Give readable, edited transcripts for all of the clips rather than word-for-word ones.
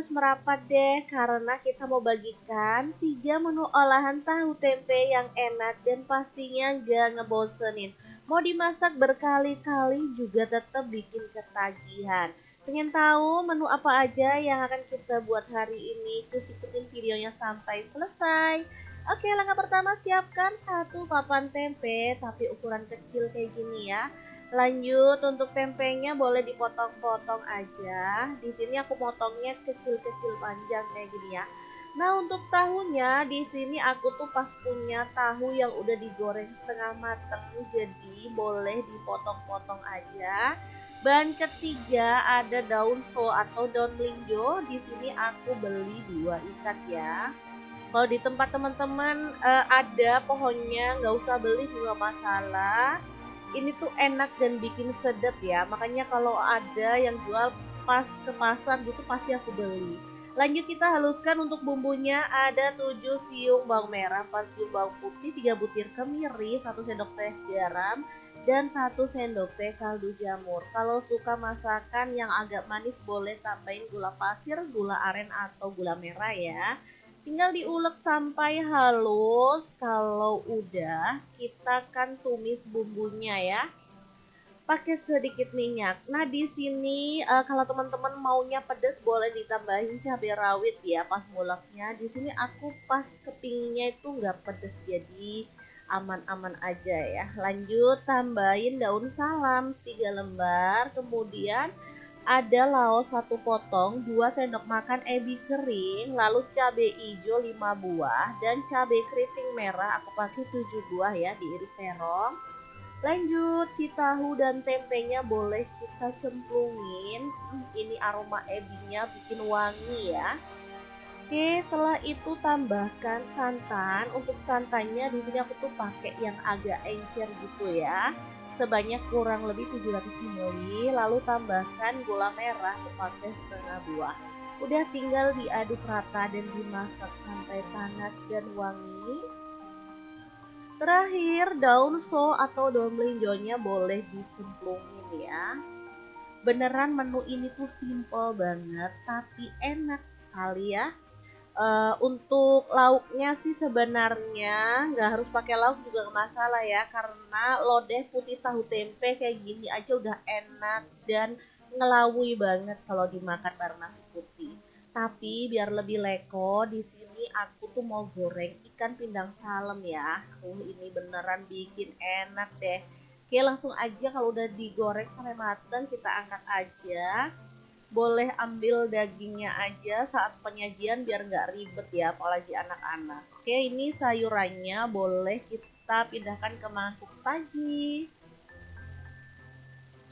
harus merapat deh karena kita mau bagikan 3 menu olahan tahu tempe yang enak dan pastinya gak ngebosenin. Mau dimasak berkali-kali juga tetap bikin ketagihan. Pengen tahu menu apa aja yang akan kita buat hari ini? Terus ikutin videonya sampai selesai. Oke, langkah pertama siapkan satu papan tempe tapi ukuran kecil kayak gini ya. Lanjut untuk tempenya boleh dipotong-potong aja. Di sini aku potongnya kecil-kecil panjang kayak gini ya. Nah, untuk tahunya di sini aku tuh pas punya tahu yang udah digoreng setengah mateng, jadi boleh dipotong-potong aja. Bahan ketiga ada daun so atau daun melinjo. Di sini aku beli 2 ikat ya. Kalau di tempat teman-teman ada pohonnya, nggak usah beli juga masalah. Ini tuh enak dan bikin sedap ya. Makanya kalau ada yang jual pas ke pasar gitu pasti aku beli. Lanjut kita haluskan untuk bumbunya ada 7 siung bawang merah, 4 siung bawang putih, 3 butir kemiri, 1 sendok teh garam, dan 1 sendok teh kaldu jamur. Kalau suka masakan yang agak manis boleh tambahin gula pasir, gula aren atau gula merah ya. Tinggal diulek sampai halus. Kalau udah, kita kan tumis bumbunya ya. Pakai sedikit minyak. Nah, di sini kalau teman-teman maunya pedas boleh ditambahin cabai rawit ya pas nguleknya. Di sini aku pas kepingnya itu nggak pedas jadi aman-aman aja ya. Lanjut tambahin daun salam 3 lembar, kemudian ada laos 1 potong, 2 sendok makan ebi kering, lalu cabai hijau 5 buah dan cabai keriting merah aku pakai 7 buah ya diiris terong. Lanjut si tahu dan tempenya boleh kita cemplungin. Ini aroma ebinya bikin wangi ya. Oke, setelah itu tambahkan santan. Untuk santannya di sini aku tuh pakai yang agak encer gitu ya. Sebanyak kurang lebih 700 ml. Lalu tambahkan gula merah aku pakai setengah buah. Udah tinggal diaduk rata dan dimasak sampai panas dan wangi. Terakhir daun so atau daun melinjonya boleh dicemplungin ya. Beneran menu ini tuh simple banget tapi enak kali ya. Untuk lauknya sih sebenarnya nggak harus pakai lauk juga nggak masalah ya, karena lodeh putih tahu tempe kayak gini aja udah enak dan ngelawui banget kalau dimakan bareng nasi putih. Tapi biar lebih leko, di sini aku tuh mau goreng ikan pindang salem ya. Ini beneran bikin enak deh. Oke, langsung aja kalau udah digoreng sampai mateng kita angkat aja. Boleh ambil dagingnya aja saat penyajian biar nggak ribet ya, apalagi anak-anak. Oke, ini sayurannya boleh kita pindahkan ke mangkuk saji.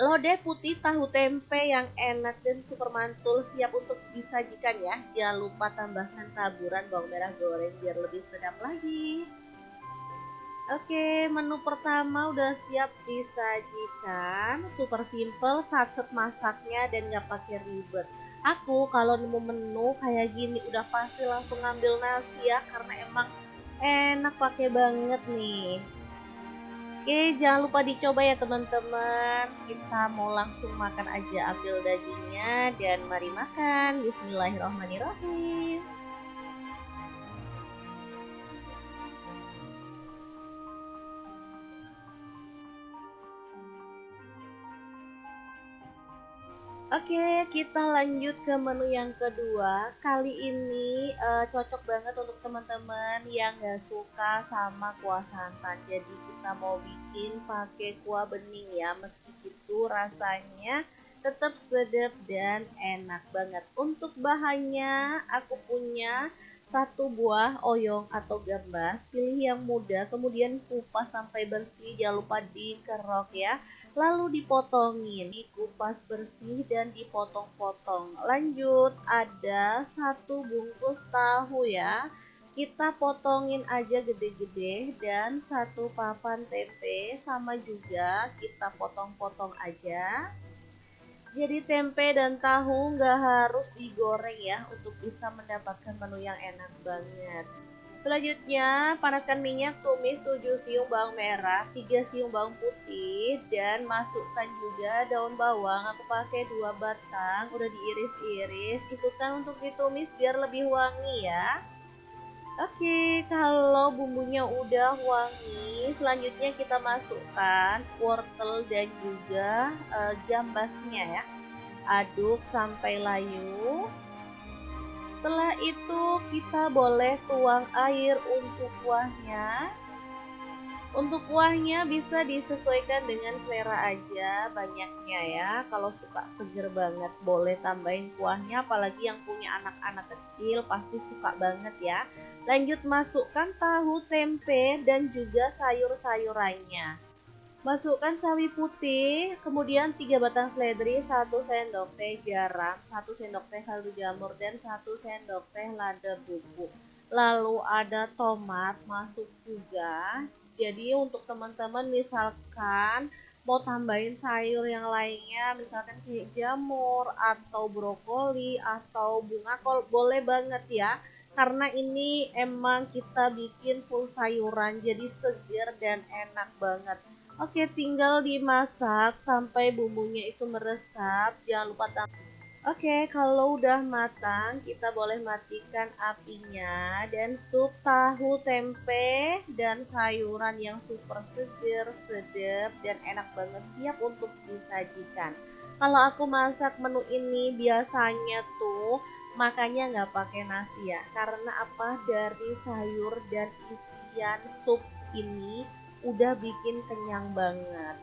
Lodeh putih tahu tempe yang enak dan super mantul siap untuk disajikan ya. Jangan lupa tambahkan taburan bawang merah goreng biar lebih sedap lagi. Oke, menu pertama udah siap disajikan. Super simple, satset masaknya dan nggak pakai ribet. Aku kalau nemu menu kayak gini udah pasti langsung ngambil nasi ya, karena emang enak pakai banget nih. Oke, jangan lupa dicoba ya teman-teman. Kita mau langsung makan aja, ambil dagingnya dan mari makan. Bismillahirrahmanirrahim. Oke, kita lanjut ke menu yang kedua. Kali ini cocok banget untuk teman-teman yang nggak suka sama kuah santan. Jadi kita mau bikin pakai kuah bening ya. Meski itu rasanya tetap sedap dan enak banget. Untuk bahannya aku punya 1 buah oyong atau gambas. Pilih yang muda, kemudian kupas sampai bersih. Jangan lupa dikerok ya. Lalu dipotongin, dikupas bersih dan dipotong-potong. Lanjut ada 1 bungkus tahu ya. Kita potongin aja gede-gede dan 1 papan tempe sama juga kita potong-potong aja. Jadi tempe dan tahu nggak harus digoreng ya untuk bisa mendapatkan menu yang enak banget. Selanjutnya, panaskan minyak, tumis 7 siung bawang merah, 3 siung bawang putih, dan masukkan juga daun bawang. Aku pakai 2 batang, udah diiris-iris. Ikutan untuk ditumis biar lebih wangi ya. Oke, kalau bumbunya udah wangi, selanjutnya kita masukkan wortel dan juga gambasnya ya. Aduk sampai layu. Setelah itu kita boleh tuang air untuk kuahnya. Untuk kuahnya bisa disesuaikan dengan selera aja banyaknya ya. Kalau suka seger banget boleh tambahin kuahnya, apalagi yang punya anak-anak kecil pasti suka banget ya. Lanjut masukkan tahu, tempe, dan juga sayur-sayurannya. Masukkan sawi putih, kemudian 3 batang seledri, 1 sendok teh garam, 1 sendok teh kaldu jamur, dan 1 sendok teh lada bubuk. Lalu ada tomat masuk juga. Jadi untuk teman-teman misalkan mau tambahin sayur yang lainnya, misalkan kayak jamur atau brokoli atau bunga kol, boleh banget ya. Karena ini emang kita bikin full sayuran, jadi segar dan enak banget. Oke, tinggal dimasak sampai bumbunya itu meresap. Jangan lupa tambah. Oke, kalau udah matang, kita boleh matikan apinya dan sup tahu tempe dan sayuran yang super seger, sedap, dan enak banget siap untuk disajikan. Kalau aku masak menu ini biasanya tuh makanya nggak pakai nasi ya, karena apa, dari sayur dan isian sup ini udah bikin kenyang banget.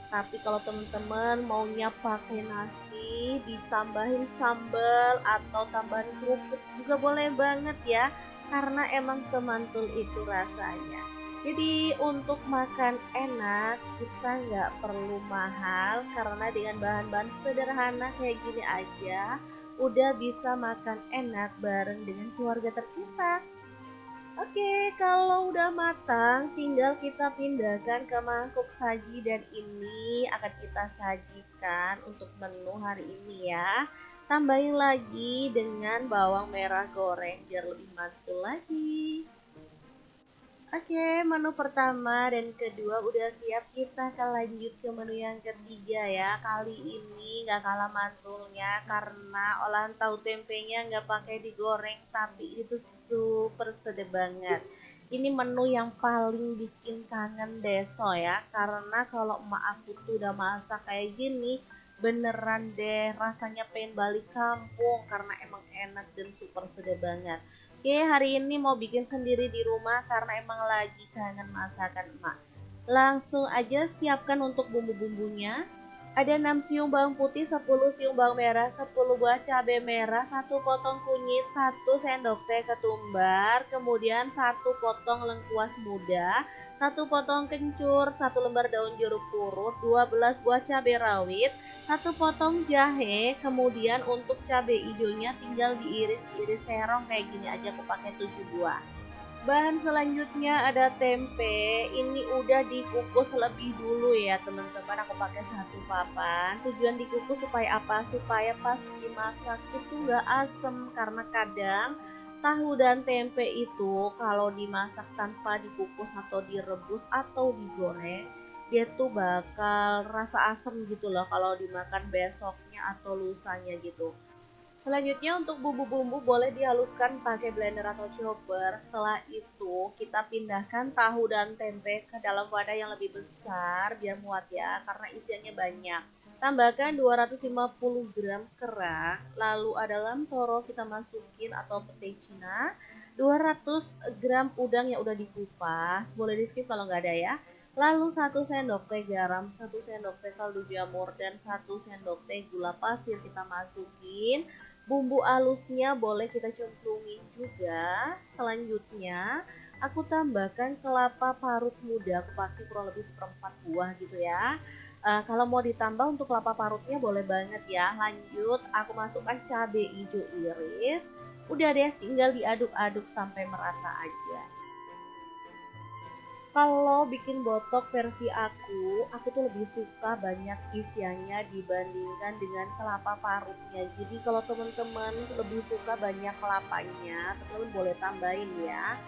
Tapi kalau teman-teman maunya pakai nasi, ditambahin sambal atau tambahan kerupuk juga boleh banget ya, karena emang semantul itu rasanya. Jadi untuk makan enak kita nggak perlu mahal, karena dengan bahan-bahan sederhana kayak gini aja udah bisa makan enak bareng dengan keluarga tercinta. Oke, kalau udah matang, tinggal kita pindahkan ke mangkuk saji dan ini akan kita sajikan untuk menu hari ini ya. Tambahin lagi dengan bawang merah goreng biar lebih mantul lagi. Oke, menu pertama dan kedua udah siap, kita akan lanjut ke menu yang ketiga ya. Kali ini nggak kalah mantulnya karena olahan tahu tempenya nggak pakai digoreng, tapi itu super sedap banget. Ini menu yang paling bikin kangen deso ya, karena kalau emak aku tuh udah masak kayak gini, beneran deh rasanya pengen balik kampung karena emang enak dan super sedap banget. Oke, hari ini mau bikin sendiri di rumah karena emang lagi kangen masakan emak. Langsung aja siapkan untuk bumbu-bumbunya. Ada 6 siung bawang putih, 10 siung bawang merah, 10 buah cabai merah, 1 potong kunyit, 1 sendok teh ketumbar, kemudian 1 potong lengkuas muda, 1 potong kencur, 1 lembar daun jeruk purut, 12 buah cabai rawit, 1 potong jahe, kemudian untuk cabai hijaunya tinggal diiris-iris serong kayak gini aja, aku pakai 7 buah. Bahan selanjutnya ada tempe, ini udah dikukus lebih dulu ya teman-teman, aku pakai 1 papan. Tujuan dikukus supaya apa? Supaya pas dimasak itu nggak asem, karena kadang tahu dan tempe itu kalau dimasak tanpa dikukus atau direbus atau digoreng, dia tuh bakal rasa asem gitu loh kalau dimakan besoknya atau lusanya gitu. Selanjutnya untuk bumbu-bumbu boleh dihaluskan pakai blender atau chopper. Setelah itu kita pindahkan tahu dan tempe ke dalam wadah yang lebih besar biar muat ya, karena isiannya banyak. Tambahkan 250 gram kerang, lalu ada lamtoro kita masukin atau petai cina, 200 gram udang yang udah dikupas, boleh di skip kalau nggak ada ya. Lalu 1 sendok teh garam, 1 sendok teh kaldu jamur, dan 1 sendok teh gula pasir kita masukin. Bumbu halusnya boleh kita cemplungin juga. Selanjutnya aku tambahkan kelapa parut muda, aku pakai kurang lebih seperempat buah gitu ya. Kalau mau ditambah untuk kelapa parutnya boleh banget ya. Lanjut aku masukkan cabai hijau iris. Udah deh, tinggal diaduk-aduk sampai merata aja. Kalau bikin botok versi aku tuh lebih suka banyak isiannya dibandingkan dengan kelapa parutnya. Jadi kalau teman-teman lebih suka banyak kelapanya, teman-teman boleh tambahin ya.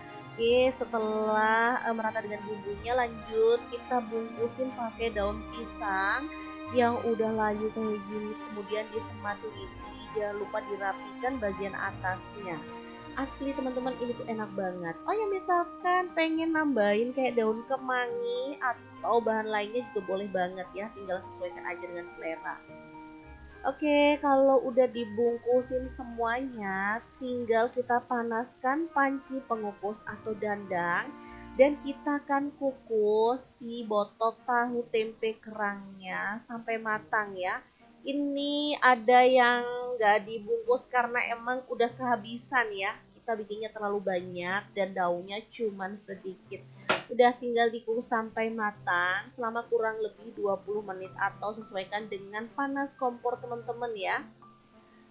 Oke, setelah merata dengan bumbunya, lanjut kita bungkusin pakai daun pisang yang udah layu kayak gini, kemudian disemati lidi, jangan lupa dirapikan bagian atasnya. Asli teman-teman, ini tuh enak banget. Oh ya, misalkan pengen nambahin kayak daun kemangi atau bahan lainnya juga boleh banget ya, tinggal sesuaikan aja dengan selera. Oke, kalau udah dibungkusin semuanya, tinggal kita panaskan panci pengukus atau dandang dan kita akan kukus si botok tahu tempe kerangnya sampai matang ya. Ini ada yang nggak dibungkus karena emang udah kehabisan ya. Kita bikinnya terlalu banyak dan daunnya cuman sedikit. Udah tinggal dikukus sampai matang selama kurang lebih 20 menit atau sesuaikan dengan panas kompor teman-teman ya.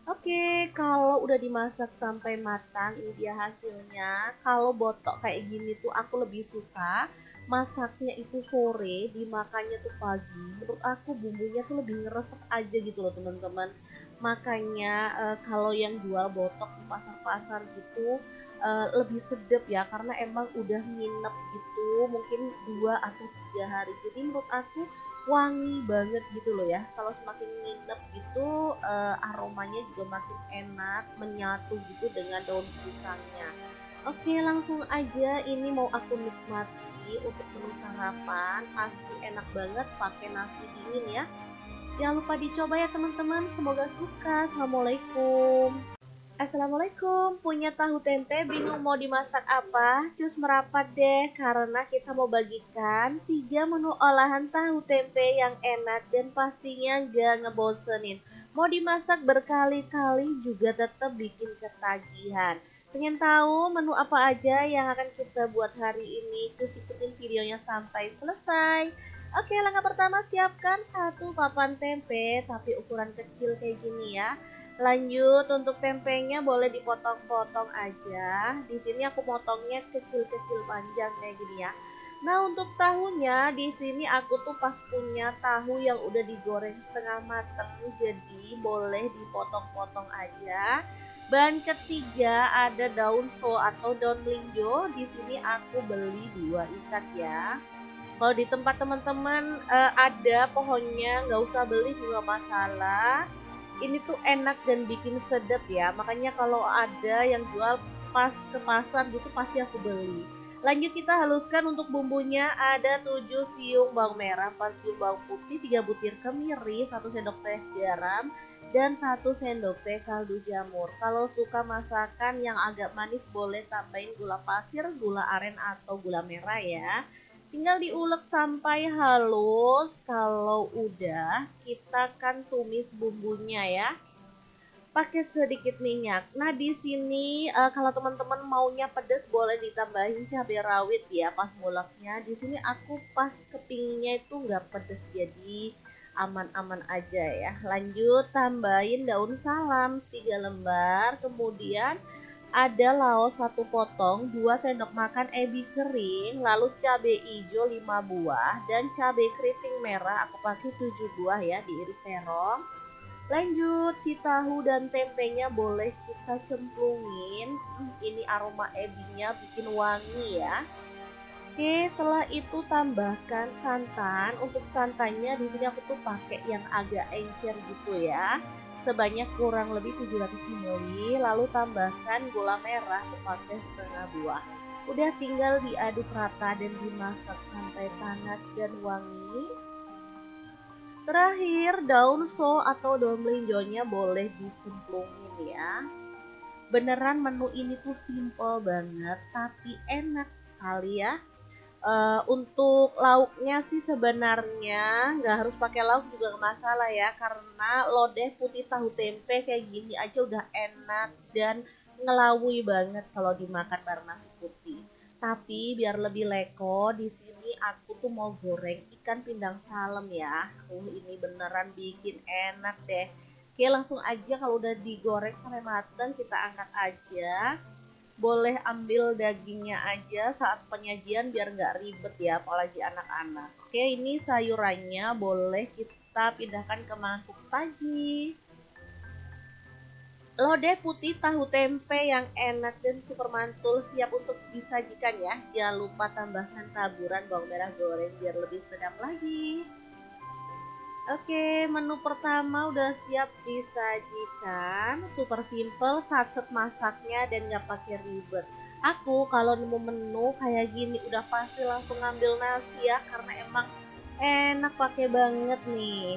Oke, kalau udah dimasak sampai matang, ini dia hasilnya. Kalau botok kayak gini tuh aku lebih suka masaknya itu sore, dimakannya tuh pagi. Menurut aku bumbunya tuh lebih ngeresep aja gitu loh teman-teman. Makanya kalau yang jual botok di pasar-pasar gitu lebih sedap ya karena emang udah nginep gitu, mungkin 2 atau 3 hari. Jadi menurut aku wangi banget gitu loh ya. Kalau semakin nginep gitu aromanya juga makin enak, menyatu gitu dengan daun pisangnya. Oke, langsung aja ini mau aku nikmati untuk menu sarapan. Pasti enak banget pakai nasi dingin ya. Jangan lupa dicoba ya teman-teman. Semoga suka. Assalamualaikum. Assalamualaikum, punya tahu tempe bingung mau dimasak apa? Cus merapat deh, karena kita mau bagikan 3 menu olahan tahu tempe yang enak dan pastinya gak ngebosenin. Mau dimasak berkali-kali juga tetap bikin ketagihan. Pengen tahu menu apa aja yang akan kita buat hari ini? Cus ikutin videonya sampai selesai. Oke, langkah pertama siapkan 1 papan tempe tapi ukuran kecil kayak gini ya. Lanjut untuk tempenya boleh dipotong-potong aja. Di sini aku potongnya kecil-kecil panjang kayak gini ya. Nah, untuk tahunya di sini aku tuh pas punya tahu yang udah digoreng setengah mateng, jadi boleh dipotong-potong aja. Bahan ketiga ada daun so atau daun melinjo. Di sini aku beli 2 ikat ya. Kalau di tempat teman-teman ada pohonnya, nggak usah beli juga masalah. Ini tuh enak dan bikin sedap ya. Makanya kalau ada yang jual pas ke pasar gitu pasti aku beli. Lanjut kita haluskan untuk bumbunya ada 7 siung bawang merah, 4 siung bawang putih, 3 butir kemiri, 1 sendok teh garam, dan 1 sendok teh kaldu jamur. Kalau suka masakan yang agak manis boleh tambahin gula pasir, gula aren atau gula merah ya. Tinggal diulek sampai halus. Kalau udah, kita kan tumis bumbunya ya. Pakai sedikit minyak. Nah, di sini kalau teman-teman maunya pedas boleh ditambahin cabai rawit ya pas nguleknya. Di sini aku pas kepingnya itu nggak pedas jadi aman-aman aja ya. Lanjut tambahin daun salam 3 lembar, kemudian ada laos 1 potong, 2 sendok makan ebi kering, lalu cabai hijau 5 buah, dan cabai keriting merah aku pakai 7 buah ya, diiris terong. Lanjut, si tahu dan tempenya boleh kita cemplungin. Ini aroma ebinya bikin wangi ya. Oke, setelah itu tambahkan santan. Untuk santannya di sini aku tuh pakai yang agak encer gitu ya. Sebanyak kurang lebih 700 ml. Lalu tambahkan gula merah aku pakai setengah buah. Udah tinggal diaduk rata dan dimasak sampai panas dan wangi. Terakhir, daun so atau daun melinjonya boleh dicemplungin ya. Beneran menu ini tuh simple banget tapi enak kali ya. Untuk lauknya sih sebenarnya nggak harus pakai lauk juga nggak masalah ya, karena lodeh putih tahu tempe kayak gini aja udah enak dan ngelawui banget kalau dimakan bareng nasi putih. Tapi biar lebih leko, di sini aku tuh mau goreng ikan pindang salem ya. Ini beneran bikin enak deh. Oke, langsung aja kalau udah digoreng sampai mateng kita angkat aja. Boleh ambil dagingnya aja saat penyajian biar nggak ribet ya, apalagi anak-anak. Oke, ini sayurannya boleh kita pindahkan ke mangkuk saji. Lodeh putih tahu tempe yang enak dan super mantul siap untuk disajikan ya. Jangan lupa tambahkan taburan bawang merah goreng biar lebih sedap lagi. Oke, menu pertama udah siap disajikan. Super simple, satset masaknya dan nggak pakai ribet. Aku kalau nemu menu kayak gini udah pasti langsung ngambil nasi ya, karena emang enak pakai banget nih.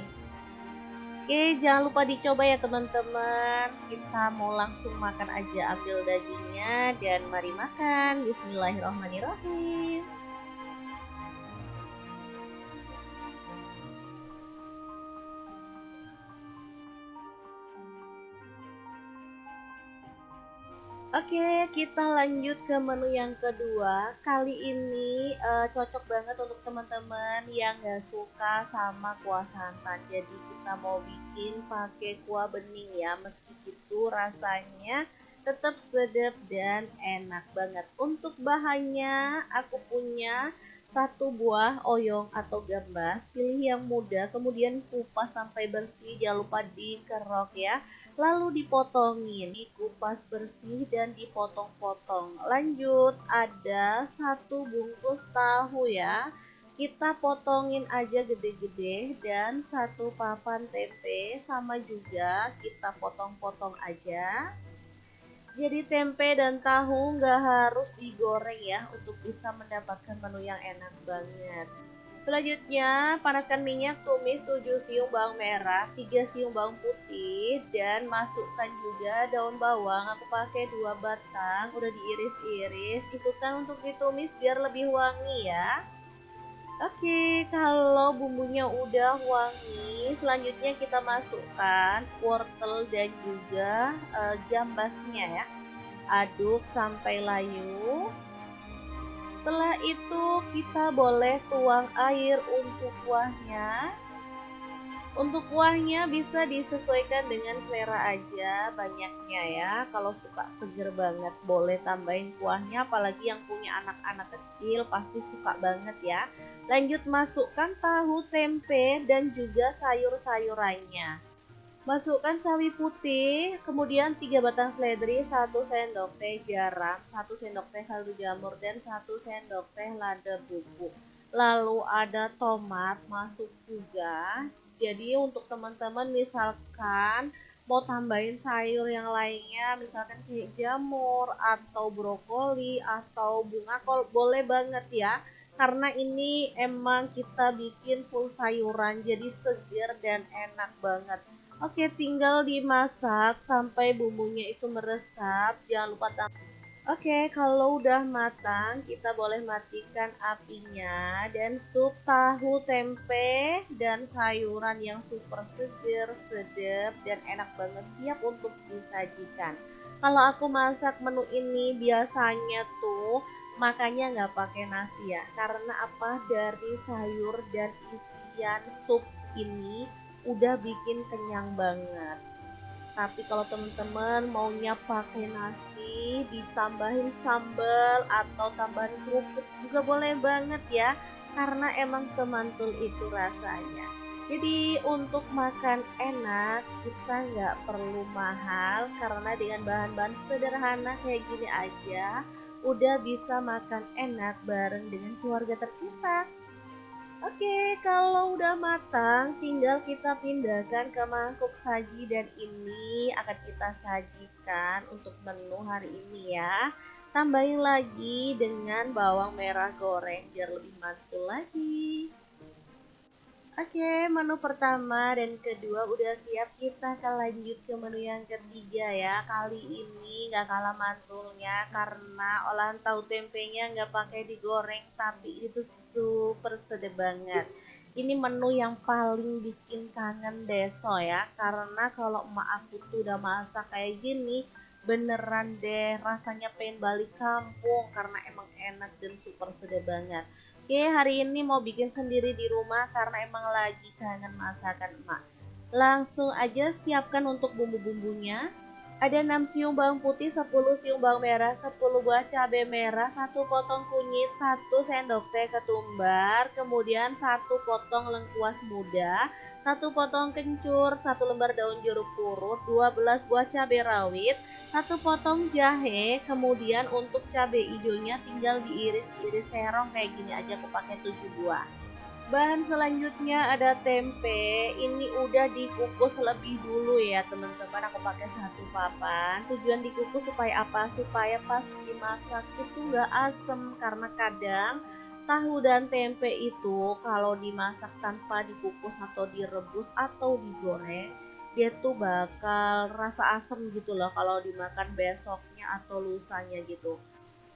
Oke, jangan lupa dicoba ya teman-teman. Kita mau langsung makan aja, ambil dagingnya dan mari makan. Bismillahirrahmanirrahim. Oke, kita lanjut ke menu yang kedua. Kali ini cocok banget untuk teman-teman yang nggak suka sama kuah santan. Jadi kita mau bikin pakai kuah bening ya. Meski itu rasanya tetap sedap dan enak banget. Untuk bahannya aku punya satu buah oyong atau gambas. Pilih yang muda, kemudian kupas sampai bersih. Jangan lupa dikerok ya. Lalu dipotongin, dikupas bersih dan dipotong-potong. Lanjut, ada satu bungkus tahu ya. Kita potongin aja gede-gede dan satu papan tempe sama juga kita potong-potong aja. Jadi tempe dan tahu nggak harus digoreng ya untuk bisa mendapatkan menu yang enak banget. Selanjutnya, panaskan minyak, tumis 7 siung bawang merah, 3 siung bawang putih, dan masukkan juga daun bawang. Aku pakai 2 batang, udah diiris-iris. Ikutan untuk ditumis biar lebih wangi ya. Oke, kalau bumbunya udah wangi, selanjutnya kita masukkan wortel dan juga gambasnya ya. Aduk sampai layu. Setelah itu kita boleh tuang air untuk kuahnya. Untuk kuahnya bisa disesuaikan dengan selera aja banyaknya ya. Kalau suka seger banget boleh tambahin kuahnya, apalagi yang punya anak-anak kecil pasti suka banget ya. Lanjut masukkan tahu, tempe dan juga sayur-sayurannya. Masukkan sawi putih, kemudian 3 batang seledri, 1 sendok teh garam, 1 sendok teh kaldu jamur, dan 1 sendok teh lada bubuk. Lalu ada tomat masuk juga. Jadi untuk teman-teman misalkan mau tambahin sayur yang lainnya, misalkan kayak jamur atau brokoli atau bunga kol, boleh banget ya. Karena ini emang kita bikin full sayuran, jadi segar dan enak banget. Oke, tinggal dimasak sampai bumbunya itu meresap. Jangan lupa tambah. Oke, kalau udah matang, kita boleh matikan apinya dan sup tahu tempe dan sayuran yang super seger, sedap dan enak banget siap untuk disajikan. Kalau aku masak menu ini biasanya tuh makanya nggak pakai nasi ya, karena apa, dari sayur dan isian sup ini udah bikin kenyang banget. Tapi kalau teman-teman maunya pakai nasi, ditambahin sambal atau tambahan kerupuk juga boleh banget ya, karena emang semantul itu rasanya. Jadi untuk makan enak kita nggak perlu mahal, karena dengan bahan-bahan sederhana kayak gini aja udah bisa makan enak bareng dengan keluarga tercinta. Oke, kalau udah matang, tinggal kita pindahkan ke mangkuk saji dan ini akan kita sajikan untuk menu hari ini ya. Tambahin lagi dengan bawang merah goreng biar lebih mantul lagi. Oke, menu pertama dan kedua udah siap, kita akan lanjut ke menu yang ketiga ya. Kali ini nggak kalah mantulnya karena olahan tahu tempenya nggak pakai digoreng, tapi itu super sedap banget. Ini menu yang paling bikin kangen deso ya, karena kalau emak aku tuh udah masak kayak gini, beneran deh rasanya pengen balik kampung karena emang enak dan super sedap banget. Oke, hari ini mau bikin sendiri di rumah karena emang lagi kangen masakan emak. Langsung aja siapkan untuk bumbu-bumbunya. Ada 6 siung bawang putih, 10 siung bawang merah, 10 buah cabai merah, 1 potong kunyit, 1 sendok teh ketumbar, kemudian 1 potong lengkuas muda, 1 potong kencur, 1 lembar daun jeruk purut, 12 buah cabai rawit, 1 potong jahe, kemudian untuk cabai hijaunya tinggal diiris-iris serong kayak gini aja, aku pakai 7 buah. Bahan selanjutnya ada tempe, ini udah dikukus lebih dulu ya teman-teman, aku pakai 1 papan. Tujuan dikukus supaya apa? Supaya pas dimasak itu nggak asem, karena kadang tahu dan tempe itu kalau dimasak tanpa dikukus atau direbus atau digoreng, dia tuh bakal rasa asem gitu loh kalau dimakan besoknya atau lusanya gitu.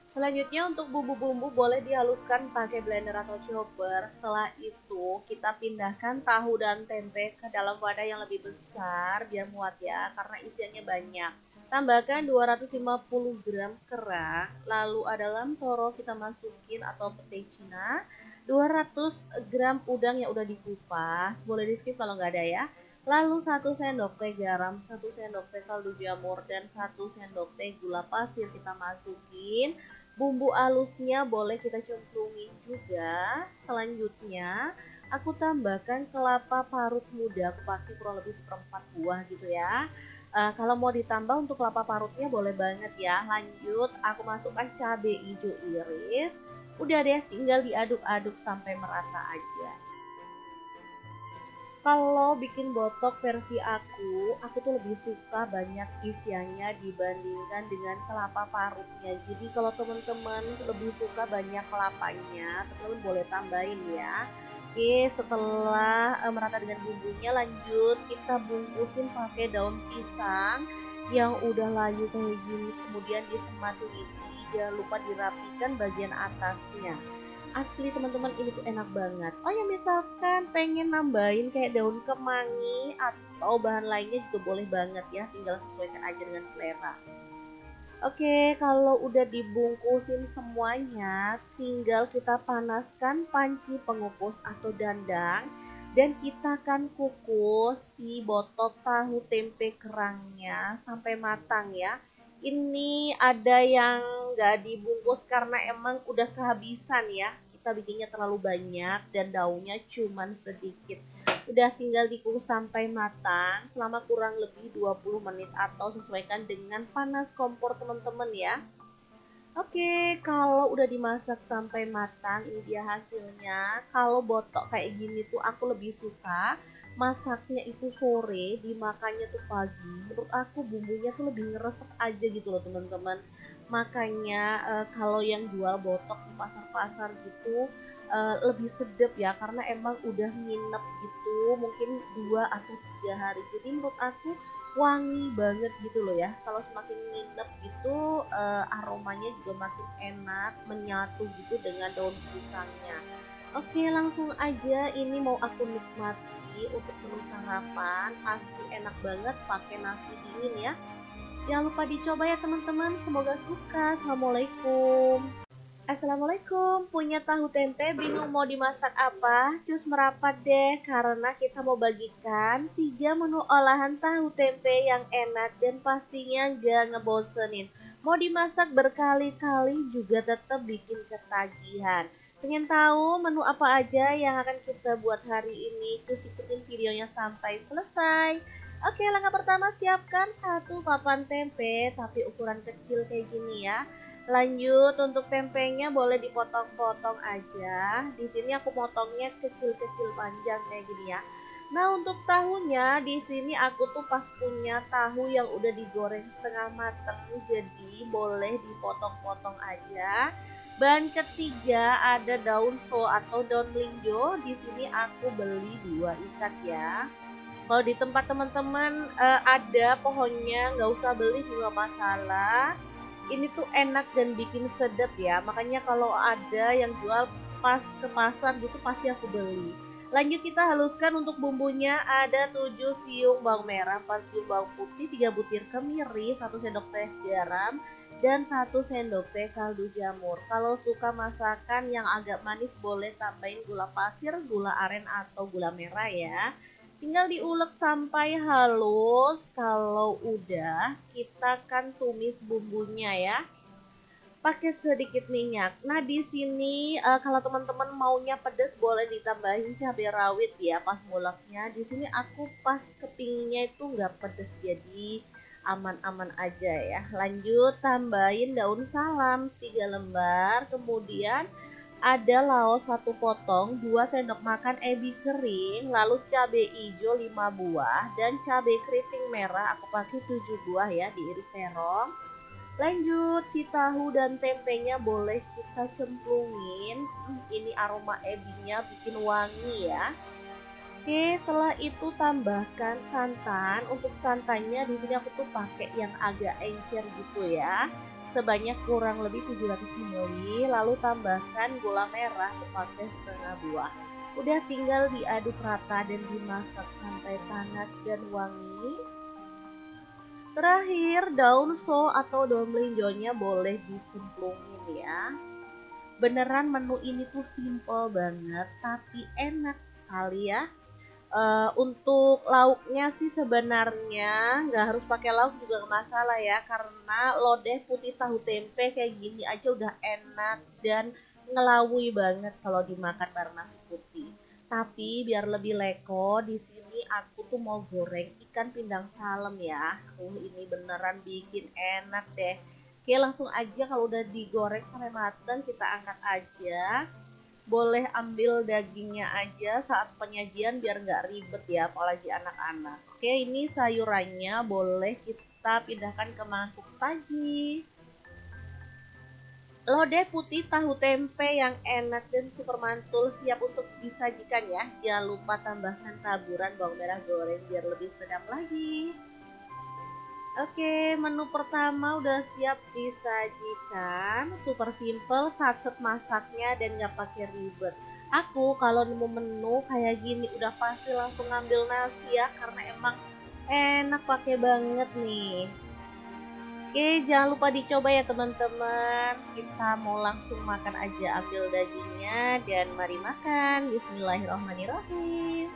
Selanjutnya untuk bumbu-bumbu boleh dihaluskan pakai blender atau chopper. Setelah itu kita pindahkan tahu dan tempe ke dalam wadah yang lebih besar biar muat ya, karena isiannya banyak. Tambahkan 250 gram kerang, lalu ada lamtoro kita masukin atau petai cina, 200 gram udang yang udah dikupas, boleh di skip kalau nggak ada ya. Lalu 1 sendok teh garam, 1 sendok teh kaldu jamur, dan 1 sendok teh gula pasir kita masukin. Bumbu halusnya boleh kita cemplungin juga. Selanjutnya, aku tambahkan kelapa parut muda, aku pakai kurang lebih 1/4 buah gitu ya. Kalau mau ditambah untuk kelapa parutnya boleh banget ya. Lanjut, aku masukkan cabai hijau iris. Udah deh, tinggal diaduk-aduk sampai merata aja. Kalau bikin botok versi aku tuh lebih suka banyak isiannya dibandingkan dengan kelapa parutnya. Jadi kalau teman-teman lebih suka banyak kelapanya, teman-teman boleh tambahin ya. Oke, setelah merata dengan bumbunya, lanjut kita bungkusin pakai daun pisang yang udah layu kayak gini, kemudian disematin ini, jangan lupa dirapikan bagian atasnya. Asli teman-teman, ini tuh enak banget. Oh ya, misalkan pengen nambahin kayak daun kemangi atau bahan lainnya juga boleh banget ya, tinggal sesuaikan aja dengan selera. Oke, kalau udah dibungkusin semuanya, tinggal kita panaskan panci pengukus atau dandang, dan kita akan kukus si botok tahu tempe kerangnya sampai matang ya. Ini ada yang nggak dibungkus karena emang udah kehabisan ya. Kita bikinnya terlalu banyak dan daunnya cuman sedikit. Udah tinggal dikukus sampai matang selama kurang lebih 20 menit atau sesuaikan dengan panas kompor teman-teman ya. Oke, kalau udah dimasak sampai matang, ini dia hasilnya. Kalau botok kayak gini tuh aku lebih suka masaknya itu sore, dimakannya tuh pagi. Menurut aku bumbunya tuh lebih ngeresep aja gitu loh teman-teman. Makanya kalau yang jual botok di pasar-pasar gitu lebih sedap ya, karena emang udah nginep gitu, mungkin 2 atau 3 hari. Jadi menurut aku wangi banget gitu loh ya. Kalau semakin nginep gitu aromanya juga makin enak, menyatu gitu dengan daun pisangnya. Oke, langsung aja ini mau aku nikmati untuk menu sarapan. Pasti enak banget pakai nasi dingin ya. Jangan lupa dicoba ya teman-teman, semoga suka. Assalamualaikum. Assalamualaikum, punya tahu tempe bingung mau dimasak apa? Cus merapat deh, karena kita mau bagikan 3 menu olahan tahu tempe yang enak dan pastinya gak ngebosenin. Mau dimasak berkali-kali juga tetap bikin ketagihan. Pengen tahu menu apa aja yang akan kita buat hari ini? Terus ikutin videonya sampai selesai. Oke, langkah pertama siapkan 1 papan tempe tapi ukuran kecil kayak gini ya. Lanjut untuk tempenya boleh dipotong-potong aja. Di sini aku potongnya kecil-kecil panjang kayak gini ya. Nah, untuk tahunya di sini aku tuh pas punya tahu yang udah digoreng setengah mateng, jadi boleh dipotong-potong aja. Bahan ketiga ada daun so atau daun melinjo. Di sini aku beli 2 ikat ya. Kalau di tempat teman-teman ada pohonnya, nggak usah beli juga masalah. Ini tuh enak dan bikin sedap ya. Makanya kalau ada yang jual pas ke pasar gitu pasti aku beli. Lanjut kita haluskan untuk bumbunya, ada 7 siung bawang merah, 4 siung bawang putih, 3 butir kemiri, 1 sendok teh garam, dan 1 sendok teh kaldu jamur. Kalau suka masakan yang agak manis boleh tambahin gula pasir, gula aren atau gula merah ya. Tinggal diulek sampai halus. Kalau udah, kita akan tumis bumbunya ya. pakai sedikit minyak. Nah, di sini kalau teman-teman maunya pedas boleh ditambahin cabai rawit ya pas nguleknya. Di sini aku pas kepingnya itu nggak pedas jadi aman-aman aja ya. Lanjut tambahin daun salam 3 lembar, kemudian ada laos 1 potong, 2 sendok makan ebi kering, lalu cabai hijau 5 buah dan cabai keriting merah aku pakai 7 buah ya diiris terong. Lanjut, si tahu dan tempenya boleh kita cemplungin. Ini aroma ebinya bikin wangi ya. Oke, setelah itu tambahkan santan. Untuk santannya di sini aku tuh pakai yang agak encer gitu ya. Sebanyak kurang lebih 700 ml. Lalu tambahkan gula merah aku pakai setengah buah. Udah tinggal diaduk rata dan dimasak sampai panas dan wangi. Terakhir, daun so atau daun melinjonya boleh dicemplungin ya. Beneran menu ini tuh simple banget, tapi enak kali ya. Untuk lauknya sih sebenarnya nggak harus pakai lauk juga nggak masalah ya, karena lodeh putih tahu tempe kayak gini aja udah enak dan ngelawui banget kalau dimakan bareng nasi putih. Tapi biar lebih leko, di sini aku tuh mau goreng ikan pindang salem ya. Ini beneran bikin enak deh. Oke, langsung aja kalau udah digoreng sampai mateng kita angkat aja. Boleh ambil dagingnya aja saat penyajian biar nggak ribet ya, apalagi anak-anak. Oke, ini sayurannya boleh kita pindahkan ke mangkuk saji. Lodeh putih tahu tempe yang enak dan super mantul siap untuk disajikan ya. Jangan lupa tambahkan taburan bawang merah goreng biar lebih sedap lagi. Oke, menu pertama udah siap disajikan. Super simple, satset masaknya dan nggak pakai ribet. Aku kalau nemu menu kayak gini udah pasti langsung ngambil nasi ya, karena emang enak pakai banget nih. Oke, jangan lupa dicoba ya teman-teman. Kita mau langsung makan aja, ambil dagingnya dan mari makan. Bismillahirrahmanirrahim.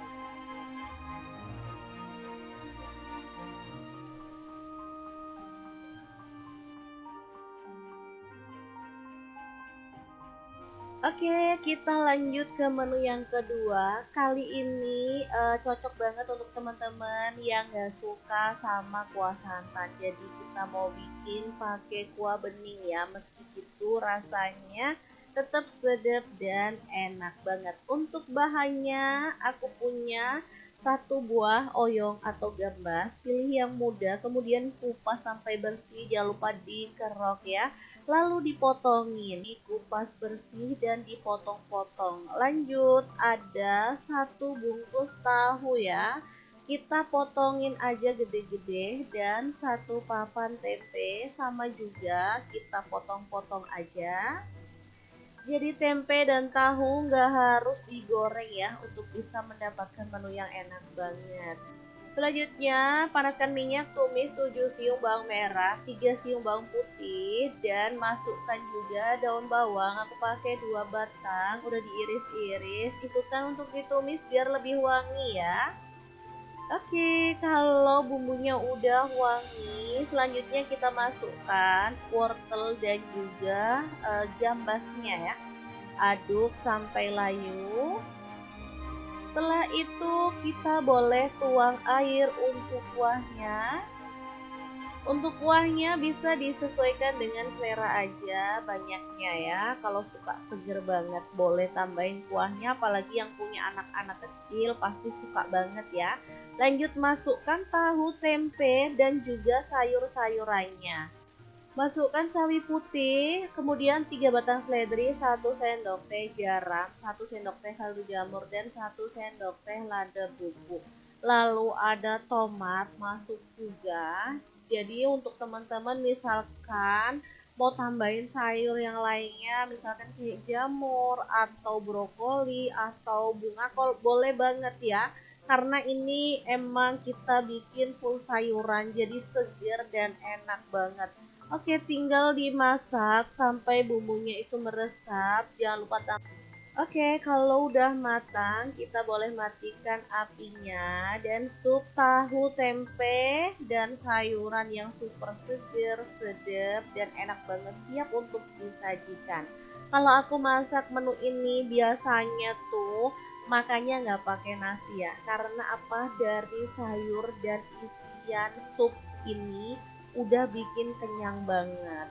Oke, kita lanjut ke menu yang kedua. Kali ini cocok banget untuk teman-teman yang nggak suka sama kuah santan. Jadi kita mau bikin pakai kuah bening ya. Meski itu rasanya tetap sedap dan enak banget. Untuk bahannya aku punya 1 buah oyong atau gambas. Pilih yang muda, kemudian kupas sampai bersih. Jangan lupa dikerok ya. Lalu dipotongin, dikupas bersih dan dipotong-potong. Lanjut, ada 1 bungkus tahu ya. Kita potongin aja gede-gede dan 1 papan tempe sama juga kita potong-potong aja. Jadi tempe dan tahu nggak harus digoreng ya untuk bisa mendapatkan menu yang enak banget. Selanjutnya, panaskan minyak, tumis 7 siung bawang merah, 3 siung bawang putih, dan masukkan juga daun bawang. Aku pakai 2 batang, udah diiris-iris. Ikutan untuk ditumis biar lebih wangi ya. Oke, kalau bumbunya udah wangi, selanjutnya kita masukkan wortel dan juga gambasnya ya. Aduk sampai layu. Setelah itu kita boleh tuang air untuk kuahnya. Untuk kuahnya bisa disesuaikan dengan selera aja banyaknya ya. Kalau suka seger banget boleh tambahin kuahnya, apalagi yang punya anak-anak kecil pasti suka banget ya. Lanjut masukkan tahu, tempe dan juga sayur-sayurannya. Masukkan sawi putih, kemudian 3 batang seledri, 1 sendok teh garam, 1 sendok teh kaldu jamur, dan 1 sendok teh lada bubuk. Lalu ada tomat masuk juga. Jadi untuk teman-teman misalkan mau tambahin sayur yang lainnya, misalkan kayak jamur atau brokoli atau bunga kol, boleh banget ya. Karena ini emang kita bikin full sayuran, jadi segar dan enak banget. Oke, tinggal dimasak sampai bumbunya itu meresap. Jangan lupa tambah. Oke, kalau udah matang, kita boleh matikan apinya dan sup tahu tempe dan sayuran yang super seger, sedap, dan enak banget siap untuk disajikan. Kalau aku masak menu ini biasanya tuh makannya nggak pakai nasi ya, karena apa dari sayur dan isian sup ini udah bikin kenyang banget.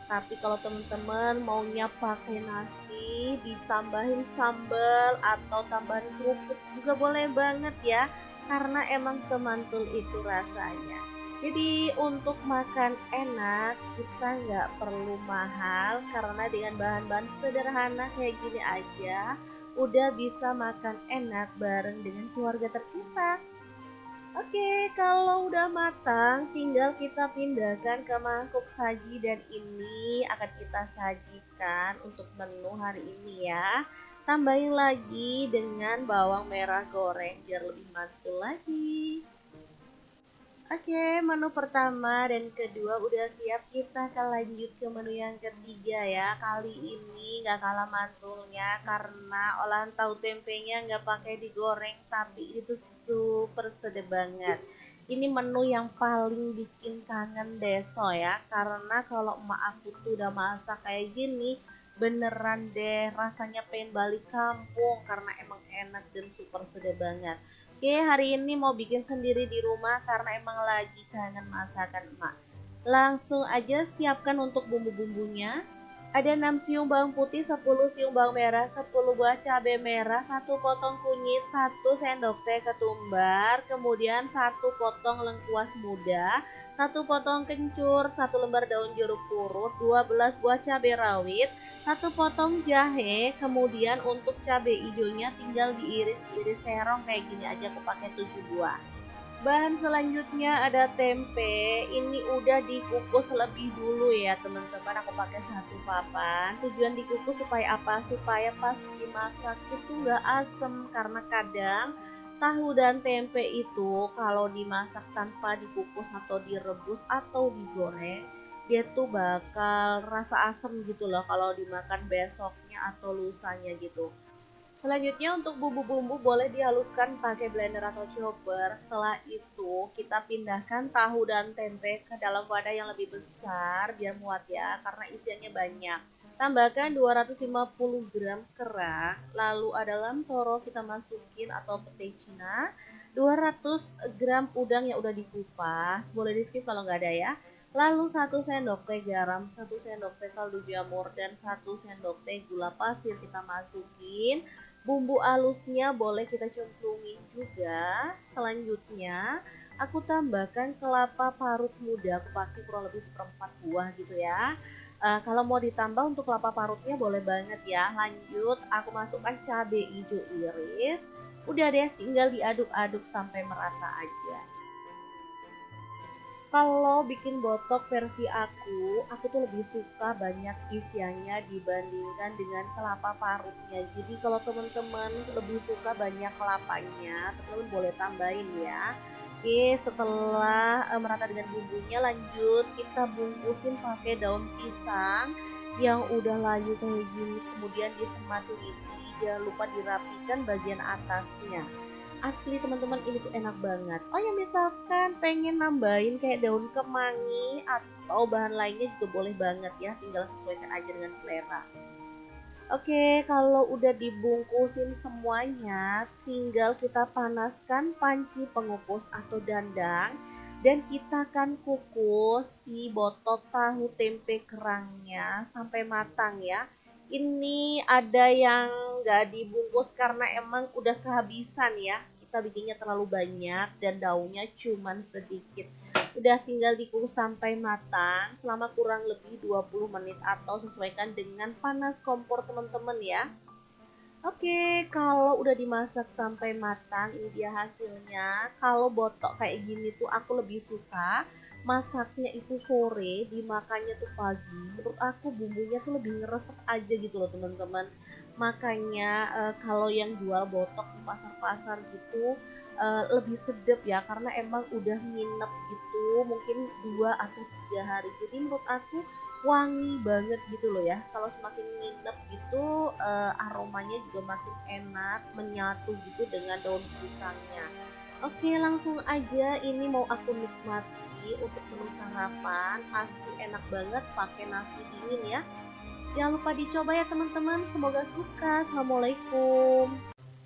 Tapi kalau teman-teman maunya pakai nasi, ditambahin sambal atau tambahin kerupuk juga boleh banget ya, karena emang semantul itu rasanya. Jadi untuk makan enak, kita nggak perlu mahal karena dengan bahan-bahan sederhana kayak gini aja, udah bisa makan enak bareng dengan keluarga tercinta. Oke, kalau udah matang, tinggal kita pindahkan ke mangkuk saji dan ini akan kita sajikan untuk menu hari ini ya. Tambahin lagi dengan bawang merah goreng biar lebih mantul lagi. Oke, menu pertama dan kedua udah siap. Kita akan lanjut ke menu yang ketiga ya. Kali ini nggak kalah mantulnya karena olahan tahu tempenya nggak pakai digoreng, tapi itu super sedap banget. Ini menu yang paling bikin kangen deso ya. Karena kalau emak aku tuh udah masak kayak gini, beneran deh rasanya pengen balik kampung karena emang enak dan super sedap banget. Oke, hari ini mau bikin sendiri di rumah karena emang lagi kangen masakan emak. Langsung aja siapkan untuk bumbu-bumbunya. Ada 6 siung bawang putih, 10 siung bawang merah, 10 buah cabai merah, 1 potong kunyit, 1 sendok teh ketumbar, kemudian 1 potong lengkuas muda, 1 potong kencur, 1 lembar daun jeruk purut, 12 buah cabai rawit, 1 potong jahe, kemudian untuk cabai hijaunya tinggal diiris-iris serong kayak gini aja, aku pakai 7 buah. Bahan selanjutnya ada tempe, ini udah dikukus lebih dulu ya teman-teman, aku pakai 1 papan. Tujuan dikukus supaya apa? Supaya pas dimasak itu nggak asem, karena kadang tahu dan tempe itu kalau dimasak tanpa dikukus atau direbus atau digoreng, dia tuh bakal rasa asem gitu loh kalau dimakan besoknya atau lusanya gitu. Selanjutnya untuk bumbu-bumbu boleh dihaluskan pakai blender atau chopper. Setelah itu kita pindahkan tahu dan tempe ke dalam wadah yang lebih besar biar muat ya, karena isiannya banyak. Tambahkan 250 gram kerang, lalu ada lamtoro kita masukin atau pete Cina, 200 gram udang yang udah dikupas, boleh di skip kalau nggak ada ya. Lalu 1 sendok teh garam, 1 sendok teh kaldu jamur, dan 1 sendok teh gula pasir kita masukin. Bumbu halusnya boleh kita cemplungin juga. Selanjutnya aku tambahkan kelapa parut muda, aku pakai kurang lebih 1/4 buah gitu ya. Kalau mau ditambah untuk kelapa parutnya boleh banget ya. Lanjut aku masukkan cabai hijau iris. Udah deh, tinggal diaduk-aduk sampai merata aja. Kalau bikin botok versi aku tuh lebih suka banyak isiannya dibandingkan dengan kelapa parutnya. Jadi kalau teman-teman lebih suka banyak kelapanya, teman-teman boleh tambahin ya. Oke, setelah merata dengan bumbunya, lanjut kita bungkusin pakai daun pisang yang udah layu kayak gini, kemudian disematin ini, jangan lupa dirapikan bagian atasnya. Asli teman-teman, ini tuh enak banget. Oh ya, misalkan pengen nambahin kayak daun kemangi atau bahan lainnya juga boleh banget ya, tinggal sesuaikan aja dengan selera. Oke, kalau udah dibungkusin semuanya, tinggal kita panaskan panci pengukus atau dandang dan kita akan kukus si botok tahu tempe kerangnya sampai matang ya. Ini ada yang nggak dibungkus karena emang udah kehabisan ya. Kita bikinnya terlalu banyak dan daunnya cuman sedikit. Udah tinggal dikukus sampai matang selama kurang lebih 20 menit atau sesuaikan dengan panas kompor teman-teman ya. Oke, kalau udah dimasak sampai matang, ini dia hasilnya. Kalau botok kayak gini tuh aku lebih suka masaknya itu sore, dimakannya tuh pagi. Menurut aku bumbunya tuh lebih ngeresep aja gitu loh teman-teman. Makanya kalau yang jual botok di pasar-pasar gitu, lebih sedap ya karena emang udah nginep gitu mungkin 2 atau 3 hari. Jadi menurut aku wangi banget gitu loh ya. Kalau semakin nginep gitu aromanya juga makin enak, menyatu gitu dengan daun pisangnya. Oke, langsung aja ini mau aku nikmati untuk menu sarapan. Pasti enak banget pakai nasi dingin ya. Jangan lupa dicoba ya teman-teman. Semoga suka. Assalamualaikum.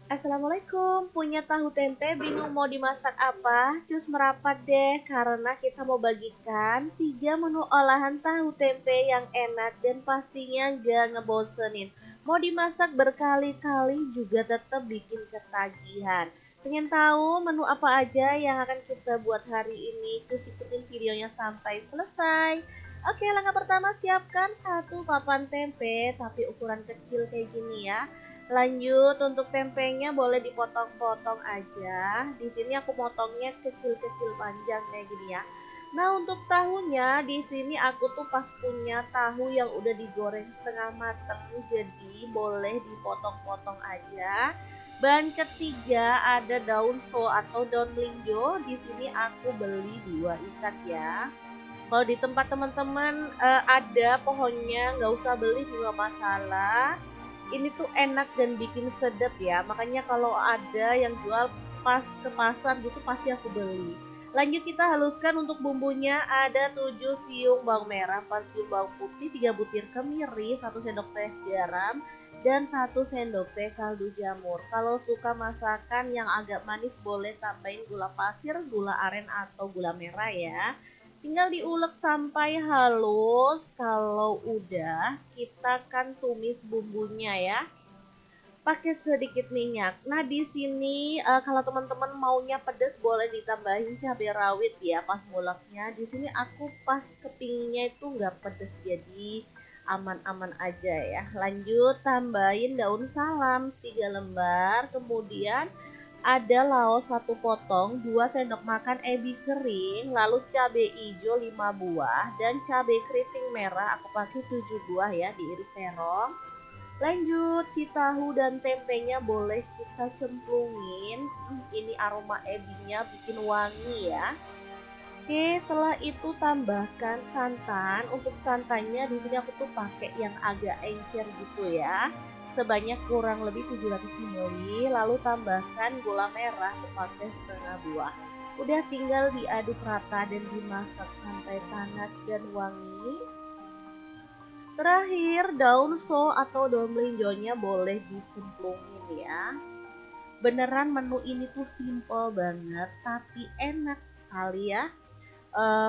Assalamualaikum, punya tahu tempe bingung mau dimasak apa? Cus merapat deh, karena kita mau bagikan 3 menu olahan tahu tempe yang enak dan pastinya gak ngebosenin. Mau dimasak berkali-kali juga tetap bikin ketagihan. Pengen tahu menu apa aja yang akan kita buat hari ini? Cus ikutin videonya sampai selesai. Oke, langkah pertama siapkan satu papan tempe, tapi ukuran kecil kayak gini ya. Lanjut untuk tempenya boleh dipotong-potong aja. Di sini aku potongnya kecil-kecil panjang kayak gini ya. Nah, untuk tahunya di sini aku tuh pas punya tahu yang udah digoreng setengah mateng, jadi boleh dipotong-potong aja. Bahan ketiga ada daun so atau daun melinjo. Di sini aku beli 2 ikat ya. Kalau di tempat teman-teman ada pohonnya, nggak usah beli juga masalah. Ini tuh enak dan bikin sedap ya. Makanya kalau ada yang jual pas ke pasar gitu pasti aku beli. Lanjut kita haluskan untuk bumbunya ada 7 siung bawang merah, 4 siung bawang putih, 3 butir kemiri, 1 sendok teh garam, dan 1 sendok teh kaldu jamur. Kalau suka masakan yang agak manis boleh tambahin gula pasir, gula aren atau gula merah ya. Tinggal diulek sampai halus. Kalau udah, kita kan tumis bumbunya ya. Pakai sedikit minyak. Nah, di sini kalau teman-teman maunya pedas boleh ditambahin cabai rawit ya pas nguleknya. Di sini aku pas kepingnya itu nggak pedas jadi aman-aman aja ya. Lanjut tambahin daun salam 3 lembar, kemudian ada laos 1 potong, 2 sendok makan ebi kering, lalu cabai hijau 5 buah, dan cabai keriting merah aku pakai 7 buah ya, diiris terong. Lanjut, si tahu dan tempenya boleh kita cemplungin. Ini aroma ebinya bikin wangi ya. Oke, setelah itu tambahkan santan. Untuk santannya di sini aku tuh pakai yang agak encer gitu ya. Sebanyak kurang lebih 700 ml. Lalu tambahkan gula merah pakai setengah buah. Udah tinggal diaduk rata dan dimasak sampai panas dan wangi. Terakhir, daun so atau daun melinjonya boleh dicemplungin ya. Beneran menu ini tuh simple banget tapi enak kali ya.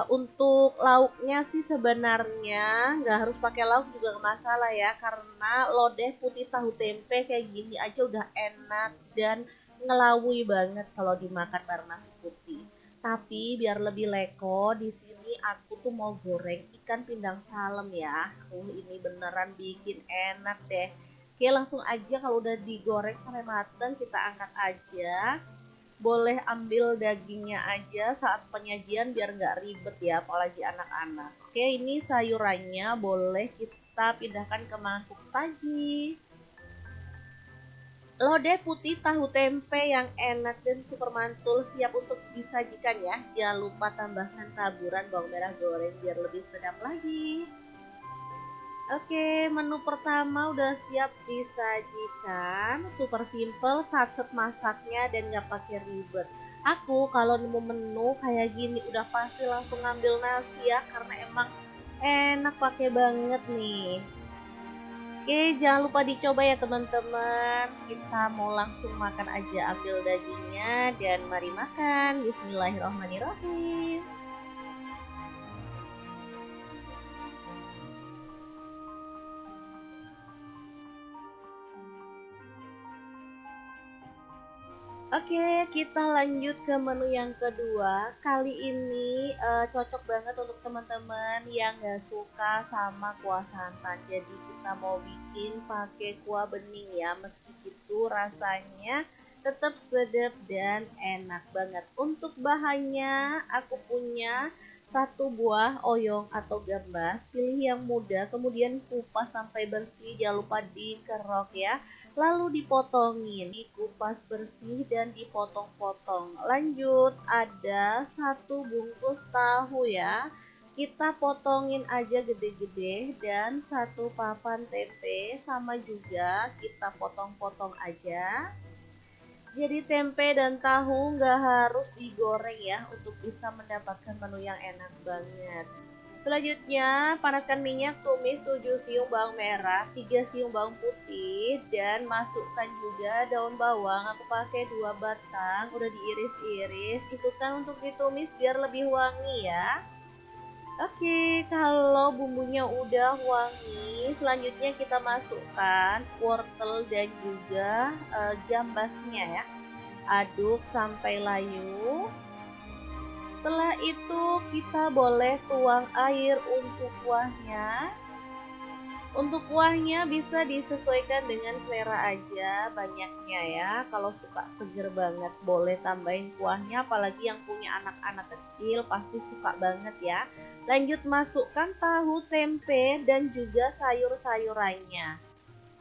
Untuk lauknya sih sebenarnya nggak harus pakai lauk juga nggak masalah ya karena lodeh putih tahu tempe kayak gini aja udah enak dan ngelawui banget kalau dimakan bareng nasi putih. Tapi biar lebih leko di sini aku tuh mau goreng ikan pindang salem ya. Ini beneran bikin enak deh. Oke, langsung aja kalau udah digoreng sampai mateng kita angkat aja. Boleh ambil dagingnya aja saat penyajian biar nggak ribet ya, apalagi anak-anak. Oke, ini sayurannya boleh kita pindahkan ke mangkuk saji. Lodeh putih tahu tempe yang enak dan super mantul siap untuk disajikan ya. Jangan lupa tambahkan taburan bawang merah goreng biar lebih sedap lagi. Oke, menu pertama udah siap disajikan. Super simple, satset masaknya dan nggak pakai ribet. Aku kalau nemu menu kayak gini udah pasti langsung ngambil nasi ya karena emang enak pakai banget nih. Oke, jangan lupa dicoba ya teman-teman. Kita mau langsung makan aja, ambil dagingnya dan mari makan. Bismillahirrahmanirrahim. Oke, kita lanjut ke menu yang kedua. Kali ini cocok banget untuk teman-teman yang nggak suka sama kuah santan. Jadi kita mau bikin pakai kuah bening ya. Meski itu rasanya tetap sedap dan enak banget. Untuk bahannya aku punya Satu buah oyong atau gambas, pilih yang muda, kemudian kupas sampai bersih, jangan lupa dikerok ya. Lalu dipotongin, dikupas bersih dan dipotong-potong. Lanjut, ada satu bungkus tahu ya. Kita potongin aja gede-gede dan satu papan tempe sama juga kita potong-potong aja. Jadi tempe dan tahu nggak harus digoreng ya untuk bisa mendapatkan menu yang enak banget. Selanjutnya, panaskan minyak, tumis 7 siung bawang merah, 3 siung bawang putih, dan masukkan juga daun bawang. Aku pakai 2 batang, udah diiris-iris. Ikutan untuk ditumis biar lebih wangi ya. Oke, kalau bumbunya udah wangi, selanjutnya kita masukkan wortel dan juga gambasnya ya. Aduk sampai layu. Setelah itu kita boleh tuang air untuk kuahnya. Untuk kuahnya bisa disesuaikan dengan selera aja banyaknya ya. Kalau suka seger banget boleh tambahin kuahnya, apalagi yang punya anak-anak kecil pasti suka banget ya. Lanjut masukkan tahu, tempe, dan juga sayur-sayurannya.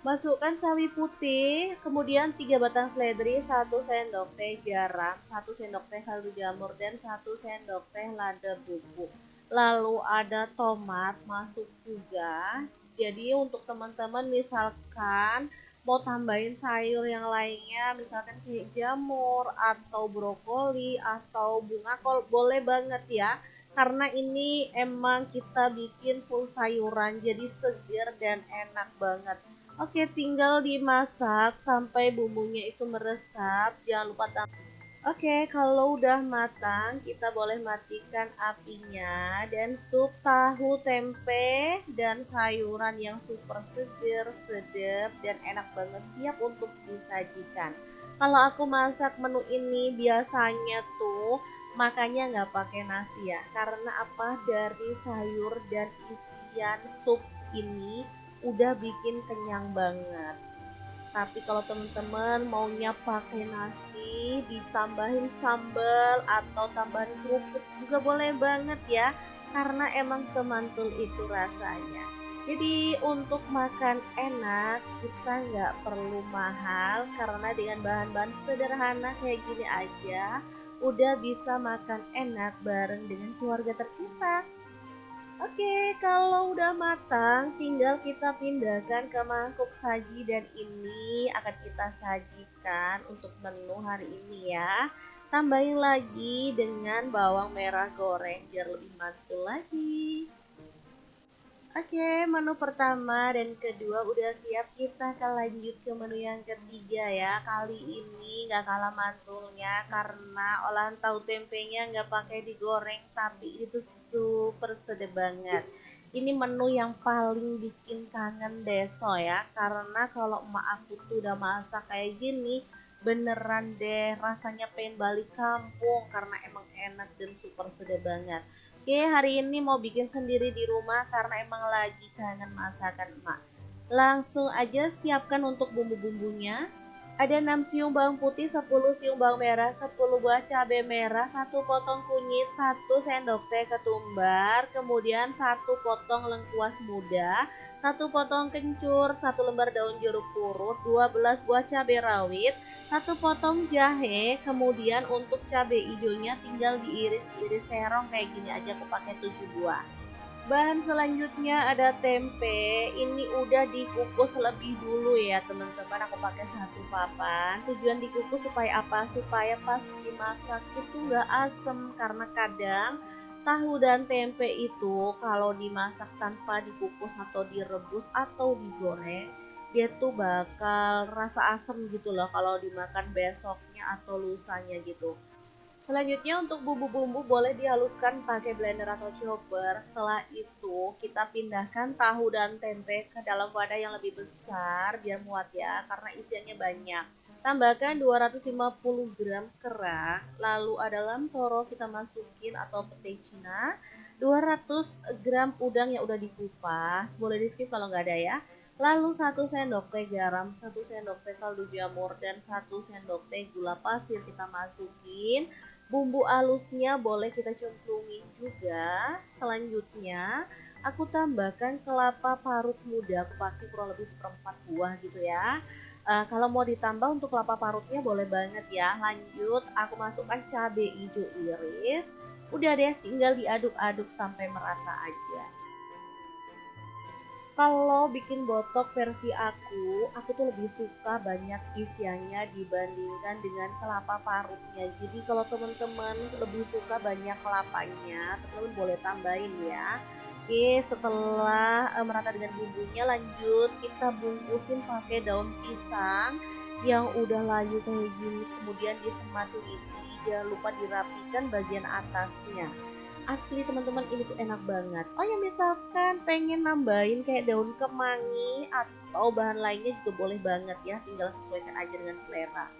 Masukkan sawi putih, kemudian 3 batang seledri, 1 sendok teh garam, 1 sendok teh kaldu jamur, dan 1 sendok teh lada bubuk. Lalu ada tomat masuk juga. Jadi untuk teman-teman misalkan mau tambahin sayur yang lainnya, misalkan kayak jamur atau brokoli atau bunga kol, boleh banget ya. Karena ini emang kita bikin full sayuran, jadi segar dan enak banget. Oke, tinggal dimasak sampai bumbunya itu meresap. Jangan lupa Oke, kalau udah matang, kita boleh matikan apinya dan sup tahu tempe dan sayuran yang super seger, sedap, dan enak banget siap untuk disajikan. Kalau aku masak menu ini biasanya tuh makanya nggak pakai nasi ya, karena apa, dari sayur dan isian sup ini udah bikin kenyang banget. Tapi kalau teman-teman maunya pakai nasi, ditambahin sambal atau tambahan kerupuk juga boleh banget ya, karena emang semantul itu rasanya. Jadi untuk makan enak kita nggak perlu mahal, karena dengan bahan-bahan sederhana kayak gini aja udah bisa makan enak bareng dengan keluarga tercinta. Oke, kalau udah matang, tinggal kita pindahkan ke mangkuk saji dan ini akan kita sajikan untuk menu hari ini ya. Tambahin lagi dengan bawang merah goreng biar lebih mantul lagi. Oke, menu pertama dan kedua udah siap, kita akan lanjut ke menu yang ketiga ya. Kali ini nggak kalah mantulnya karena olahan tahu tempenya nggak pakai digoreng, tapi itu super sedap banget. Ini menu yang paling bikin kangen deso ya, karena kalau emak aku tuh udah masak kayak gini, beneran deh rasanya pengen balik kampung karena emang enak dan super sedap banget. Oke, hari ini mau bikin sendiri di rumah karena emang lagi kangen masakan emak. Langsung aja siapkan untuk bumbu-bumbunya. Ada 6 siung bawang putih, 10 siung bawang merah, 10 buah cabai merah, 1 potong kunyit, 1 sendok teh ketumbar, kemudian 1 potong lengkuas muda, 1 potong kencur, 1 lembar daun jeruk purut, 12 buah cabai rawit, 1 potong jahe, kemudian untuk cabai hijaunya tinggal diiris-iris serong kayak gini aja, aku pakai 7 buah. Bahan selanjutnya ada tempe, ini udah dikukus lebih dulu ya teman-teman, aku pakai satu papan. Tujuan dikukus supaya apa? Supaya pas dimasak itu nggak asem, karena kadang tahu dan tempe itu kalau dimasak tanpa dikukus atau direbus atau digoreng, dia tuh bakal rasa asem gitu loh kalau dimakan besoknya atau lusanya gitu. Selanjutnya untuk bumbu-bumbu boleh dihaluskan pakai blender atau chopper. Setelah itu kita pindahkan tahu dan tempe ke dalam wadah yang lebih besar biar muat ya, karena isiannya banyak. Tambahkan 250 gram kerang, lalu ada lamtoro kita masukin atau pete Cina, 200 gram udang yang udah dikupas, boleh di skip kalau nggak ada ya. Lalu 1 sendok teh garam, 1 sendok teh kaldu jamur, dan 1 sendok teh gula pasir kita masukin. Bumbu halusnya boleh kita cemplungin juga. Selanjutnya, aku tambahkan kelapa parut muda. Aku pakai kurang lebih seperempat buah gitu ya. Kalau mau ditambah untuk kelapa parutnya boleh banget ya. Lanjut, aku masukkan cabai hijau iris. Udah deh, tinggal diaduk-aduk sampai merata aja. Kalau bikin botok versi aku tuh lebih suka banyak isiannya dibandingkan dengan kelapa parutnya. Jadi kalau teman-teman lebih suka banyak kelapanya, teman-teman boleh tambahin ya. Oke, setelah merata dengan bumbunya, lanjut kita bungkusin pakai daun pisang yang udah layu kayak gini, kemudian disematin ini, jangan lupa dirapikan bagian atasnya. Asli teman-teman, ini tuh enak banget. Oh ya, misalkan pengen nambahin kayak daun kemangi atau bahan lainnya juga boleh banget ya, tinggal sesuaikan aja dengan selera.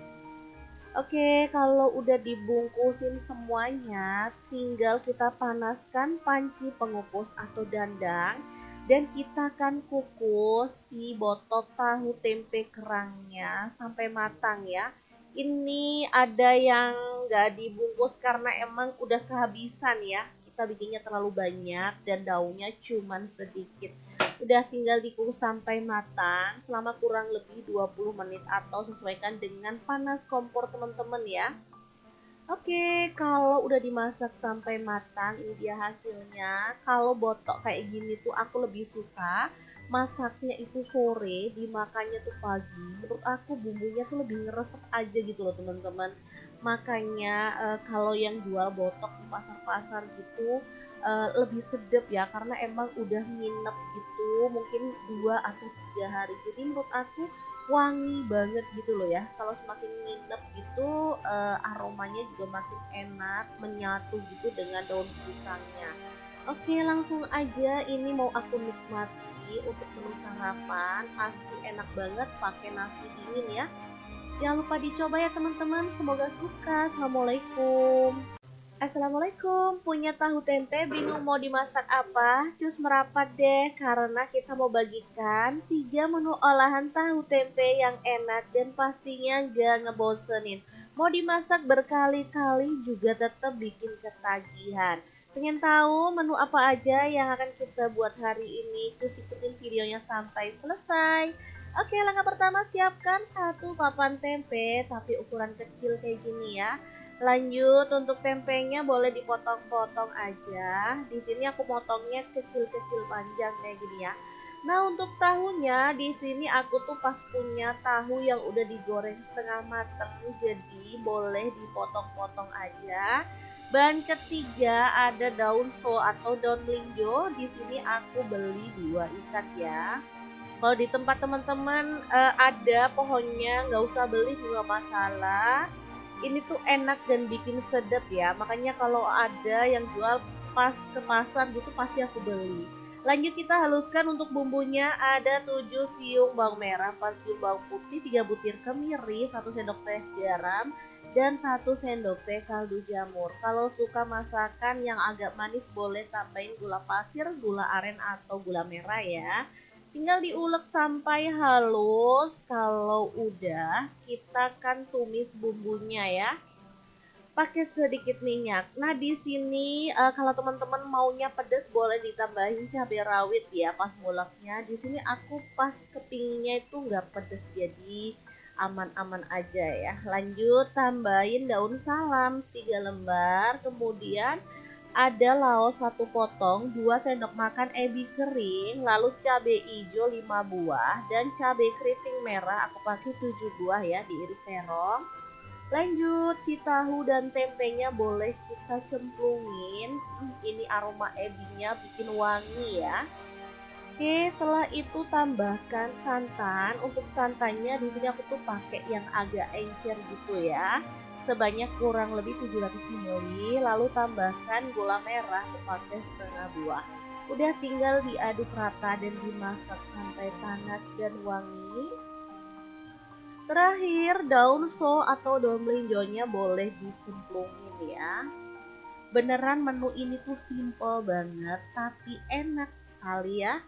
Oke, kalau udah dibungkusin semuanya, tinggal kita panaskan panci pengukus atau dandang dan kita akan kukus si botok tahu tempe kerangnya sampai matang ya. Ini ada yang nggak dibungkus karena emang udah kehabisan ya. Kita bikinnya terlalu banyak dan daunnya cuman sedikit. Udah tinggal dikukus sampai matang selama kurang lebih 20 menit atau sesuaikan dengan panas kompor teman-teman ya. Oke, kalau udah dimasak sampai matang, ini dia hasilnya. Kalau botok kayak gini tuh aku lebih suka masaknya itu sore, dimakannya tuh pagi. Menurut aku bumbunya tuh lebih ngeresep aja gitu loh teman-teman. Makanya kalau yang jual botok di pasar-pasar gitu lebih sedap ya karena emang udah nginep gitu, mungkin 2 atau 3 hari. Jadi menurut aku wangi banget gitu loh ya. Kalau semakin nginep gitu aromanya juga makin enak, menyatu gitu dengan daun pisangnya. Oke, langsung aja ini mau aku nikmati untuk menu sarapan. Pasti enak banget pakai nasi dingin ya. Jangan lupa dicoba ya teman-teman. Semoga suka. Assalamualaikum. Assalamualaikum, punya tahu tempe bingung mau dimasak apa? Cus merapat deh karena kita mau bagikan 3 menu olahan tahu tempe yang enak dan pastinya gak ngebosenin. Mau dimasak berkali-kali juga tetap bikin ketagihan. Pengen tahu menu apa aja yang akan kita buat hari ini? Cus ikutin videonya sampai selesai. Oke, langkah pertama siapkan 1 papan tempe tapi ukuran kecil kayak gini ya. Lanjut untuk tempenya boleh dipotong-potong aja. Di sini aku potongnya kecil-kecil panjang kayak gini ya. Nah, untuk tahunya di sini aku tuh pas punya tahu yang udah digoreng setengah mateng, jadi boleh dipotong-potong aja. Bahan ketiga ada daun so atau daun melinjo. Di sini aku beli 2 ikat ya. Kalau di tempat teman-teman ada pohonnya, nggak usah beli juga masalah. Ini tuh enak dan bikin sedap ya. Makanya kalau ada yang jual pas ke pasar gitu pasti aku beli. Lanjut kita haluskan untuk bumbunya ada 7 siung bawang merah, 4 siung bawang putih, 3 butir kemiri, 1 sendok teh garam, dan 1 sendok teh kaldu jamur. Kalau suka masakan yang agak manis boleh tambahin gula pasir, gula aren atau gula merah ya. Tinggal diulek sampai halus. Kalau udah, kita kan tumis bumbunya ya. Pakai sedikit minyak. Nah, di sini kalau teman-teman maunya pedas boleh ditambahin cabai rawit ya pas nguleknya. Di sini aku pas kepingnya itu nggak pedas jadi aman-aman aja ya. Lanjut tambahin daun salam 3 lembar, kemudian ada laos 1 potong, 2 sendok makan ebi kering, lalu cabai hijau 5 buah dan cabai keriting merah aku pakai 7 buah ya, diiris terong. Lanjut si tahu dan tempenya boleh kita cemplungin. Ini aroma ebinya bikin wangi ya. Oke, setelah itu tambahkan santan. Untuk santannya di sini aku tuh pakai yang agak encer gitu ya. Sebanyak kurang lebih 700 ml. Lalu tambahkan gula merah, aku pakai setengah buah. Udah tinggal diaduk rata dan dimasak sampai panas dan wangi. Terakhir, daun so atau daun melinjonya boleh dicemplungin ya. Beneran menu ini tuh simple banget tapi enak kali ya.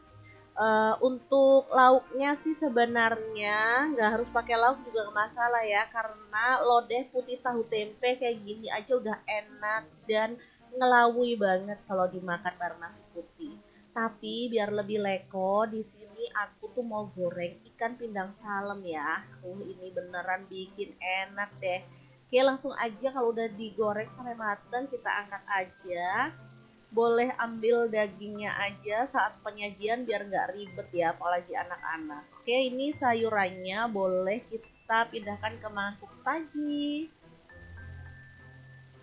Untuk lauknya sih sebenarnya nggak harus pakai lauk juga nggak masalah ya, karena lodeh putih tahu tempe kayak gini aja udah enak dan ngelawui banget kalau dimakan bareng nasi putih. Tapi biar lebih leko, di sini aku tuh mau goreng ikan pindang salem ya. Ini beneran bikin enak deh. Oke, langsung aja kalau udah digoreng sampai mateng kita angkat aja. Boleh ambil dagingnya aja saat penyajian biar nggak ribet ya, apalagi anak-anak. Oke, ini sayurannya boleh kita pindahkan ke mangkuk saji.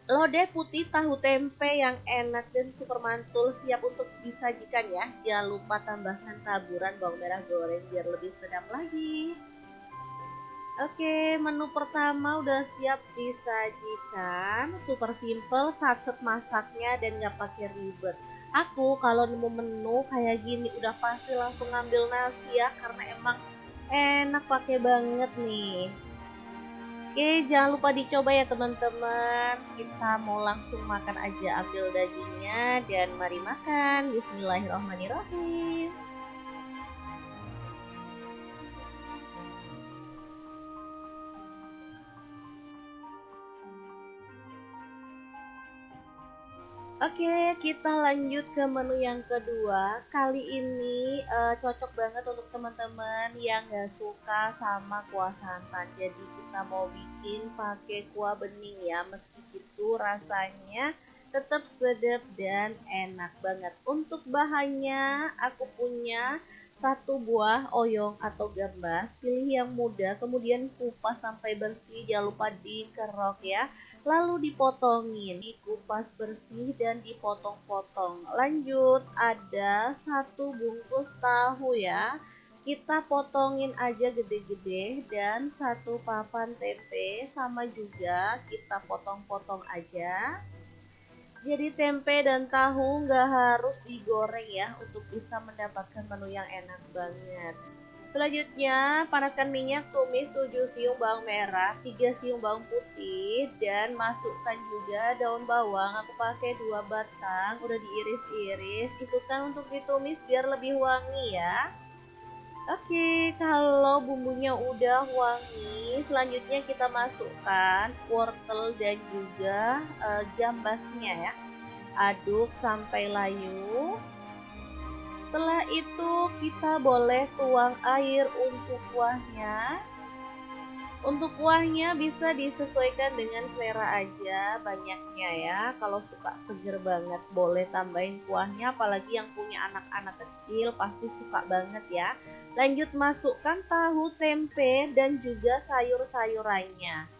Lodeh putih tahu tempe yang enak dan super mantul siap untuk disajikan ya. Jangan lupa tambahkan taburan bawang merah goreng biar lebih sedap lagi. Oke, menu pertama udah siap disajikan. Super simple, satset masaknya dan nggak pakai ribet. Aku kalau nemu menu kayak gini udah pasti langsung ngambil nasi ya, karena emang enak pakai banget nih. Oke, jangan lupa dicoba ya teman-teman. Kita mau langsung makan aja, ambil dagingnya dan mari makan. Bismillahirrahmanirrahim. Oke, kita lanjut ke menu yang kedua. Kali ini cocok banget untuk teman-teman yang nggak suka sama kuah santan. Jadi kita mau bikin pakai kuah bening ya. Meski itu rasanya tetap sedap dan enak banget. Untuk bahannya aku punya satu buah oyong atau gambas. Pilih yang muda, kemudian kupas sampai bersih. Jangan lupa dikerok ya. Lalu dipotongin, dikupas bersih dan dipotong-potong. Lanjut, ada satu bungkus tahu ya. Kita potongin aja gede-gede dan satu papan tempe sama juga kita potong-potong aja. Jadi tempe dan tahu nggak harus digoreng ya untuk bisa mendapatkan menu yang enak banget. Selanjutnya, panaskan minyak, tumis 7 siung bawang merah, 3 siung bawang putih, dan masukkan juga daun bawang. Aku pakai 2 batang, udah diiris-iris. Ikutan untuk ditumis biar lebih wangi ya. Oke, kalau bumbunya udah wangi, selanjutnya kita masukkan wortel dan juga gambasnya ya. Aduk sampai layu. Setelah itu kita boleh tuang air untuk kuahnya. Untuk kuahnya bisa disesuaikan dengan selera aja banyaknya ya. Kalau suka seger banget boleh tambahin kuahnya, apalagi yang punya anak-anak kecil pasti suka banget ya. Lanjut masukkan tahu, tempe, dan juga sayur-sayurannya.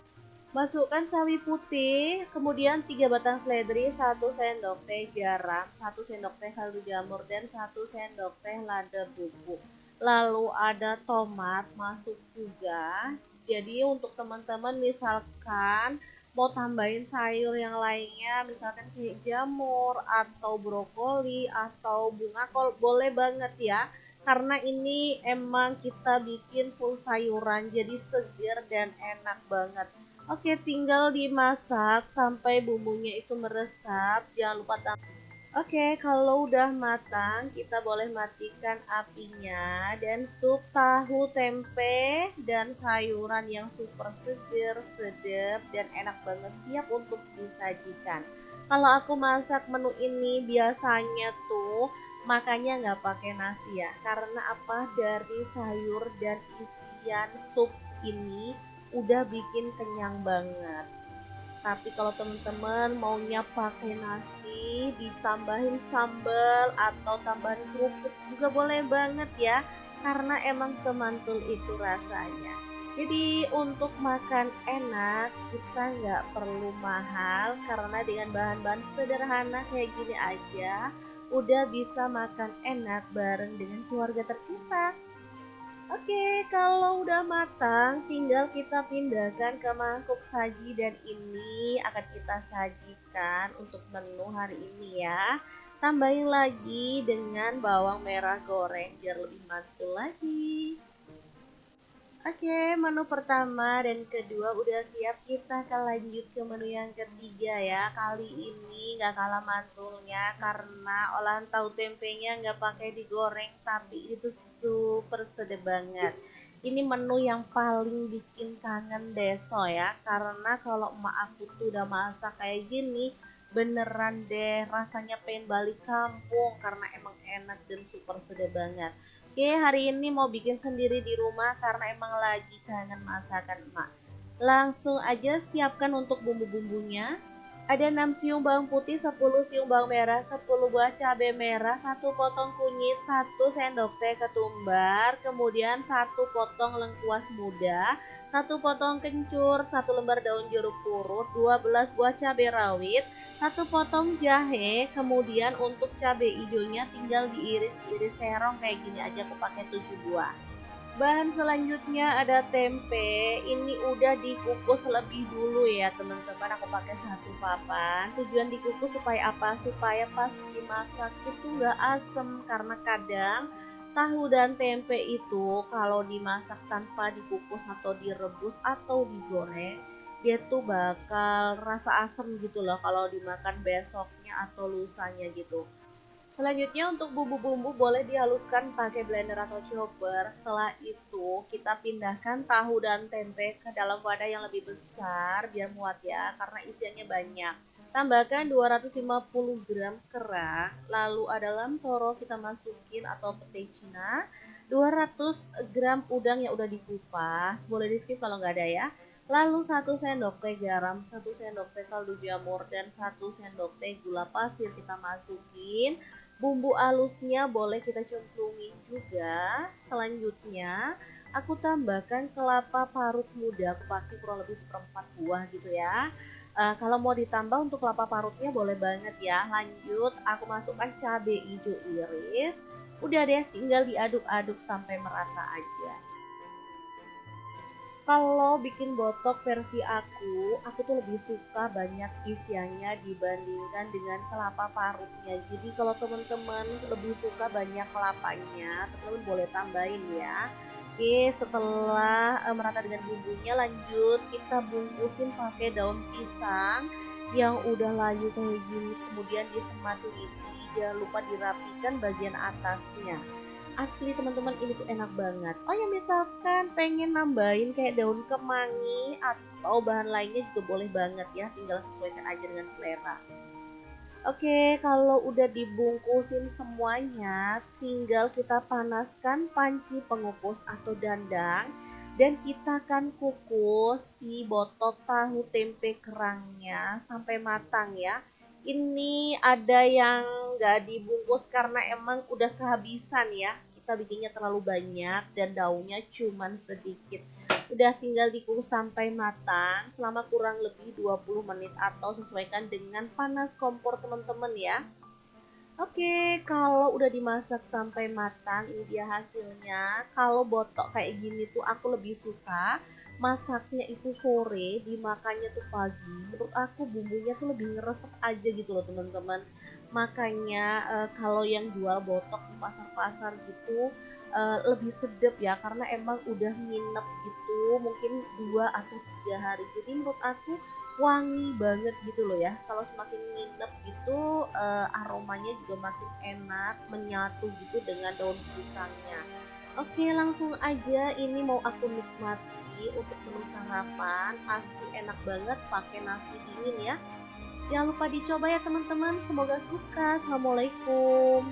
Masukkan sawi putih, kemudian 3 batang seledri, 1 sendok teh garam, 1 sendok teh kaldu jamur, dan 1 sendok teh lada bubuk. Lalu ada tomat masuk juga. Jadi untuk teman-teman misalkan mau tambahin sayur yang lainnya, misalkan kayak jamur atau brokoli atau bunga kol, boleh banget ya. Karena ini emang kita bikin full sayuran, jadi segar dan enak banget. Oke, tinggal dimasak sampai bumbunya itu meresap. Jangan lupa tambah. Oke, kalau udah matang, kita boleh matikan apinya dan sup tahu tempe dan sayuran yang super seger, sedap dan enak banget siap untuk disajikan. Kalau aku masak menu ini biasanya tuh makanya nggak pakai nasi ya, karena apa, dari sayur dan isian sup ini udah bikin kenyang banget. Tapi kalau teman-teman maunya pakai nasi, ditambahin sambal atau tambahan kerupuk juga boleh banget ya, karena emang semantul itu rasanya. Jadi untuk makan enak kita nggak perlu mahal, karena dengan bahan-bahan sederhana kayak gini aja udah bisa makan enak bareng dengan keluarga tercinta. Oke, kalau udah matang, tinggal kita pindahkan ke mangkuk saji dan ini akan kita sajikan untuk menu hari ini ya. Tambahin lagi dengan bawang merah goreng biar lebih mantul lagi. Oke, menu pertama dan kedua udah siap, kita akan lanjut ke menu yang ketiga ya. Kali ini nggak kalah mantulnya karena olahan tahu tempenya nggak pakai digoreng, tapi itu super sedap banget. Ini menu yang paling bikin kangen deso ya, karena kalau emak aku tuh udah masak kayak gini, beneran deh rasanya pengen balik kampung karena emang enak dan super sedap banget. Oke, hari ini mau bikin sendiri di rumah karena emang lagi kangen masakan emak. Langsung aja siapkan untuk bumbu-bumbunya. Ada 6 siung bawang putih, 10 siung bawang merah, 10 buah cabai merah, 1 potong kunyit, 1 sendok teh ketumbar, kemudian 1 potong lengkuas muda, 1 potong kencur, 1 lembar daun jeruk purut, 12 buah cabai rawit, 1 potong jahe, kemudian untuk cabai hijaunya tinggal diiris-iris serong kayak gini aja, aku pakai 7 buah. Bahan selanjutnya ada tempe, ini udah dikukus lebih dulu ya teman-teman, aku pakai 1 papan. Tujuan dikukus supaya apa? Supaya pas dimasak itu nggak asem, karena kadang tahu dan tempe itu kalau dimasak tanpa dikukus atau direbus atau digoreng, dia tuh bakal rasa asem gitu loh kalau dimakan besoknya atau lusanya gitu. Selanjutnya untuk bumbu-bumbu boleh dihaluskan pakai blender atau chopper. Setelah itu kita pindahkan tahu dan tempe ke dalam wadah yang lebih besar biar muat ya, karena isiannya banyak. Tambahkan 250 gram kerang, lalu ada toro kita masukin atau pete Cina, 200 gram udang yang udah dikupas, boleh di skip kalau nggak ada ya. Lalu 1 sendok teh garam, 1 sendok teh kaldu jamur, dan 1 sendok teh gula pasir kita masukin. Bumbu halusnya boleh kita cemplungin juga. Selanjutnya aku tambahkan kelapa parut muda, aku pakai kurang lebih 1/4 buah gitu ya. Kalau mau ditambah untuk kelapa parutnya boleh banget ya. Lanjut aku masukkan cabai hijau iris. Udah deh, tinggal diaduk-aduk sampai merata aja. Kalau bikin botok versi aku tuh lebih suka banyak isiannya dibandingkan dengan kelapa parutnya. Jadi kalau teman-teman lebih suka banyak kelapanya, teman-teman boleh tambahin ya. Oke, setelah merata dengan bumbunya, lanjut kita bungkusin pakai daun pisang yang udah layu kayak gini, kemudian disematin ini, jangan lupa dirapikan bagian atasnya. Asli teman-teman, ini tuh enak banget. Oh ya, misalkan pengen nambahin kayak daun kemangi atau bahan lainnya juga boleh banget ya, tinggal sesuaikan aja dengan selera. Oke, kalau udah dibungkusin semuanya, tinggal kita panaskan panci pengukus atau dandang, dan kita akan kukus si botok tahu tempe kerangnya sampai matang ya. Ini ada yang nggak dibungkus karena emang udah kehabisan ya. Kita bikinnya terlalu banyak dan daunnya cuman sedikit. Udah tinggal dikukus sampai matang selama kurang lebih 20 menit atau sesuaikan dengan panas kompor teman-teman ya. Oke, kalau udah dimasak sampai matang, ini dia hasilnya. Kalau botok kayak gini tuh aku lebih suka masaknya itu sore, dimakannya tuh pagi. Menurut aku bumbunya tuh lebih ngeresep aja gitu loh teman-teman. Makanya kalau yang jual botok di pasar-pasar gitu lebih sedap ya, karena emang udah nginep gitu, mungkin 2 atau 3 hari. Jadi menurut aku wangi banget gitu loh ya. Kalau semakin nginep gitu aromanya juga makin enak, menyatu gitu dengan daun pisangnya. Oke, langsung aja ini mau aku nikmati untuk menu sarapan. Pasti enak banget pakai nasi dingin ya. Jangan lupa dicoba ya teman-teman, semoga suka. Assalamualaikum.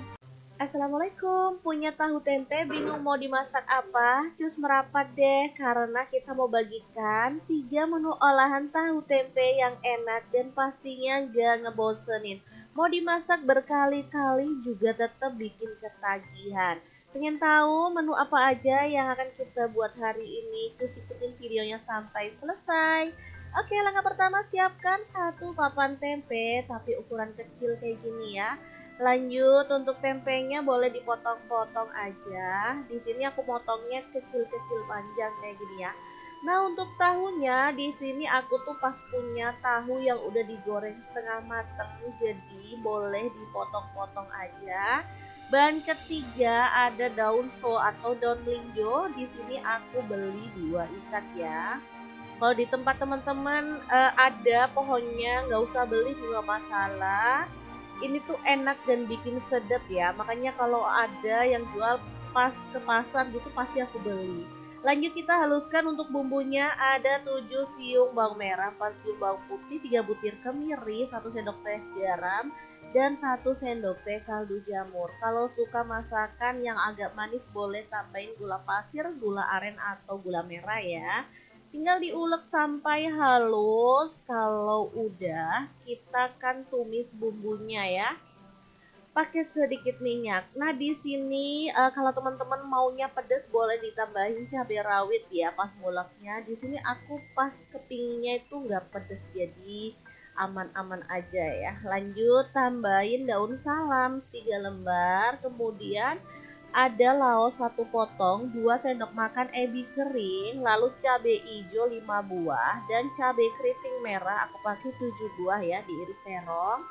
Assalamualaikum, punya tahu tempe bingung mau dimasak apa? Cus merapat deh, karena kita mau bagikan 3 menu olahan tahu tempe yang enak dan pastinya gak ngebosenin. Mau dimasak berkali-kali juga tetap bikin ketagihan. Pengen tahu menu apa aja yang akan kita buat hari ini? Terus ikutin videonya sampai selesai. Oke, langkah pertama siapkan 1 papan tempe tapi ukuran kecil kayak gini ya. Lanjut untuk tempenya boleh dipotong-potong aja. Di sini aku potongnya kecil-kecil panjang kayak gini ya. Nah, untuk tahunya di sini aku tuh pas punya tahu yang udah digoreng setengah matang, jadi boleh dipotong-potong aja. Bahan ketiga ada daun so atau daun melinjo. Di sini aku beli 2 ikat ya. Kalau di tempat teman-teman ada pohonnya, nggak usah beli juga masalah. Ini tuh enak dan bikin sedap ya. Makanya kalau ada yang jual pas ke pasar gitu pasti aku beli. Lanjut kita haluskan untuk bumbunya. Ada 7 siung bawang merah, 4 siung bawang putih, 3 butir kemiri, 1 sendok teh garam, dan 1 sendok teh kaldu jamur. Kalau suka masakan yang agak manis boleh tambahin gula pasir, gula aren atau gula merah ya. Tinggal diulek sampai halus. Kalau udah, kita kan tumis bumbunya ya. Pakai sedikit minyak. Nah, di sini kalau teman-teman maunya pedas boleh ditambahin cabai rawit ya pas nguleknya. Di sini aku pas kepingnya itu nggak pedas jadi aman-aman aja ya. Lanjut tambahin daun salam 3 lembar, kemudian ada laos 1 potong, 2 sendok makan ebi kering, lalu cabai hijau 5 buah, dan cabai keriting merah aku pakai 7 buah ya, diiris terong.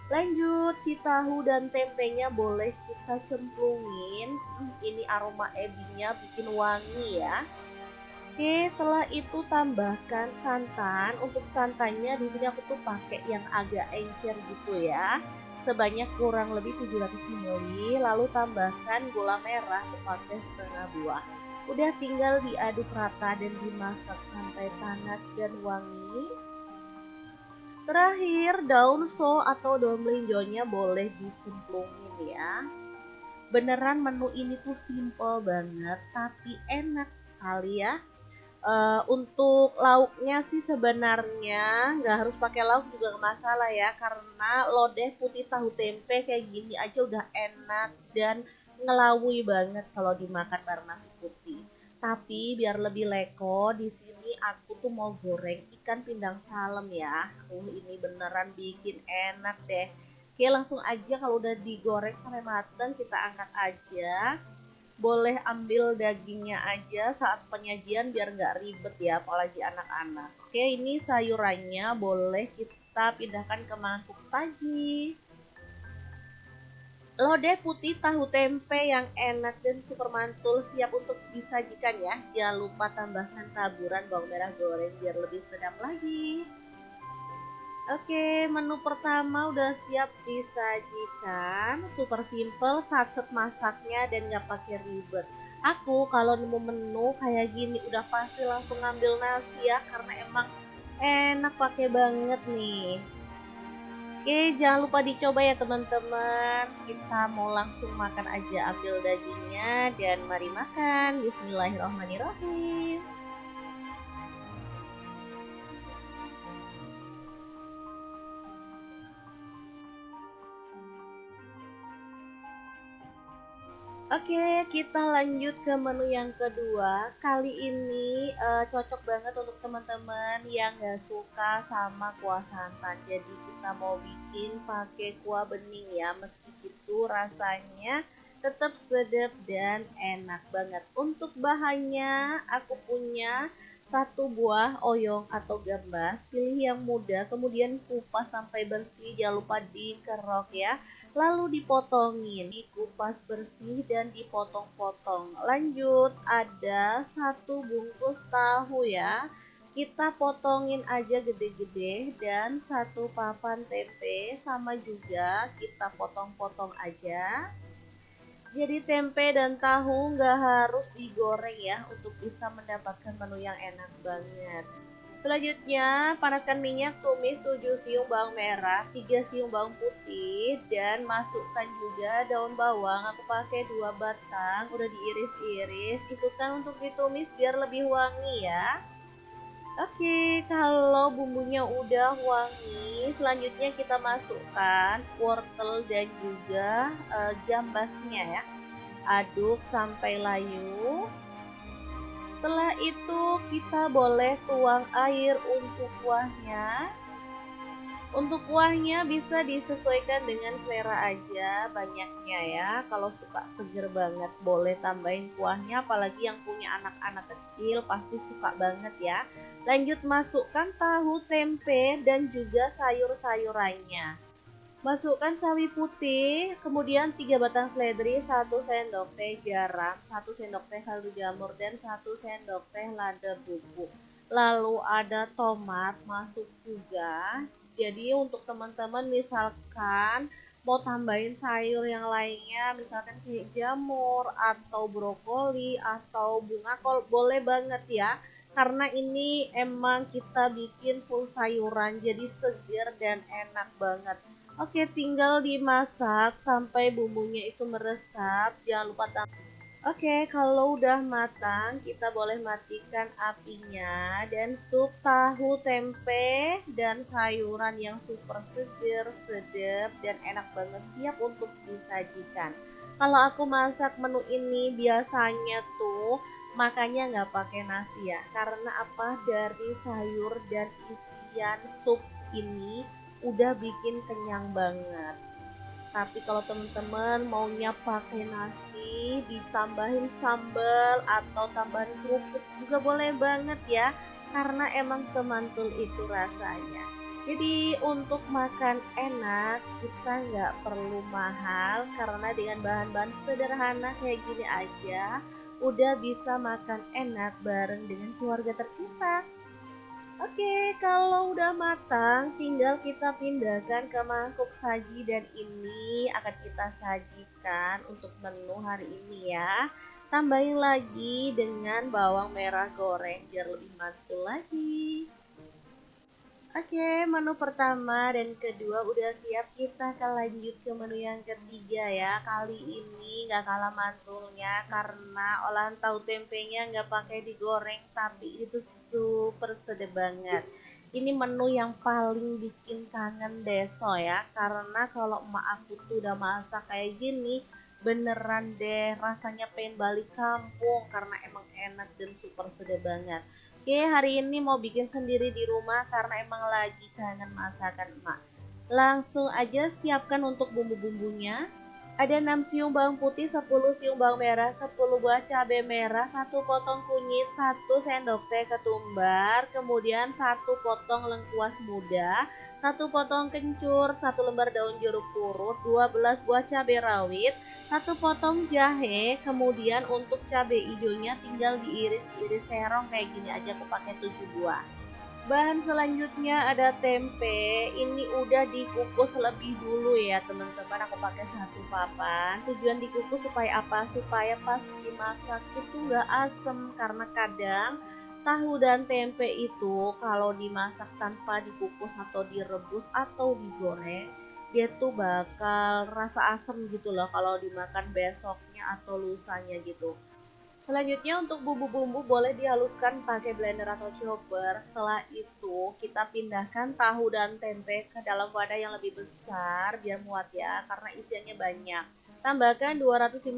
Lanjut, si tahu dan tempenya boleh kita cemplungin. Ini aroma ebinya bikin wangi ya. Oke, setelah itu tambahkan santan. Untuk santannya di sini aku tuh pakai yang agak encer gitu ya. Sebanyak kurang lebih 700 ml. Lalu tambahkan gula merah, aku pakai setengah buah. Udah tinggal diaduk rata dan dimasak sampai panas dan wangi. Terakhir, daun so atau daun melinjonya boleh dicemplungin ya. Beneran menu ini tuh simple banget tapi enak kali ya. Untuk lauknya sih sebenarnya nggak harus pakai lauk juga nggak masalah ya, karena lodeh putih tahu tempe kayak gini aja udah enak dan ngelawui banget kalau dimakan bareng nasi putih. Tapi biar lebih leko, di sini aku tuh mau goreng ikan pindang salem ya. Ini beneran bikin enak deh. Oke, langsung aja kalau udah digoreng sampai mateng kita angkat aja. Boleh ambil dagingnya aja saat penyajian biar nggak ribet ya, apalagi anak-anak. Oke, ini sayurannya boleh kita pindahkan ke mangkuk saji. Lodeh putih tahu tempe yang enak dan super mantul siap untuk disajikan ya. Jangan lupa tambahkan taburan bawang merah goreng biar lebih sedap lagi. Oke, menu pertama udah siap disajikan. Super simple, satset masaknya dan nggak pakai ribet. Aku kalau nemu menu kayak gini udah pasti langsung ngambil nasi ya, karena emang enak pakai banget nih. Oke, jangan lupa dicoba ya teman-teman. Kita mau langsung makan aja, ambil dagingnya dan mari makan. Bismillahirrahmanirrahim. Oke, kita lanjut ke menu yang kedua. Kali ini cocok banget untuk teman-teman yang nggak suka sama kuah santan. Jadi kita mau bikin pakai kuah bening ya. Meski gitu rasanya tetap sedap dan enak banget. Untuk bahannya aku punya 1 buah oyong atau gambas. Pilih yang muda, kemudian kupas sampai bersih. Jangan lupa dikerok ya. Lalu dipotongin, dikupas bersih dan dipotong-potong. Lanjut, ada 1 bungkus tahu ya. Kita potongin aja gede-gede dan 1 papan tempe sama juga kita potong-potong aja. Jadi tempe dan tahu nggak harus digoreng ya untuk bisa mendapatkan menu yang enak banget. Selanjutnya, panaskan minyak, tumis 7 siung bawang merah, 3 siung bawang putih, dan masukkan juga daun bawang. Aku pakai 2 batang, udah diiris-iris. Ikutan untuk ditumis biar lebih wangi ya. Oke, kalau bumbunya udah wangi, selanjutnya kita masukkan wortel dan juga gambasnya ya. Aduk sampai layu. Setelah itu kita boleh tuang air untuk kuahnya. Untuk kuahnya bisa disesuaikan dengan selera aja banyaknya ya. Kalau suka seger banget boleh tambahin kuahnya, apalagi yang punya anak-anak kecil pasti suka banget ya. Lanjut masukkan tahu, tempe, dan juga sayur-sayurannya. Masukkan sawi putih, kemudian 3 batang seledri, 1 sendok teh garam, 1 sendok teh kaldu jamur, dan 1 sendok teh lada bubuk. Lalu ada tomat masuk juga. Jadi untuk teman-teman misalkan mau tambahin sayur yang lainnya, misalkan kayak jamur atau brokoli atau bunga kol, boleh banget ya. Karena ini emang kita bikin full sayuran, jadi segar dan enak banget. Oke, tinggal dimasak sampai bumbunya itu meresap. Jangan lupa tambah. Oke, kalau udah matang, kita boleh matikan apinya dan sup tahu tempe dan sayuran yang super seger, sedap, dan enak banget siap untuk disajikan. Kalau aku masak menu ini biasanya tuh makanya nggak pakai nasi ya, karena apa, dari sayur dan isian sup ini udah bikin kenyang banget. Tapi kalau teman-teman maunya pakai nasi, ditambahin sambal atau tambahin kerupuk juga boleh banget ya, karena emang semantul itu rasanya. Jadi untuk makan enak, kita nggak perlu mahal, karena dengan bahan-bahan sederhana kayak gini aja, udah bisa makan enak bareng dengan keluarga tercinta. Oke, kalau udah matang, tinggal kita pindahkan ke mangkuk saji dan ini akan kita sajikan untuk menu hari ini ya. Tambahin lagi dengan bawang merah goreng biar lebih mantul lagi. Oke, menu pertama dan kedua udah siap. Kita akan lanjut ke menu yang ketiga ya. Kali ini nggak kalah mantulnya karena olahan tahu tempenya nggak pakai digoreng, tapi itu super sedap banget. Ini menu yang paling bikin kangen deso ya. Karena kalau emak aku tuh udah masak kayak gini, beneran deh rasanya pengen balik kampung karena emang enak dan super sedap banget. Oke, hari ini mau bikin sendiri di rumah karena emang lagi kangen masakan emak. Langsung aja siapkan untuk bumbu-bumbunya. Ada 6 siung bawang putih, 10 siung bawang merah, 10 buah cabai merah, 1 potong kunyit, 1 sendok teh ketumbar, kemudian 1 potong lengkuas muda, 1 potong kencur, 1 lembar daun jeruk purut, 12 buah cabai rawit, 1 potong jahe, kemudian untuk cabai hijaunya tinggal diiris-iris serong kayak gini aja, aku pakai 7 buah. Bahan selanjutnya ada tempe. Ini udah dikukus lebih dulu ya teman-teman. Aku pakai 1 papan. Tujuan dikukus supaya apa? Supaya pas dimasak itu nggak asem. Karena kadang tahu dan tempe itu kalau dimasak tanpa dikukus atau direbus atau digoreng, dia tuh bakal rasa asem gitu loh kalau dimakan besoknya atau lusanya gitu. Selanjutnya untuk bumbu-bumbu boleh dihaluskan pakai blender atau chopper. Setelah itu kita pindahkan tahu dan tempe ke dalam wadah yang lebih besar biar muat ya, karena isiannya banyak. Tambahkan 250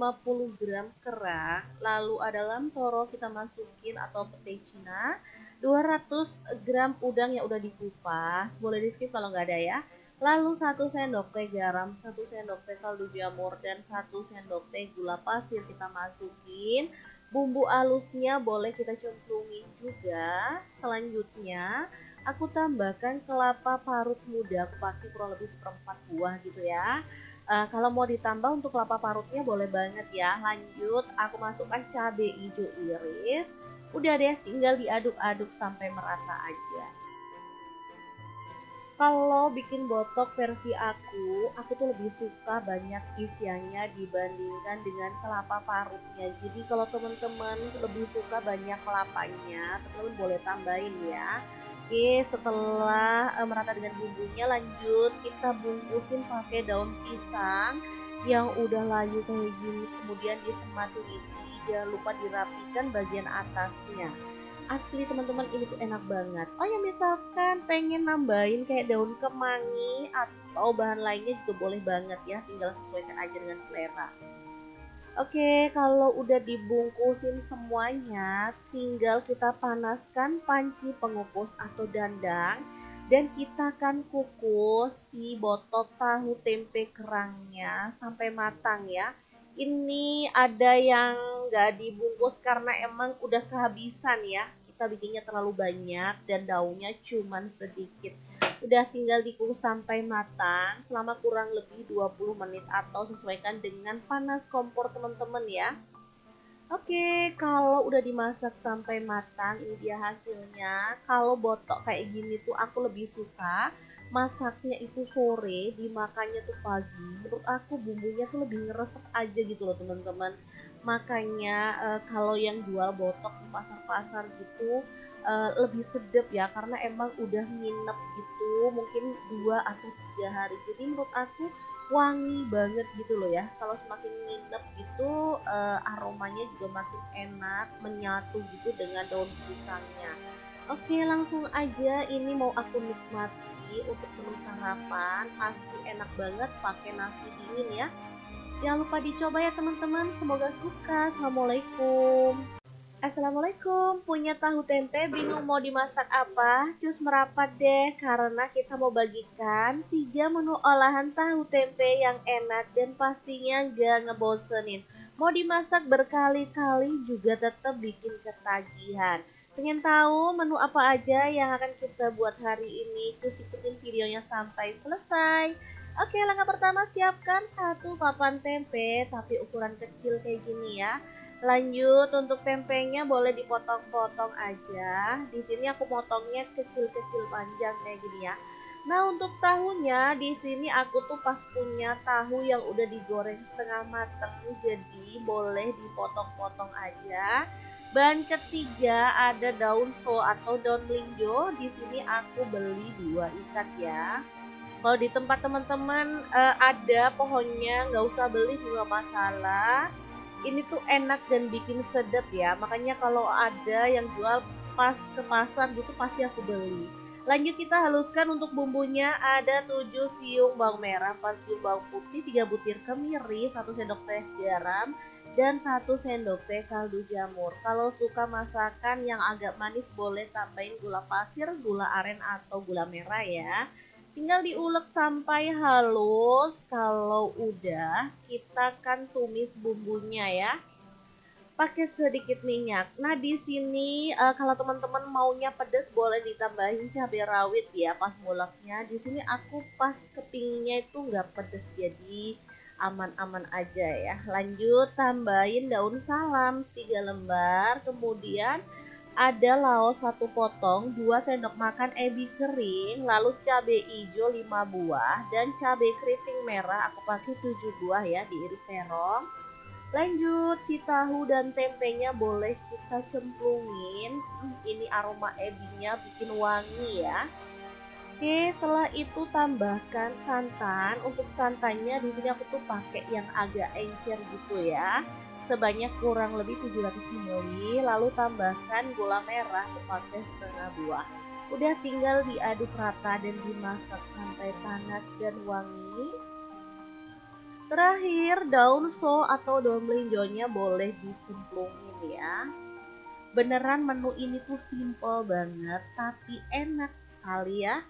gram kerang, lalu ada lamtoro kita masukin atau petai cina, 200 gram udang yang udah dikupas, boleh di skip kalau nggak ada ya. Lalu 1 sendok teh garam, 1 sendok teh kaldu jamur, dan 1 sendok teh gula pasir kita masukin. Bumbu halusnya boleh kita cemplungin juga. Selanjutnya aku tambahkan kelapa parut muda, aku pakai kurang lebih seperempat buah gitu ya. Kalau mau ditambah untuk kelapa parutnya boleh banget ya. Lanjut aku masukkan cabai hijau iris. Udah deh, tinggal diaduk-aduk sampai merata aja. Kalau bikin botok versi aku tuh lebih suka banyak isiannya dibandingkan dengan kelapa parutnya. Jadi kalau teman-teman lebih suka banyak kelapanya, teman-teman boleh tambahin ya. Oke, setelah merata dengan bumbunya, lanjut kita bungkusin pakai daun pisang yang udah layu kayak gini, kemudian disematin ini, jangan lupa dirapikan bagian atasnya. Asli teman-teman, ini tuh enak banget. Oh ya, misalkan pengen nambahin kayak daun kemangi atau bahan lainnya juga boleh banget ya, tinggal sesuaikan aja dengan selera. Oke, kalau udah dibungkusin semuanya, tinggal kita panaskan panci pengukus atau dandang, dan kita akan kukus si botok tahu tempe kerangnya sampai matang ya. Ini ada yang nggak dibungkus karena emang udah kehabisan ya. Kita bikinnya terlalu banyak dan daunnya cuman sedikit. Udah tinggal dikukus sampai matang selama kurang lebih 20 menit atau sesuaikan dengan panas kompor teman-teman ya. Oke, kalau udah dimasak sampai matang, ini dia hasilnya. Kalau botok kayak gini tuh aku lebih suka masaknya itu sore, dimakannya tuh pagi. Menurut aku bumbunya tuh lebih ngeresep aja gitu loh teman-teman. Makanya kalau yang jual botok di pasar-pasar gitu lebih sedap ya, karena emang udah nginep gitu, mungkin 2 atau 3 hari. Jadi menurut aku wangi banget gitu loh ya. Kalau semakin nginep gitu aromanya juga makin enak, menyatu gitu dengan daun pisangnya. Oke, langsung aja ini mau aku nikmati untuk menu sarapan. Pasti enak banget pakai nasi dingin ya. Jangan lupa dicoba ya teman-teman. Semoga suka. Assalamualaikum. Assalamualaikum, punya tahu tempe bingung mau dimasak apa? Cus merapat deh, karena kita mau bagikan 3 menu olahan tahu tempe yang enak dan pastinya gak ngebosenin. Mau dimasak berkali-kali juga tetap bikin ketagihan. Pengen tahu menu apa aja yang akan kita buat hari ini? Cus ikutin videonya sampai selesai. Oke, langkah pertama siapkan 1 papan tempe, tapi ukuran kecil kayak gini ya. Lanjut untuk tempenya boleh dipotong-potong aja. Di sini aku potongnya kecil-kecil panjang kayak gini ya. Nah, untuk tahunya di sini aku tuh pas punya tahu yang udah digoreng setengah mateng, jadi boleh dipotong-potong aja. Bahan ketiga ada daun so atau daun melinjo. Di sini aku beli 2 ikat ya. Kalau di tempat teman-teman ada pohonnya, nggak usah beli juga masalah. Ini tuh enak dan bikin sedap ya. Makanya kalau ada yang jual pas ke pasar gitu pasti aku beli. Lanjut kita haluskan untuk bumbunya. Ada 7 siung bawang merah, 4 siung bawang putih, 3 butir kemiri, 1 sendok teh garam, dan 1 sendok teh kaldu jamur. Kalau suka masakan yang agak manis boleh tambahin gula pasir, gula aren atau gula merah ya. Tinggal diulek sampai halus. Kalau udah, kita kan tumis bumbunya ya. Pakai sedikit minyak. Nah, di sini kalau teman-teman maunya pedas boleh ditambahin cabai rawit ya pas nguleknya. Di sini aku pas kepingnya itu nggak pedas jadi aman-aman aja ya. Lanjut tambahin daun salam 3 lembar, kemudian ada laos 1 potong, 2 sendok makan ebi kering, lalu cabai hijau 5 buah, dan cabai keriting merah aku pakai 7 buah ya, diiris terong. Lanjut, si tahu dan tempenya boleh kita cemplungin. Ini aroma ebinya bikin wangi ya. Oke, setelah itu tambahkan santan. Untuk santannya di sini aku tuh pakai yang agak encer gitu ya. Sebanyak kurang lebih 700 ml. Lalu tambahkan gula merah, aku pakai setengah buah. Udah tinggal diaduk rata dan dimasak sampai panas dan wangi. Terakhir, daun so atau daun melinjonya boleh dicemplungin ya. Beneran menu ini tuh simple banget tapi enak kali ya.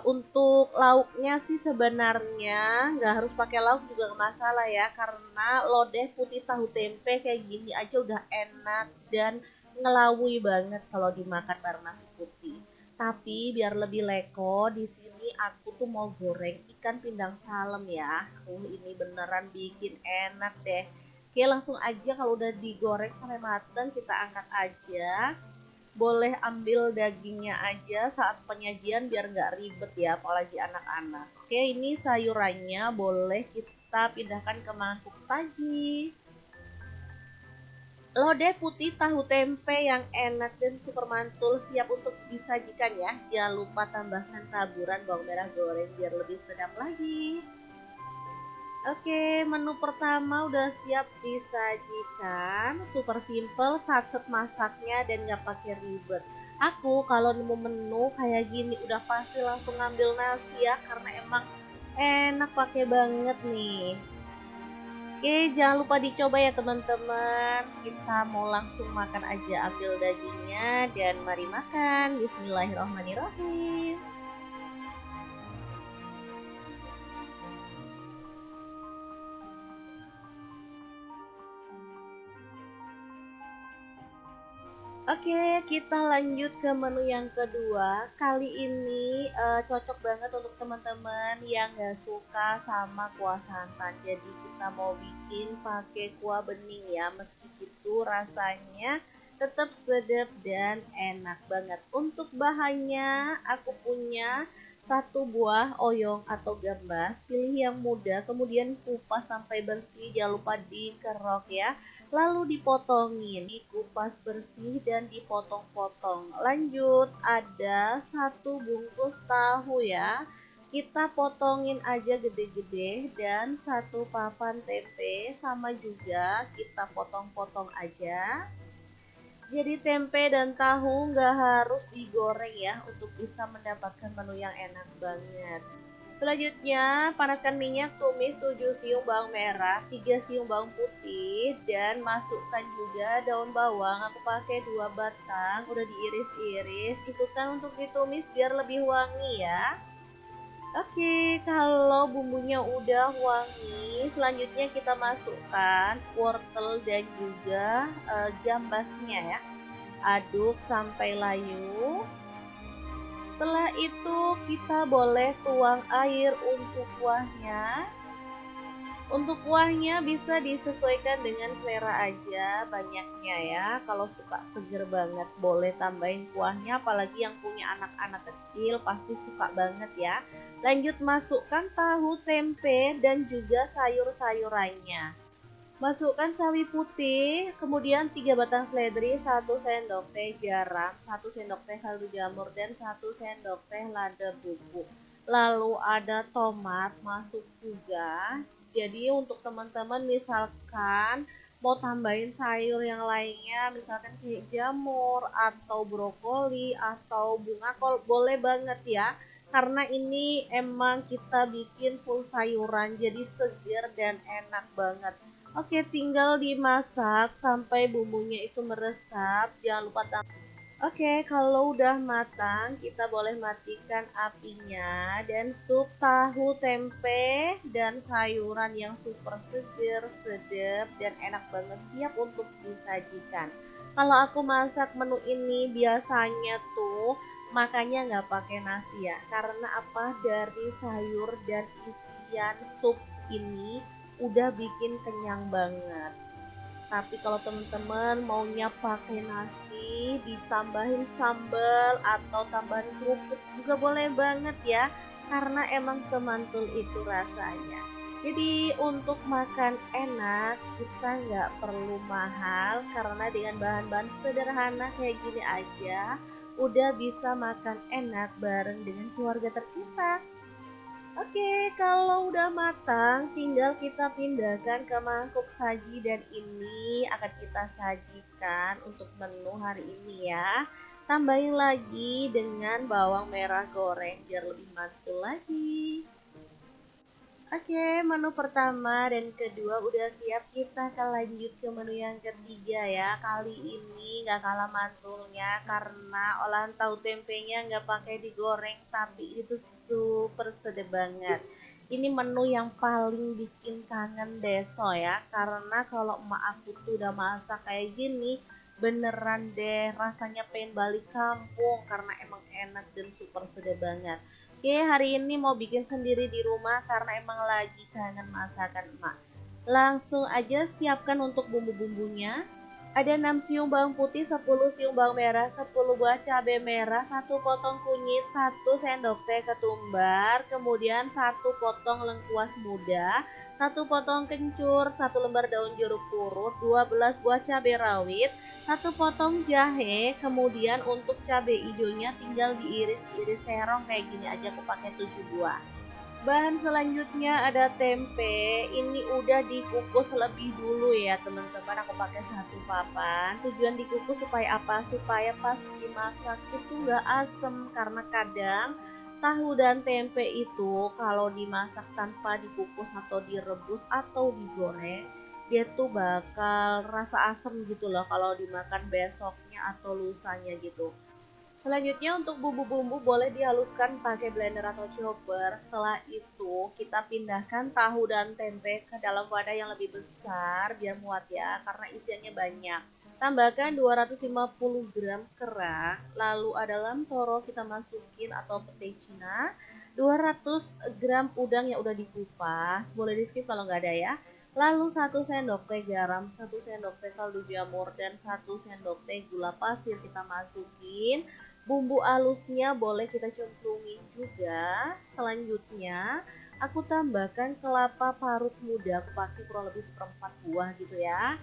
Untuk lauknya sih sebenarnya nggak harus pakai lauk juga nggak masalah ya, karena lodeh putih tahu tempe kayak gini aja udah enak dan ngelawui banget kalau dimakan bareng nasi putih. Tapi biar lebih leko, di sini aku tuh mau goreng ikan pindang salem ya. Ini beneran bikin enak deh. Oke, langsung aja kalau udah digoreng sampai mateng kita angkat aja. Boleh ambil dagingnya aja saat penyajian biar nggak ribet ya, apalagi anak-anak. Oke, ini sayurannya boleh kita pindahkan ke mangkuk saji. Lodeh putih tahu tempe yang enak dan super mantul siap untuk disajikan ya. Jangan lupa tambahkan taburan bawang merah goreng biar lebih sedap lagi. Oke, menu pertama udah siap disajikan. Super simple, satset masaknya dan nggak pakai ribet. Aku kalau nemu menu kayak gini udah pasti langsung ngambil nasi ya, karena emang enak pakai banget nih. Oke, jangan lupa dicoba ya teman-teman. Kita mau langsung makan aja, ambil dagingnya dan mari makan. Bismillahirrahmanirrahim. Oke, kita lanjut ke menu yang kedua. Kali ini cocok banget untuk teman-teman yang nggak suka sama kuah santan. Jadi kita mau bikin pakai kuah bening ya. Meski gitu rasanya tetap sedap dan enak banget. Untuk bahannya aku punya satu buah oyong atau gambas. Pilih yang muda, kemudian kupas sampai bersih. Jangan lupa dikerok ya. Lalu dipotongin, dikupas bersih dan dipotong-potong. Lanjut, ada satu bungkus tahu ya. Kita potongin aja gede-gede dan satu papan tempe sama juga kita potong-potong aja. Jadi tempe dan tahu nggak harus digoreng ya untuk bisa mendapatkan menu yang enak banget. Selanjutnya, panaskan minyak, tumis 7 siung bawang merah, 3 siung bawang putih, dan masukkan juga daun bawang. Aku pakai 2 batang, udah diiris-iris. Ikutan untuk ditumis biar lebih wangi ya. Oke, kalau bumbunya udah wangi, selanjutnya kita masukkan wortel dan juga gambasnya ya. Aduk sampai layu. Setelah itu kita boleh tuang air untuk kuahnya. Untuk kuahnya bisa disesuaikan dengan selera aja banyaknya ya. Kalau suka seger banget boleh tambahin kuahnya, apalagi yang punya anak-anak kecil pasti suka banget ya. Lanjut masukkan tahu, tempe dan juga sayur-sayurannya. Masukkan sawi putih, kemudian 3 batang seledri, 1 sendok teh garam, 1 sendok teh kaldu jamur, dan 1 sendok teh lada bubuk. Lalu ada tomat masuk juga. Jadi untuk teman-teman misalkan mau tambahin sayur yang lainnya, misalkan kayak jamur atau brokoli atau bunga kol, boleh banget ya. Karena ini emang kita bikin full sayuran, jadi segar dan enak banget. Oke, tinggal dimasak sampai bumbunya itu meresap. Jangan lupa Oke, kalau udah matang, kita boleh matikan apinya dan sup tahu tempe dan sayuran yang super seger, sedap, dan enak banget siap untuk disajikan. Kalau aku masak menu ini biasanya tuh makanya nggak pakai nasi ya, karena apa dari sayur dan isian sup ini udah bikin kenyang banget. Tapi kalau teman-teman maunya pakai nasi, ditambahin sambal atau tambahan kerupuk juga boleh banget ya. Karena emang semantul itu rasanya. Jadi untuk makan enak kita nggak perlu mahal karena dengan bahan-bahan sederhana kayak gini aja udah bisa makan enak bareng dengan keluarga tercinta. Oke, kalau udah matang, tinggal kita pindahkan ke mangkuk saji dan ini akan kita sajikan untuk menu hari ini ya. Tambahin lagi dengan bawang merah goreng biar lebih mantul lagi. Oke, menu pertama dan kedua udah siap. Kita akan lanjut ke menu yang ketiga ya. Kali ini nggak kalah mantulnya karena olahan tahu tempenya nggak pakai digoreng, tapi itu super sedap banget. Ini menu yang paling bikin kangen deso ya. Karena kalau emak aku tuh udah masak kayak gini, beneran deh rasanya pengen balik kampung karena emang enak dan super sedap banget. Oke, hari ini mau bikin sendiri di rumah karena emang lagi kangen masakan emak. Langsung aja siapkan untuk bumbu-bumbunya. Ada 6 siung bawang putih, 10 siung bawang merah, 10 buah cabai merah, 1 potong kunyit, 1 sendok teh ketumbar, kemudian 1 potong lengkuas muda, 1 potong kencur, 1 lembar daun jeruk purut, 12 buah cabai rawit, 1 potong jahe, kemudian untuk cabai hijaunya tinggal diiris-iris serong kayak gini aja, aku pakai 7 buah. Bahan selanjutnya ada tempe. Ini udah dikukus lebih dulu ya teman-teman. Aku pakai satu papan. Tujuan dikukus supaya apa? Supaya pas dimasak itu nggak asem. Karena kadang tahu dan tempe itu kalau dimasak tanpa dikukus atau direbus atau digoreng, dia tuh bakal rasa asem gitu loh kalau dimakan besoknya atau lusanya gitu. Selanjutnya untuk bumbu-bumbu boleh dihaluskan pakai blender atau chopper. Setelah itu kita pindahkan tahu dan tempe ke dalam wadah yang lebih besar biar muat ya, karena isiannya banyak. Tambahkan 250 gram kerang, lalu ada lamtoro kita masukin atau pete Cina, 200 gram udang yang udah dikupas, boleh di skip kalau nggak ada ya. Lalu 1 sendok teh garam, 1 sendok teh kaldu jamur, dan 1 sendok teh gula pasir kita masukin. Bumbu halusnya boleh kita cemplungin juga. Selanjutnya aku tambahkan kelapa parut muda, aku pakai kurang lebih seperempat buah gitu ya.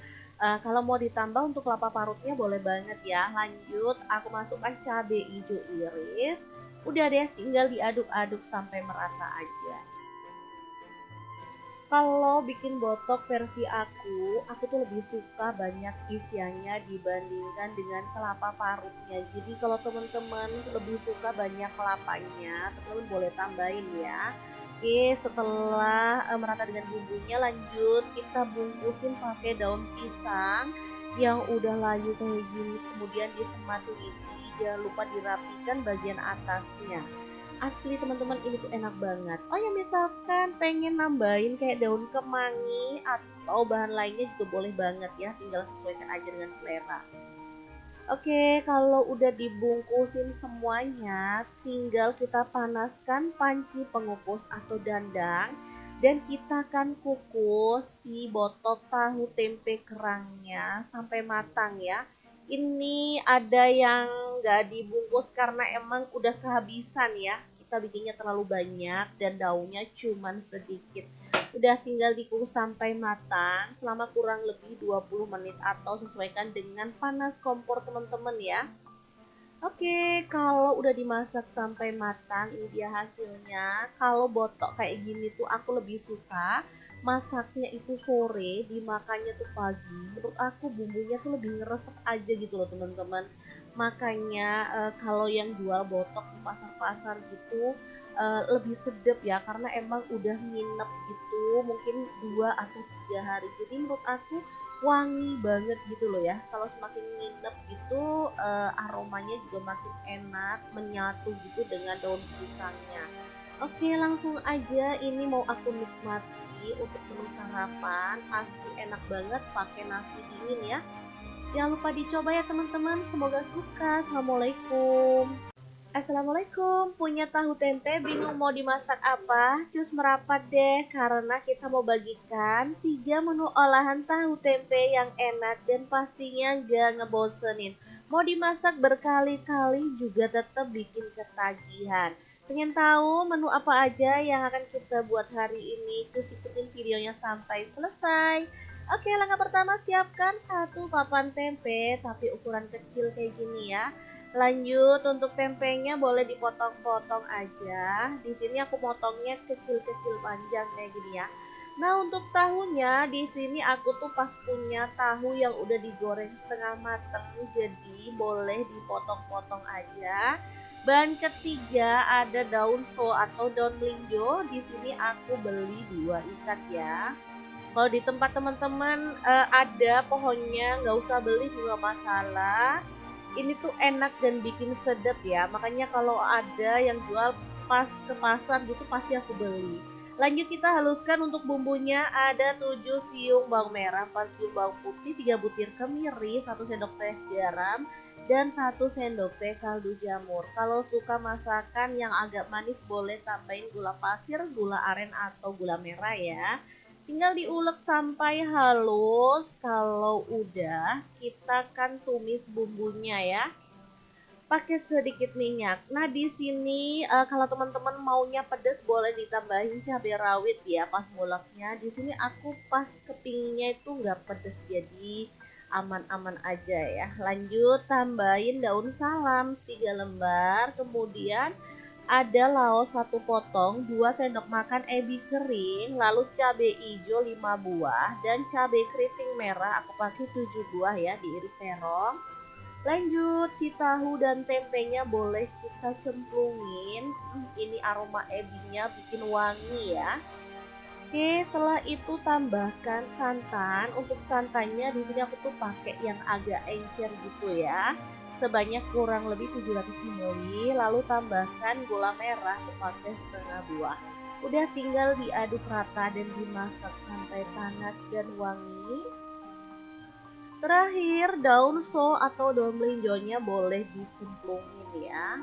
Kalau mau ditambah untuk kelapa parutnya boleh banget ya. Lanjut aku masukkan cabai hijau iris. Udah deh, tinggal diaduk-aduk sampai merata aja. Kalau bikin botok versi aku tuh lebih suka banyak isiannya dibandingkan dengan kelapa parutnya. Jadi kalau teman-teman lebih suka banyak kelapanya, teman-teman boleh tambahin ya. Oke, setelah merata dengan bumbunya, lanjut kita bungkusin pakai daun pisang yang udah layu kayak gini, kemudian disematin ini, jangan lupa dirapikan bagian atasnya. Asli teman-teman, ini tuh enak banget. Oh ya, misalkan pengen nambahin kayak daun kemangi atau bahan lainnya juga boleh banget ya, tinggal sesuaikan aja dengan selera. Oke, kalau udah dibungkusin semuanya, tinggal kita panaskan panci pengukus atau dandang, dan kita akan kukus si botok tahu tempe kerangnya sampai matang ya. Ini ada yang nggak dibungkus karena emang udah kehabisan ya. Kita bikinnya terlalu banyak dan daunnya cuman sedikit. Udah tinggal dikukus sampai matang selama kurang lebih 20 menit atau sesuaikan dengan panas kompor teman-teman ya. Oke, kalau udah dimasak sampai matang, ini dia hasilnya. Kalau botok kayak gini tuh aku lebih suka masaknya itu sore, dimakannya tuh pagi. Menurut aku bumbunya tuh lebih ngeresep aja gitu loh teman-teman. Makanya kalau yang jual botok di pasar-pasar gitu lebih sedap ya, karena emang udah nginep gitu, mungkin 2 atau 3 hari. Jadi menurut aku wangi banget gitu loh ya. Kalau semakin nginep gitu aromanya juga makin enak, menyatu gitu dengan daun pisangnya. Oke, langsung aja ini mau aku nikmati untuk menu sarapan. Pasti enak banget pakai nasi dingin ya. Jangan lupa dicoba ya teman-teman, semoga suka. Assalamualaikum. Assalamualaikum, punya tahu tempe bingung mau dimasak apa? Cus merapat deh, karena kita mau bagikan 3 menu olahan tahu tempe yang enak dan pastinya gak ngebosenin. Mau dimasak berkali-kali juga tetap bikin ketagihan. Pengen tahu menu apa aja yang akan kita buat hari ini? Cus ikutin videonya sampai selesai. Oke, langkah pertama siapkan 1 papan tempe tapi ukuran kecil kayak gini ya. Lanjut untuk tempenya boleh dipotong-potong aja. Di sini aku potongnya kecil-kecil panjang kayak gini ya. Nah, untuk tahunya di sini aku tuh pas punya tahu yang udah digoreng setengah matang, jadi boleh dipotong-potong aja. Bahan ketiga ada daun so atau daun melinjo. Di sini aku beli 2 ikat ya. Kalau di tempat teman-teman ada pohonnya, nggak usah beli juga masalah. Ini tuh enak dan bikin sedap ya. Makanya kalau ada yang jual pas ke pasar gitu pasti aku beli. Lanjut kita haluskan untuk bumbunya. Ada 7 siung bawang merah, 4 siung bawang putih, 3 butir kemiri, 1 sendok teh garam, dan 1 sendok teh kaldu jamur. Kalau suka masakan yang agak manis boleh tambahin gula pasir, gula aren atau gula merah ya. Tinggal diulek sampai halus. Kalau udah, kita kan tumis bumbunya ya. Pakai sedikit minyak. Nah, di sini kalau teman-teman maunya pedas boleh ditambahin cabai rawit ya pas nguleknya. Di sini aku pas kepinginnya itu nggak pedas, jadi aman-aman aja ya. Lanjut tambahin daun salam 3 lembar, kemudian ada laos 1 potong, 2 sendok makan ebi kering, lalu cabai hijau 5 buah, dan cabai keriting merah aku pakai 7 buah ya, diiris terong. Lanjut, si tahu dan tempenya boleh kita cemplungin. Ini aroma ebinya bikin wangi ya. Oke, setelah itu tambahkan santan. Untuk santannya di sini aku tuh pakai yang agak encer gitu ya. Sebanyak kurang lebih 700 ml, lalu tambahkan gula merah aku pakai setengah buah. Udah tinggal diaduk rata dan dimasak sampai panas dan wangi. Terakhir, daun so atau daun melinjonya boleh dicemplungin ya.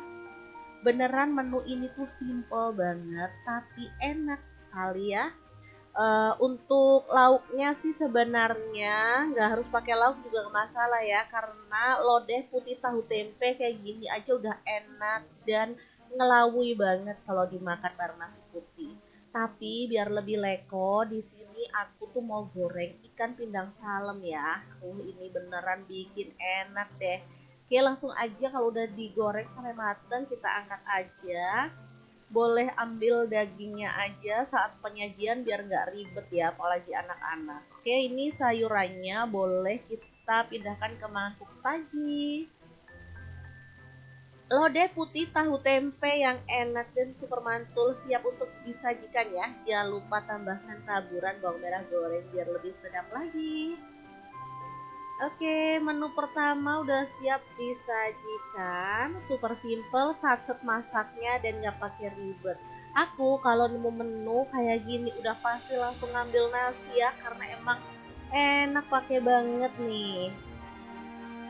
Beneran menu ini tuh simple banget tapi enak kali ya. Untuk lauknya sih sebenarnya nggak harus pakai lauk juga nggak masalah ya, karena lodeh putih tahu tempe kayak gini aja udah enak dan ngelawui banget kalau dimakan bareng nasi putih. Tapi biar lebih leko, di sini aku tuh mau goreng ikan pindang salem ya. Ini beneran bikin enak deh. Oke, langsung aja kalau udah digoreng sampai mateng kita angkat aja. Boleh ambil dagingnya aja saat penyajian biar nggak ribet ya, apalagi anak-anak. Oke, ini sayurannya boleh kita pindahkan ke mangkuk saji. Lodeh putih tahu tempe yang enak dan super mantul siap untuk disajikan ya. Jangan lupa tambahkan taburan bawang merah goreng biar lebih sedap lagi. Oke, menu pertama udah siap disajikan. Super simple, satset masaknya dan nggak pakai ribet. Aku kalau nemu menu kayak gini udah pasti langsung ngambil nasi ya, karena emang enak pakai banget nih.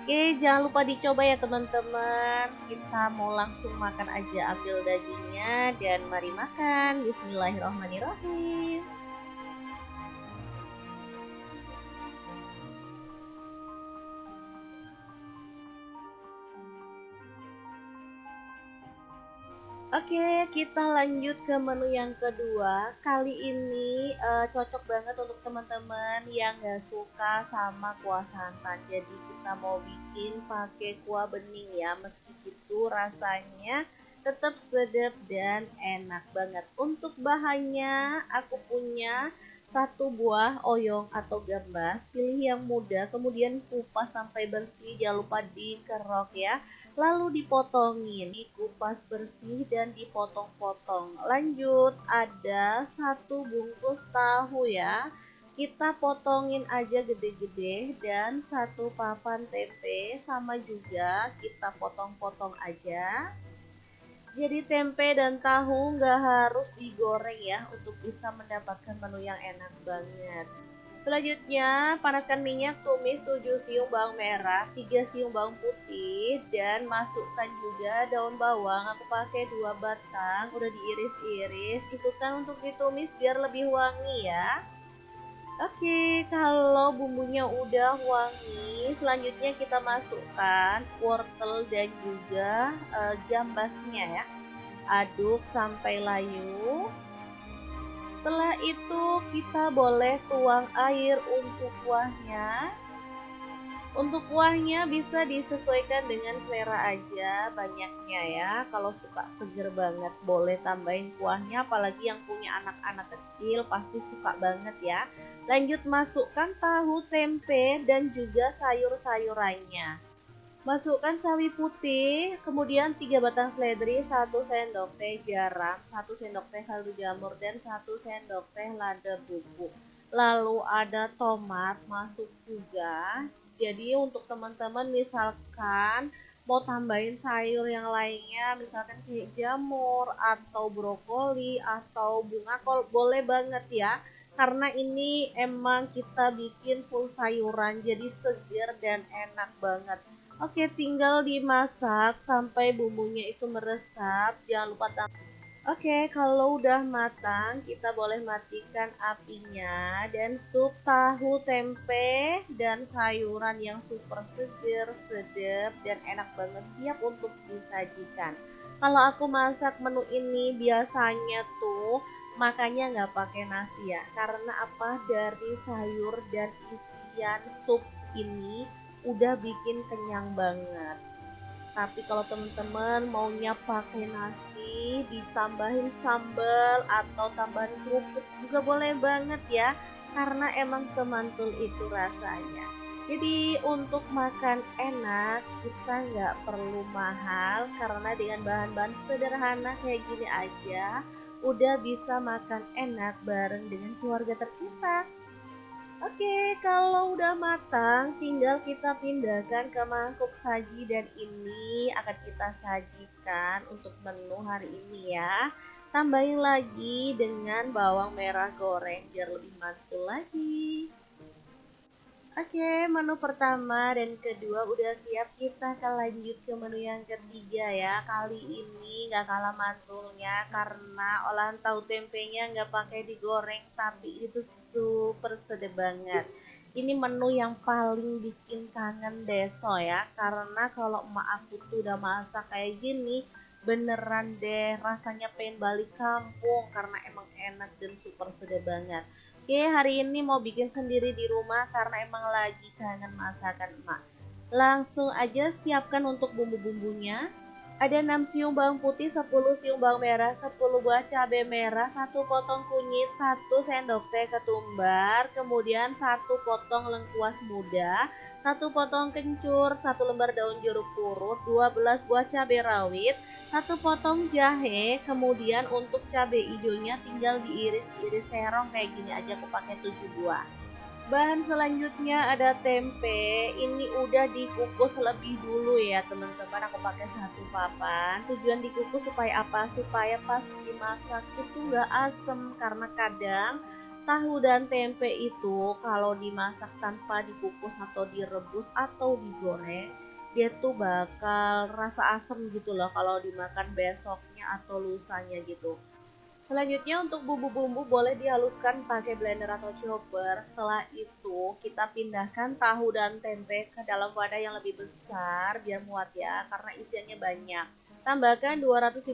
Oke, jangan lupa dicoba ya teman-teman. Kita mau langsung makan aja, ambil dagingnya dan mari makan. Bismillahirrahmanirrahim. Oke, kita lanjut ke menu yang kedua. Kali ini cocok banget untuk teman-teman yang nggak suka sama kuah santan. Jadi kita mau bikin pakai kuah bening ya. Meski gitu rasanya tetap sedap dan enak banget. Untuk bahannya aku punya satu buah oyong atau gambas. Pilih yang muda, kemudian kupas sampai bersih. Jangan lupa dikerok ya. Lalu dipotongin, dikupas bersih dan dipotong-potong. Lanjut, ada satu bungkus tahu ya. Kita potongin aja gede-gede dan satu papan tempe sama juga kita potong-potong aja. Jadi tempe dan tahu nggak harus digoreng ya untuk bisa mendapatkan menu yang enak banget. Selanjutnya, panaskan minyak, tumis 7 siung bawang merah, 3 siung bawang putih, dan masukkan juga daun bawang. Aku pakai 2 batang, udah diiris-iris. Itu kan untuk ditumis biar lebih wangi ya. Oke, kalau bumbunya udah wangi, selanjutnya kita masukkan wortel dan juga gambasnya ya. Aduk sampai layu. Setelah itu kita boleh tuang air untuk kuahnya. Untuk kuahnya bisa disesuaikan dengan selera aja banyaknya ya. Kalau suka seger banget boleh tambahin kuahnya, apalagi yang punya anak-anak kecil pasti suka banget ya. Lanjut masukkan tahu, tempe dan juga sayur-sayurannya. Masukkan sawi putih, kemudian 3 batang seledri, 1 sendok teh garam, 1 sendok teh kaldu jamur, dan 1 sendok teh lada bubuk. Lalu ada tomat masuk juga. Jadi untuk teman-teman misalkan mau tambahin sayur yang lainnya, misalkan kayak jamur atau brokoli atau bunga kol, boleh banget ya. Karena ini emang kita bikin full sayuran, jadi segar dan enak banget. Oke, tinggal dimasak sampai bumbunya itu meresap. Jangan lupa Oke, kalau udah matang, kita boleh matikan apinya dan sup tahu tempe dan sayuran yang super seger, sedap, dan enak banget siap untuk disajikan. Kalau aku masak menu ini biasanya tuh makanya nggak pakai nasi ya, karena apa, dari sayur dan isian sup ini udah bikin kenyang banget. Tapi kalau teman-teman maunya pakai nasi, ditambahin sambal atau tambahan kerupuk juga boleh banget ya. Karena emang semantul itu rasanya. Jadi untuk makan enak kita nggak perlu mahal, karena dengan bahan-bahan sederhana kayak gini aja udah bisa makan enak bareng dengan keluarga tercinta. Oke, kalau udah matang, tinggal kita pindahkan ke mangkuk saji dan ini akan kita sajikan untuk menu hari ini ya. Tambahin lagi dengan bawang merah goreng biar lebih mantul lagi. Oke, menu pertama dan kedua udah siap, kita akan lanjut ke menu yang ketiga ya. Kali ini nggak kalah mantulnya karena olahan tahu tempenya nggak pakai digoreng, tapi itu super sedap banget. Ini menu yang paling bikin kangen deso ya, karena kalau emak aku tuh udah masak kayak gini, beneran deh rasanya pengen balik kampung karena emang enak dan super sedap banget. Oke, hari ini mau bikin sendiri di rumah karena emang lagi kangen masakan emak. Langsung aja siapkan untuk bumbu-bumbunya. Ada 6 siung bawang putih, 10 siung bawang merah, 10 buah cabai merah, 1 potong kunyit, 1 sendok teh ketumbar, kemudian 1 potong lengkuas muda, 1 potong kencur, 1 lembar daun jeruk purut, 12 buah cabai rawit, 1 potong jahe, kemudian untuk cabai hijaunya tinggal diiris-iris serong kayak gini aja, aku pakai 7 buah. Bahan selanjutnya ada tempe, ini udah dikukus lebih dulu ya teman-teman, aku pakai 1 papan. Tujuan dikukus supaya apa? Supaya pas dimasak itu nggak asem, karena kadang tahu dan tempe itu kalau dimasak tanpa dikukus atau direbus atau digoreng, dia tuh bakal rasa asem gitu loh kalau dimakan besoknya atau lusanya gitu. Selanjutnya untuk bumbu-bumbu boleh dihaluskan pakai blender atau chopper. Setelah itu kita pindahkan tahu dan tempe ke dalam wadah yang lebih besar biar muat ya, karena isiannya banyak. Tambahkan 250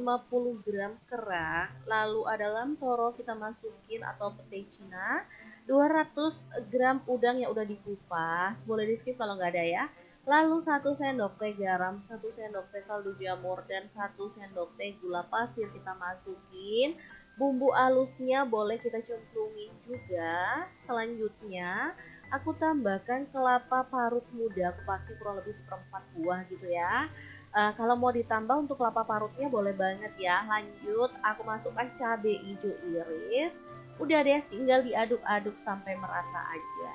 gram kerang, lalu ada lem toro kita masukin atau pete Cina, 200 gram udang yang udah dikupas, boleh di skip kalau nggak ada ya. Lalu 1 sendok teh garam, 1 sendok teh kaldu jamur, dan 1 sendok teh gula pasir kita masukin. Bumbu halusnya boleh kita cemplungin juga. Selanjutnya aku tambahkan kelapa parut muda, aku pakai kurang lebih seperempat buah gitu ya. Kalau mau ditambah untuk kelapa parutnya boleh banget ya. Lanjut aku masukkan cabai hijau iris. Udah deh, tinggal diaduk-aduk sampai merata aja.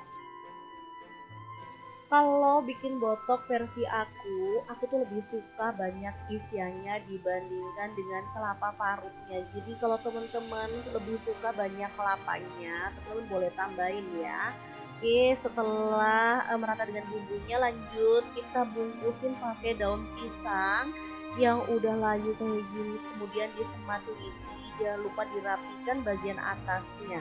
Kalau bikin botok versi aku tuh lebih suka banyak isiannya dibandingkan dengan kelapa parutnya. Jadi kalau teman-teman lebih suka banyak kelapanya, teman-teman boleh tambahin ya. Oke, setelah merata dengan bumbunya, lanjut kita bungkusin pakai daun pisang yang udah layu kayak gini, kemudian disematin ini, jangan lupa dirapikan bagian atasnya.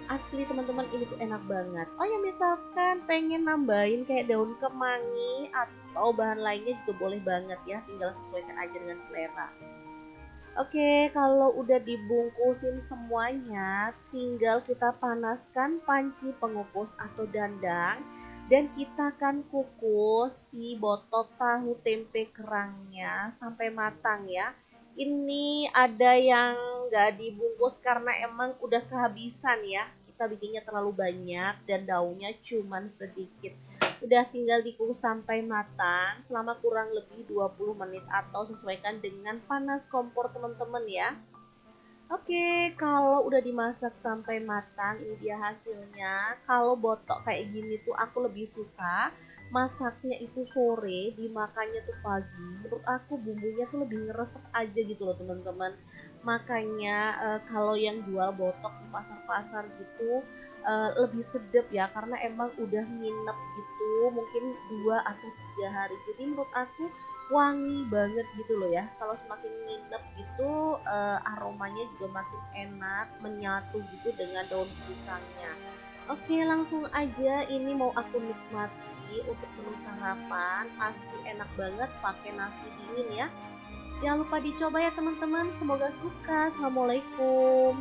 Asli teman-teman, ini tuh enak banget. Oh ya, misalkan pengen nambahin kayak daun kemangi atau bahan lainnya juga boleh banget ya, tinggal sesuaikan aja dengan selera. Oke, kalau udah dibungkusin semuanya, tinggal kita panaskan panci pengukus atau dandang dan kita akan kukus si botok tahu tempe kerangnya sampai matang ya. Ini ada yang nggak dibungkus karena emang udah kehabisan ya. Kita bikinnya terlalu banyak dan daunnya cuman sedikit. Udah tinggal dikukus sampai matang selama kurang lebih 20 menit atau sesuaikan dengan panas kompor teman-teman ya. Oke, kalau udah dimasak sampai matang, ini dia hasilnya. Kalau botok kayak gini tuh aku lebih suka masaknya itu sore, dimakannya tuh pagi. Menurut aku bumbunya tuh lebih ngeresep aja gitu loh teman-teman. Makanya kalau yang jual botok di pasar-pasar gitu lebih sedap ya, karena emang udah nginep gitu, mungkin 2 atau 3 hari. Jadi menurut aku wangi banget gitu loh ya. Kalau semakin nginep gitu aromanya juga makin enak, menyatu gitu dengan daun pisangnya. Oke, langsung aja ini mau aku nikmati untuk menu sarapan. Pasti enak banget pakai nasi dingin ya. Jangan lupa dicoba ya teman-teman, semoga suka. Assalamualaikum.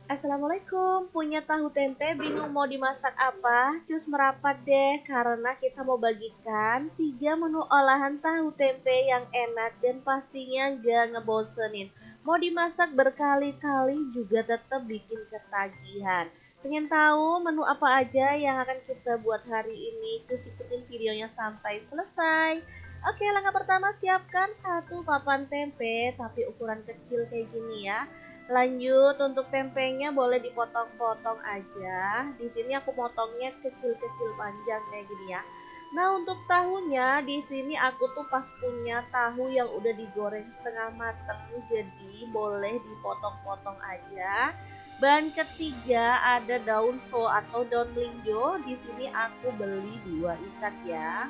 Assalamualaikum, punya tahu tempe bingung mau dimasak apa? Cus merapat deh, karena kita mau bagikan 3 menu olahan tahu tempe yang enak dan pastinya gak ngebosenin. Mau dimasak berkali-kali juga tetap bikin ketagihan. Pengen tahu menu apa aja yang akan kita buat hari ini? Cus ikutin videonya sampai selesai. Oke, langkah pertama siapkan 1 papan tempe tapi ukuran kecil kayak gini ya. Lanjut untuk tempenya boleh dipotong-potong aja. Di sini aku potongnya kecil-kecil panjang kayak gini ya. Nah, untuk tahunya di sini aku tuh pas punya tahu yang udah digoreng setengah mateng, jadi boleh dipotong-potong aja. Bahan ketiga ada daun so atau daun melinjo. Di sini aku beli 2 ikat ya.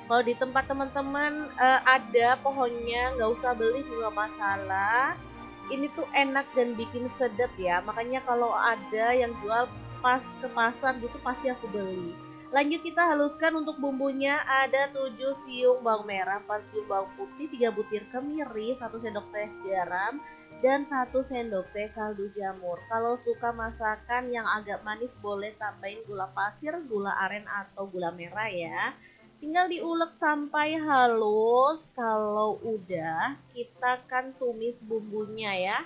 Kalau di tempat teman-teman ada pohonnya, nggak usah beli juga masalah. Ini tuh enak dan bikin sedap ya. Makanya kalau ada yang jual pas ke pasar gitu pasti aku beli. Lanjut kita haluskan untuk bumbunya ada 7 siung bawang merah, 4 siung bawang putih, 3 butir kemiri, 1 sendok teh garam, dan 1 sendok teh kaldu jamur. Kalau suka masakan yang agak manis boleh tambahin gula pasir, gula aren atau gula merah ya. Tinggal diulek sampai halus. Kalau udah, kita kan tumis bumbunya ya.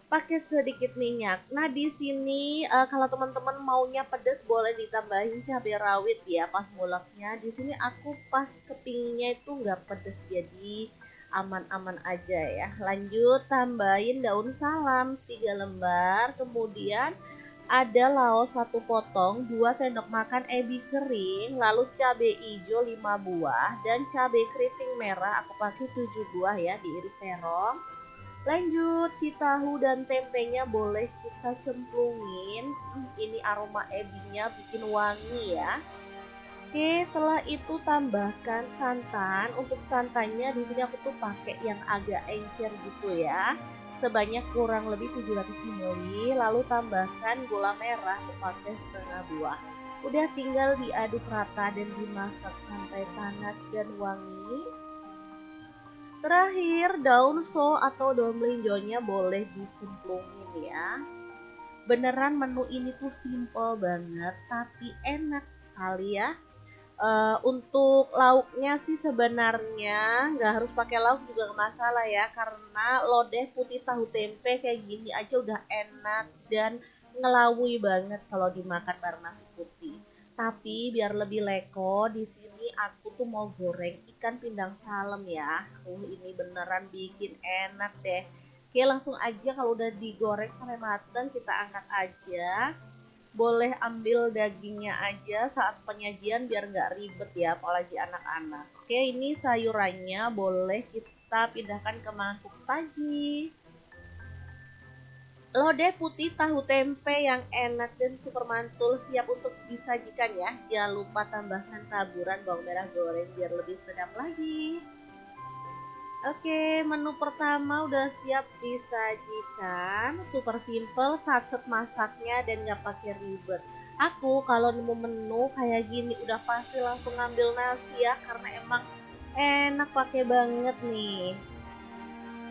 Pakai sedikit minyak. Nah, di sini kalau teman-teman maunya pedas boleh ditambahin cabai rawit ya pas nguleknya. Di sini aku pas kepingnya itu nggak pedas jadi aman-aman aja ya. Lanjut tambahin daun salam 3 lembar, kemudian ada laos 1 potong, 2 sendok makan ebi kering, lalu cabai hijau 5 buah, dan cabai keriting merah aku pakai 7 buah ya, diiris terong. Lanjut, si tahu dan tempenya boleh kita cemplungin. Ini aroma ebinya bikin wangi ya. Oke, setelah itu tambahkan santan. Untuk santannya di sini aku tuh pakai yang agak encer gitu ya. Sebanyak kurang lebih 700 ml. Lalu tambahkan gula merah, aku pakai setengah buah. Udah tinggal diaduk rata dan dimasak sampai panas dan wangi. Terakhir, daun so atau daun melinjonya boleh dicemplungin ya. Beneran menu ini tuh simple banget, tapi enak kali ya. Untuk lauknya sih sebenarnya nggak harus pakai lauk juga nggak masalah ya, karena lodeh putih tahu tempe kayak gini aja udah enak dan ngelawui banget kalau dimakan bareng nasi putih. Tapi biar lebih leko, di sini aku tuh mau goreng ikan pindang salem ya. Ini beneran bikin enak deh. Oke, langsung aja kalau udah digoreng sampai mateng kita angkat aja. Boleh ambil dagingnya aja saat penyajian biar nggak ribet ya, apalagi anak-anak. Oke, ini sayurannya boleh kita pindahkan ke mangkuk saji. Lodeh putih tahu tempe yang enak dan super mantul siap untuk disajikan ya. Jangan lupa tambahkan taburan bawang merah goreng biar lebih sedap lagi. Oke, menu pertama udah siap disajikan. Super simple, satset masaknya dan nggak pakai ribet. Aku kalau nemu menu kayak gini udah pasti langsung ngambil nasi ya, karena emang enak pakai banget nih.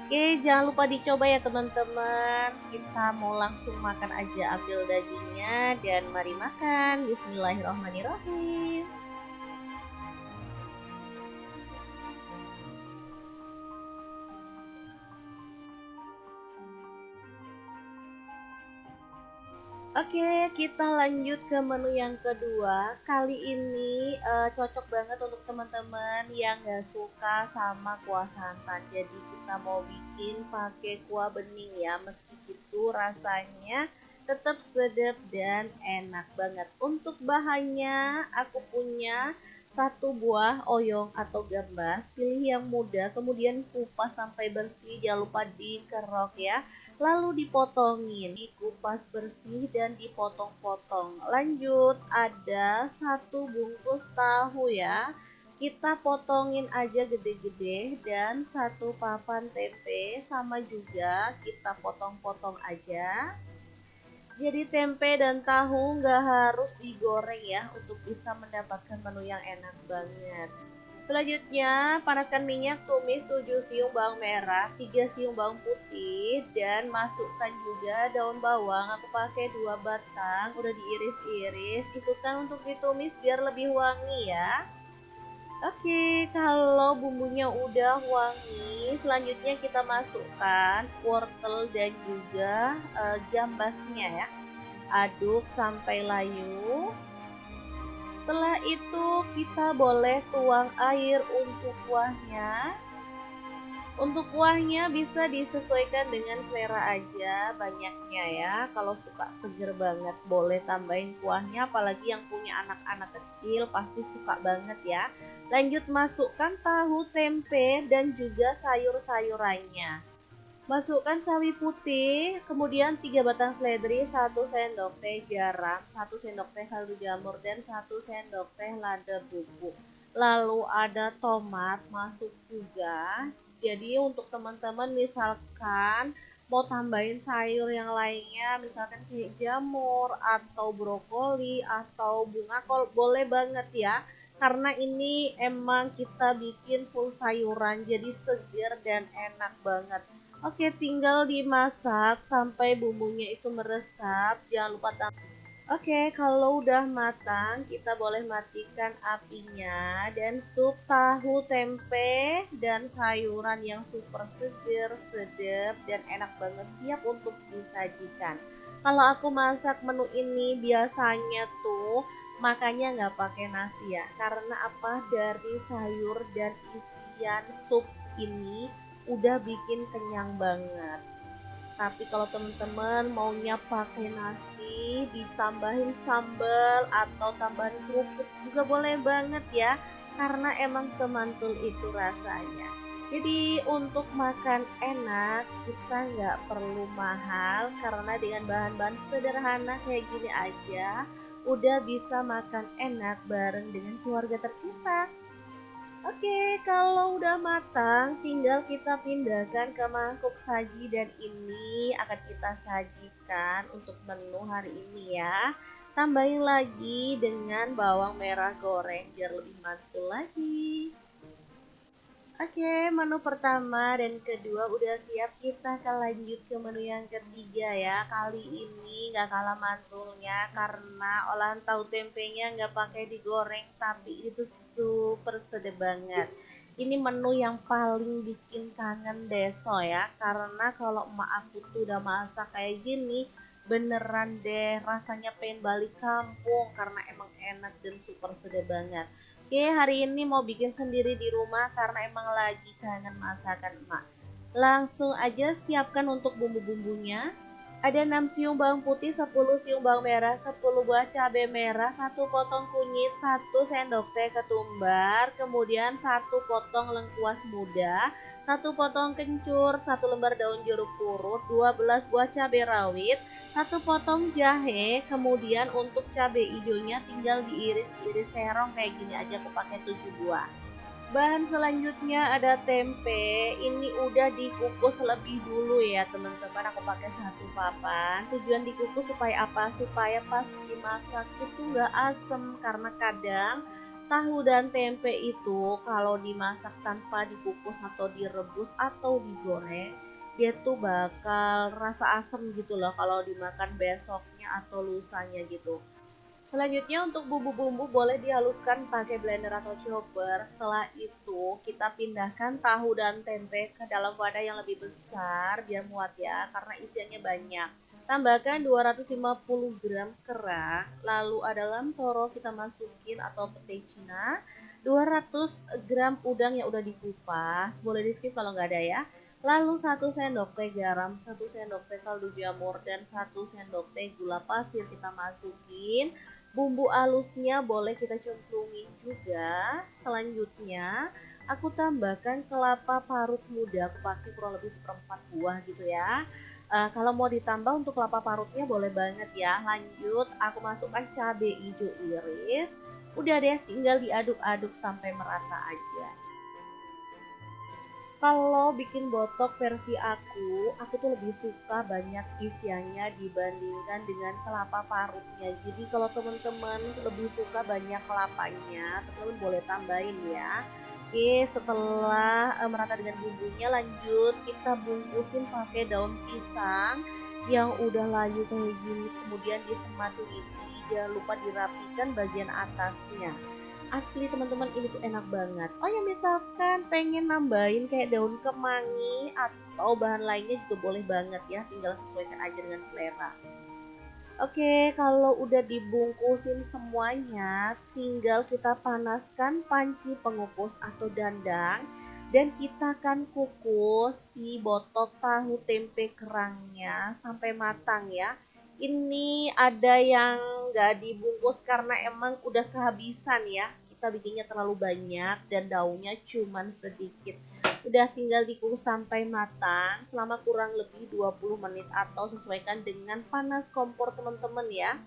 Oke, jangan lupa dicoba ya teman-teman. Kita mau langsung makan aja, ambil dagingnya dan mari makan. Bismillahirrahmanirrahim. Oke, kita lanjut ke menu yang kedua. Kali ini cocok banget untuk teman-teman yang nggak suka sama kuah santan. Jadi kita mau bikin pakai kuah bening ya. Meski itu rasanya tetap sedap dan enak banget. Untuk bahannya aku punya 1 buah oyong atau gambas. Pilih yang muda, kemudian kupas sampai bersih. Jangan lupa dikerok ya. Lalu dipotongin, dikupas bersih dan dipotong-potong. Lanjut, ada 1 bungkus tahu ya. Kita potongin aja gede-gede dan 1 papan tempe sama juga kita potong-potong aja. Jadi tempe dan tahu nggak harus digoreng ya untuk bisa mendapatkan menu yang enak banget. Selanjutnya, panaskan minyak, tumis 7 siung bawang merah, 3 siung bawang putih, dan masukkan juga daun bawang. Aku pakai 2 batang, udah diiris-iris. Ikutan untuk ditumis biar lebih wangi ya. Oke, kalau bumbunya udah wangi, selanjutnya kita masukkan wortel dan juga gambasnya ya. Aduk sampai layu. Setelah itu kita boleh tuang air untuk kuahnya. Untuk kuahnya bisa disesuaikan dengan selera aja banyaknya ya. Kalau suka seger banget boleh tambahin kuahnya, apalagi yang punya anak-anak kecil pasti suka banget ya. Lanjut masukkan tahu, tempe, dan juga sayur-sayurannya. Masukkan sawi putih, kemudian 3 batang seledri, 1 sendok teh garam, 1 sendok teh kaldu jamur, dan 1 sendok teh lada bubuk. Lalu ada tomat masuk juga. Jadi untuk teman-teman misalkan mau tambahin sayur yang lainnya, misalkan kayak jamur atau brokoli atau bunga kol, boleh banget ya. Karena ini emang kita bikin full sayuran, jadi segar dan enak banget. Oke, tinggal dimasak sampai bumbunya itu meresap. Jangan lupa Oke, kalau udah matang, kita boleh matikan apinya dan sup tahu tempe dan sayuran yang super seger, sedap, dan enak banget siap untuk disajikan. Kalau aku masak menu ini biasanya tuh makanya nggak pakai nasi ya, karena apa? Dari sayur dan isian sup ini udah bikin kenyang banget. Tapi kalau teman-teman maunya pakai nasi, ditambahin sambal atau tambahan kerupuk juga boleh banget ya, karena emang semantul itu rasanya. Jadi untuk makan enak kita nggak perlu mahal karena dengan bahan-bahan sederhana kayak gini aja udah bisa makan enak bareng dengan keluarga tercinta. Oke, kalau udah matang, tinggal kita pindahkan ke mangkuk saji dan ini akan kita sajikan untuk menu hari ini ya. Tambahin lagi dengan bawang merah goreng biar lebih mantul lagi. Oke, menu pertama dan kedua udah siap. Kita akan lanjut ke menu yang ketiga ya. Kali ini nggak kalah mantulnya karena olahan tahu tempenya nggak pakai digoreng, tapi itu super sedap banget. Ini menu yang paling bikin kangen deso ya. Karena kalau emak aku tuh udah masak kayak gini, beneran deh rasanya pengen balik kampung karena emang enak dan super sedap banget. Oke, hari ini mau bikin sendiri di rumah karena emang lagi kangen masakan emak. Langsung aja siapkan untuk bumbu-bumbunya. Ada 6 siung bawang putih, 10 siung bawang merah, 10 buah cabai merah, 1 potong kunyit, 1 sendok teh ketumbar, kemudian 1 potong lengkuas muda, 1 potong kencur, 1 lembar daun jeruk purut, 12 buah cabai rawit, 1 potong jahe, kemudian untuk cabai hijaunya tinggal diiris-iris serong kayak gini aja, aku pakai 7 buah. Bahan selanjutnya ada tempe. Ini udah dikukus lebih dulu ya teman-teman. Aku pakai 1 papan. Tujuan dikukus supaya apa? Supaya pas dimasak itu nggak asem. Karena kadang tahu dan tempe itu kalau dimasak tanpa dikukus atau direbus atau digoreng, dia tuh bakal rasa asem gitu loh kalau dimakan besoknya atau lusanya gitu. Selanjutnya untuk bumbu-bumbu boleh dihaluskan pakai blender atau chopper. Setelah itu kita pindahkan tahu dan tempe ke dalam wadah yang lebih besar biar muat ya karena isiannya banyak. Tambahkan 250 gram kerang, lalu ada lamtoro kita masukin atau pete Cina, 200 gram udang yang udah dikupas, boleh di skip kalau nggak ada ya. Lalu 1 sendok teh garam, 1 sendok teh kaldu jamur, dan 1 sendok teh gula pasir kita masukin. Bumbu halusnya boleh kita cemplungin juga. Selanjutnya aku tambahkan kelapa parut muda, aku pakai kurang lebih 1/4 buah gitu ya. Kalau mau ditambah untuk kelapa parutnya boleh banget ya. Lanjut aku masukkan cabai hijau iris. Udah deh, tinggal diaduk-aduk sampai merata aja. Kalau bikin botok versi aku tuh lebih suka banyak isiannya dibandingkan dengan kelapa parutnya. Jadi kalau teman-teman lebih suka banyak kelapanya, teman-teman boleh tambahin ya. Oke, setelah merata dengan bumbunya, lanjut kita bungkusin pakai daun pisang yang udah layu kayak gini, kemudian disematin ini. Jangan lupa dirapikan bagian atasnya. Asli teman-teman ini tuh enak banget. Oh ya misalkan pengen nambahin kayak daun kemangi atau bahan lainnya juga boleh banget ya, tinggal sesuaikan aja dengan selera. Oke, kalau udah dibungkusin semuanya, tinggal kita panaskan panci pengukus atau dandang. Dan kita akan kukus si botok tahu tempe kerangnya sampai matang ya. Ini ada yang nggak dibungkus karena emang udah kehabisan ya. Kita bikinnya terlalu banyak dan daunnya cuman sedikit. Udah tinggal dikukus sampai matang selama kurang lebih 20 menit atau sesuaikan dengan panas kompor teman-teman ya.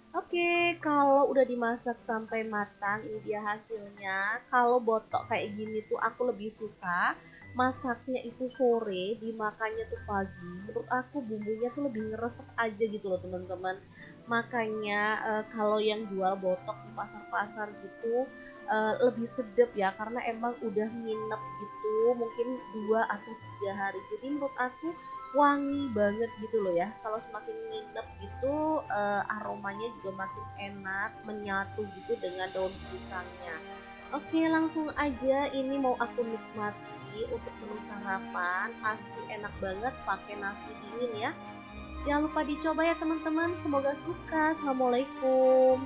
Oke, kalau udah dimasak sampai matang, ini dia hasilnya. Kalau botok kayak gini tuh aku lebih suka masaknya itu sore, dimakannya tuh pagi. Menurut aku bumbunya tuh lebih ngeresep aja gitu loh teman-teman. Makanya kalau yang jual botok di pasar-pasar gitu lebih sedap ya, karena emang udah nginep gitu, mungkin 2 atau 3 hari. Jadi menurut aku wangi banget gitu loh ya. Kalau semakin nginep gitu aromanya juga makin enak, menyatu gitu dengan daun pisangnya. Oke, langsung aja ini mau aku nikmati untuk menu sarapan. Pasti enak banget pakai nasi dingin ya. Jangan lupa dicoba ya teman-teman. Semoga suka. Assalamualaikum.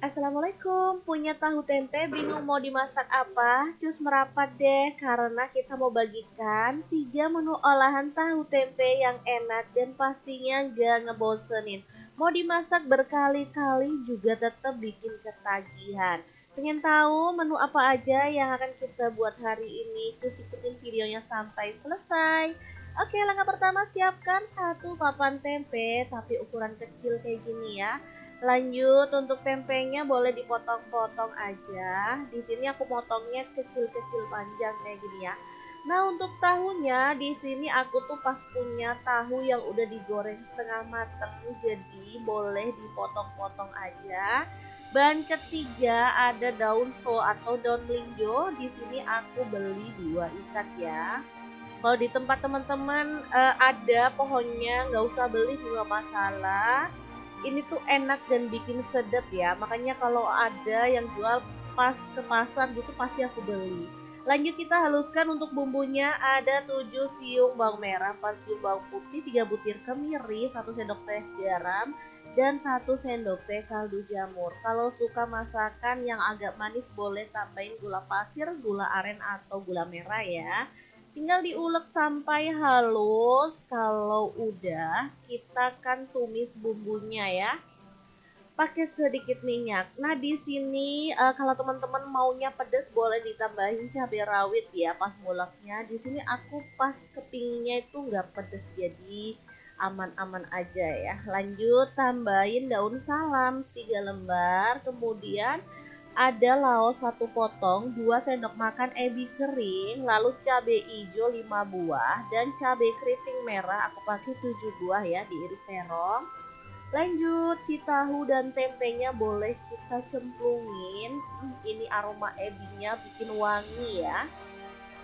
Assalamualaikum, punya tahu tempe bingung mau dimasak apa? Cus merapat deh, karena kita mau bagikan 3 menu olahan tahu tempe yang enak dan pastinya gak ngebosenin. Mau dimasak berkali-kali juga tetap bikin ketagihan. Pengen tahu menu apa aja yang akan kita buat hari ini? Cus ikutin videonya sampai selesai. Oke, langkah pertama siapkan 1 papan tempe tapi ukuran kecil kayak gini ya. Lanjut untuk tempenya boleh dipotong-potong aja. Di sini aku potongnya kecil-kecil panjang kayak gini ya. Nah, untuk tahunya di sini aku tuh pas punya tahu yang udah digoreng setengah mateng, jadi boleh dipotong-potong aja. Bahan ketiga ada daun so atau daun melinjo. Di sini aku beli 2 ikat ya. Kalau di tempat teman-teman ada pohonnya, nggak usah beli juga masalah. Ini tuh enak dan bikin sedap ya. Makanya kalau ada yang jual pas ke pasar gitu pasti aku beli. Lanjut kita haluskan untuk bumbunya ada 7 siung bawang merah, 4 siung bawang putih, 3 butir kemiri, 1 sendok teh garam, dan 1 sendok teh kaldu jamur. Kalau suka masakan yang agak manis boleh tambahin gula pasir, gula aren atau gula merah ya. Tinggal diulek sampai halus. Kalau udah, kita kan tumis bumbunya ya. Pakai sedikit minyak. Nah, di sini kalau teman-teman maunya pedas boleh ditambahin cabai rawit ya pas nguleknya. Di sini aku pas kepinginnya itu nggak pedas jadi aman-aman aja ya. Lanjut tambahin daun salam 3 lembar, kemudian ada laos 1 potong, 2 sendok makan ebi kering, lalu cabai hijau 5 buah, dan cabai keriting merah aku pakai 7 buah ya, diiris terong. Lanjut, si tahu dan tempenya boleh kita cemplungin. Ini aroma ebinya bikin wangi ya.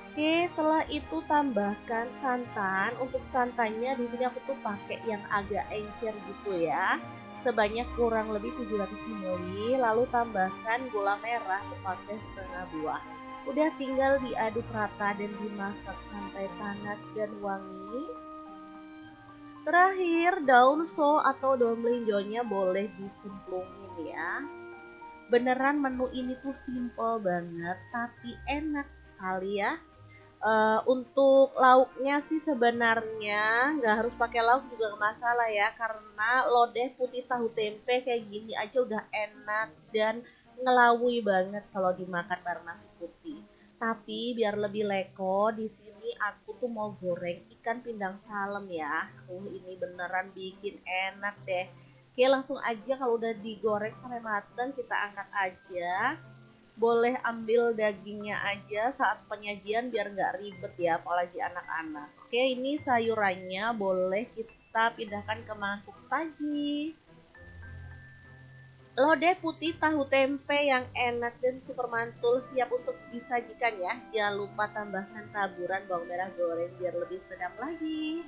Oke, setelah itu tambahkan santan. Untuk santannya di sini aku tuh pakai yang agak encer gitu ya. Sebanyak kurang lebih 700 ml. Lalu tambahkan gula merah, aku pakai setengah buah. Udah tinggal diaduk rata dan dimasak sampai panas dan wangi. Terakhir, daun so atau daun melinjonya boleh dicemplungin ya. Beneran menu ini tuh simple banget tapi enak kali ya. Untuk lauknya sih sebenarnya nggak harus pakai lauk juga nggak masalah ya, karena lodeh putih tahu tempe kayak gini aja udah enak dan ngelawui banget kalau dimakan bareng nasi putih. Tapi biar lebih leko, di sini aku tuh mau goreng ikan pindang salem ya. Ini beneran bikin enak deh. Oke, langsung aja kalau udah digoreng sampai mateng kita angkat aja. Boleh ambil dagingnya aja saat penyajian biar nggak ribet ya, apalagi anak-anak. Oke, ini sayurannya boleh kita pindahkan ke mangkuk saji. Lodeh putih tahu tempe yang enak dan super mantul siap untuk disajikan ya. Jangan lupa tambahkan taburan bawang merah goreng biar lebih sedap lagi.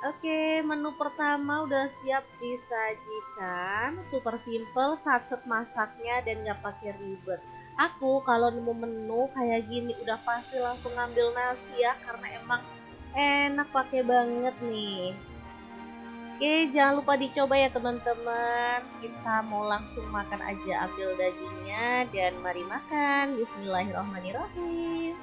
Oke, menu pertama udah siap disajikan. Super simple, satset masaknya dan gak pakai ribet. Aku kalau nemu menu kayak gini udah pasti langsung ngambil nasi ya, karena emang enak pakai banget nih. Oke, jangan lupa dicoba ya teman-teman. Kita mau langsung makan aja, ambil dagingnya dan mari makan. Bismillahirrahmanirrahim.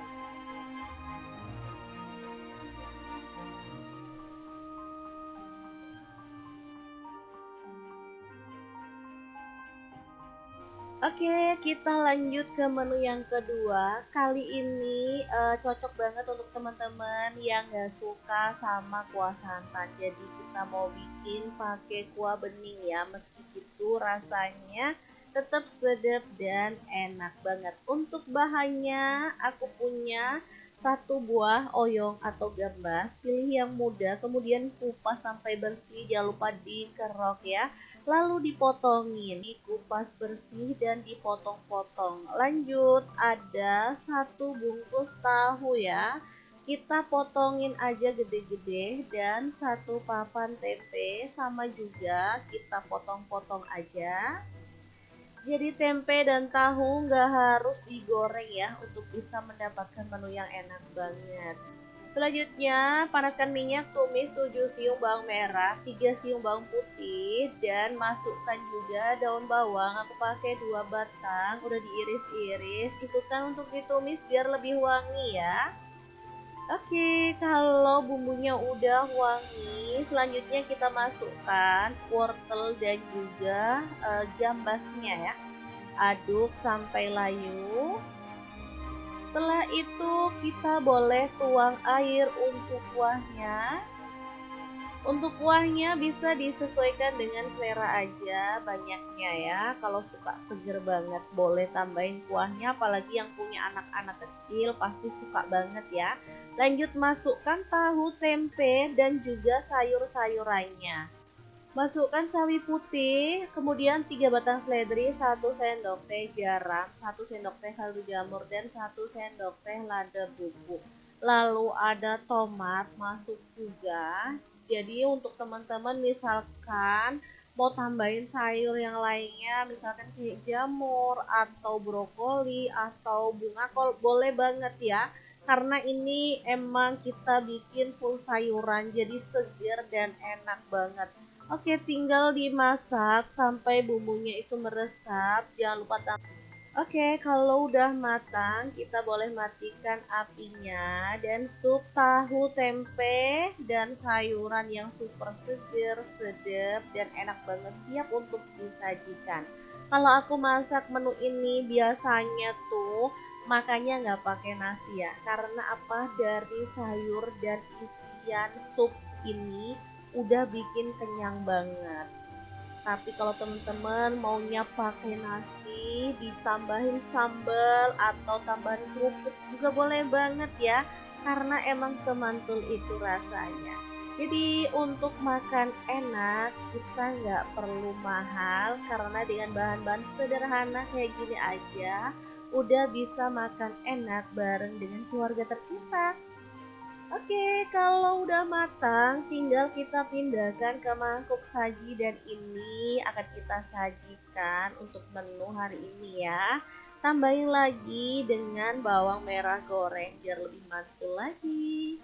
Oke, kita lanjut ke menu yang kedua. Kali ini cocok banget untuk teman-teman yang gak suka sama kuah santan. Jadi kita mau bikin pakai kuah bening ya. Meski itu rasanya tetap sedap dan enak banget. Untuk bahannya aku punya satu buah oyong atau gambas. Pilih yang muda, kemudian kupas sampai bersih. Jangan lupa dikerok ya. Lalu dipotongin, dikupas bersih dan dipotong-potong. Lanjut, ada satu bungkus tahu ya. Kita potongin aja gede-gede dan satu papan tempe sama juga kita potong-potong aja. Jadi tempe dan tahu nggak harus digoreng ya untuk bisa mendapatkan menu yang enak banget. Selanjutnya, panaskan minyak, tumis 7 siung bawang merah, 3 siung bawang putih, dan masukkan juga daun bawang. Aku pakai 2 batang, udah diiris-iris. Ikutkan untuk ditumis biar lebih wangi ya. Oke, kalau bumbunya udah wangi, selanjutnya kita masukkan wortel dan juga gambasnya ya. Aduk sampai layu. Setelah itu kita boleh tuang air untuk kuahnya. Untuk kuahnya bisa disesuaikan dengan selera aja banyaknya ya. Kalau suka seger banget boleh tambahin kuahnya, apalagi yang punya anak-anak kecil pasti suka banget ya. Lanjut masukkan tahu, tempe dan juga sayur-sayurannya. Masukkan sawi putih, kemudian 3 batang seledri, 1 sendok teh garam, 1 sendok teh kaldu jamur, dan 1 sendok teh lada bubuk. Lalu ada tomat masuk juga. Jadi untuk teman-teman misalkan mau tambahin sayur yang lainnya, misalkan kayak jamur atau brokoli atau bunga kol, boleh banget ya. Karena ini emang kita bikin full sayuran, jadi segar dan enak banget. Oke, tinggal dimasak sampai bumbunya itu meresap. Jangan lupa Oke, kalau udah matang, kita boleh matikan apinya dan sup tahu tempe dan sayuran yang super seger, sedap, dan enak banget siap untuk disajikan. Kalau aku masak menu ini biasanya tuh makannya nggak pakai nasi ya, karena apa? Dari sayur dan isian sup ini udah bikin kenyang banget. Tapi kalau teman-teman maunya pakai nasi, ditambahin sambal atau tambahin kerupuk juga boleh banget ya, karena emang semantul itu rasanya. Jadi untuk makan enak kita nggak perlu mahal karena dengan bahan-bahan sederhana kayak gini aja udah bisa makan enak bareng dengan keluarga tercinta. Oke, kalau udah matang, tinggal kita pindahkan ke mangkuk saji dan ini akan kita sajikan untuk menu hari ini ya. Tambahin lagi dengan bawang merah goreng biar lebih mantul lagi.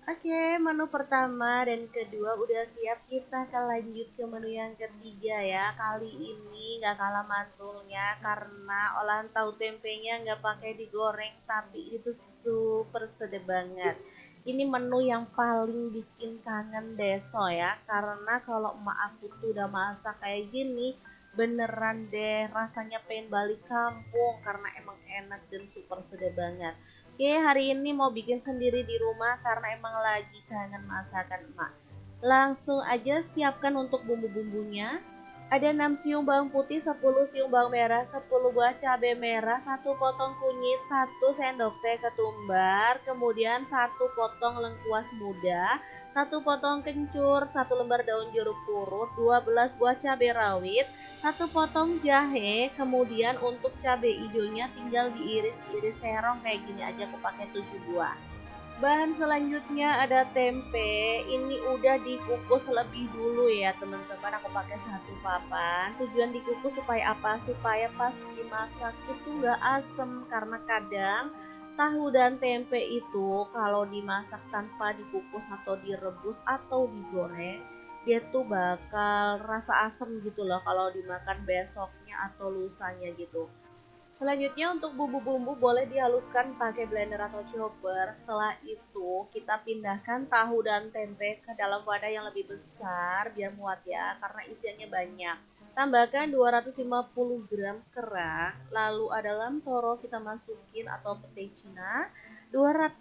Oke, menu pertama dan kedua udah siap, kita akan lanjut ke menu yang ketiga ya. Kali ini nggak kalah mantulnya karena olahan tahu tempenya nggak pakai digoreng, tapi itu super sedap banget. Ini menu yang paling bikin kangen deso ya, karena kalau emak aku tuh udah masak kayak gini, beneran deh rasanya pengen balik kampung karena emang enak dan super sedap banget. Oke, hari ini mau bikin sendiri di rumah karena emang lagi kangen masakan emak. Langsung aja siapkan untuk bumbu-bumbunya. Ada 6 siung bawang putih, 10 siung bawang merah, 10 buah cabai merah, 1 potong kunyit, 1 sendok teh ketumbar, kemudian 1 potong lengkuas muda, 1 potong kencur, 1 lembar daun jeruk purut, 12 buah cabai rawit, 1 potong jahe, kemudian untuk cabai hijaunya tinggal diiris-iris serong kayak gini aja, aku pakai 7 buah. Bahan selanjutnya ada tempe. Ini udah dikukus lebih dulu ya teman-teman. Aku pakai satu papan. Tujuan dikukus supaya apa? Supaya pas dimasak itu nggak asem. Karena kadang Tahu dan tempe itu kalau dimasak tanpa dikukus atau direbus atau digoreng, dia tuh bakal rasa asem gitu loh kalau dimakan besoknya atau lusanya gitu. Selanjutnya untuk bumbu-bumbu boleh dihaluskan pakai blender atau chopper. Setelah itu kita pindahkan tahu dan tempe ke dalam wadah yang lebih besar biar muat ya karena isiannya banyak. Tambahkan 250 gram kerang, lalu ada dalam toro kita masukin atau pete Cina, 200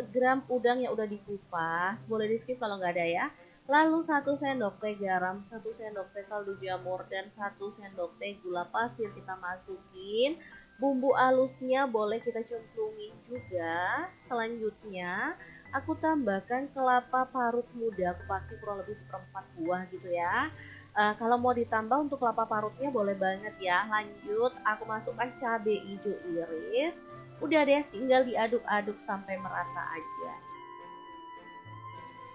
gram udang yang udah dikupas, boleh di skip kalau nggak ada ya. Lalu 1 sendok teh garam, 1 sendok teh kaldu jamur, dan 1 sendok teh gula pasir kita masukin. Bumbu halusnya boleh kita cemplungin juga. Selanjutnya aku tambahkan kelapa parut muda, aku pakai kurang lebih seperempat buah gitu ya. Kalau mau ditambah untuk kelapa parutnya boleh banget ya. Lanjut aku masukkan cabai hijau iris. Udah deh, tinggal diaduk-aduk sampai merata aja.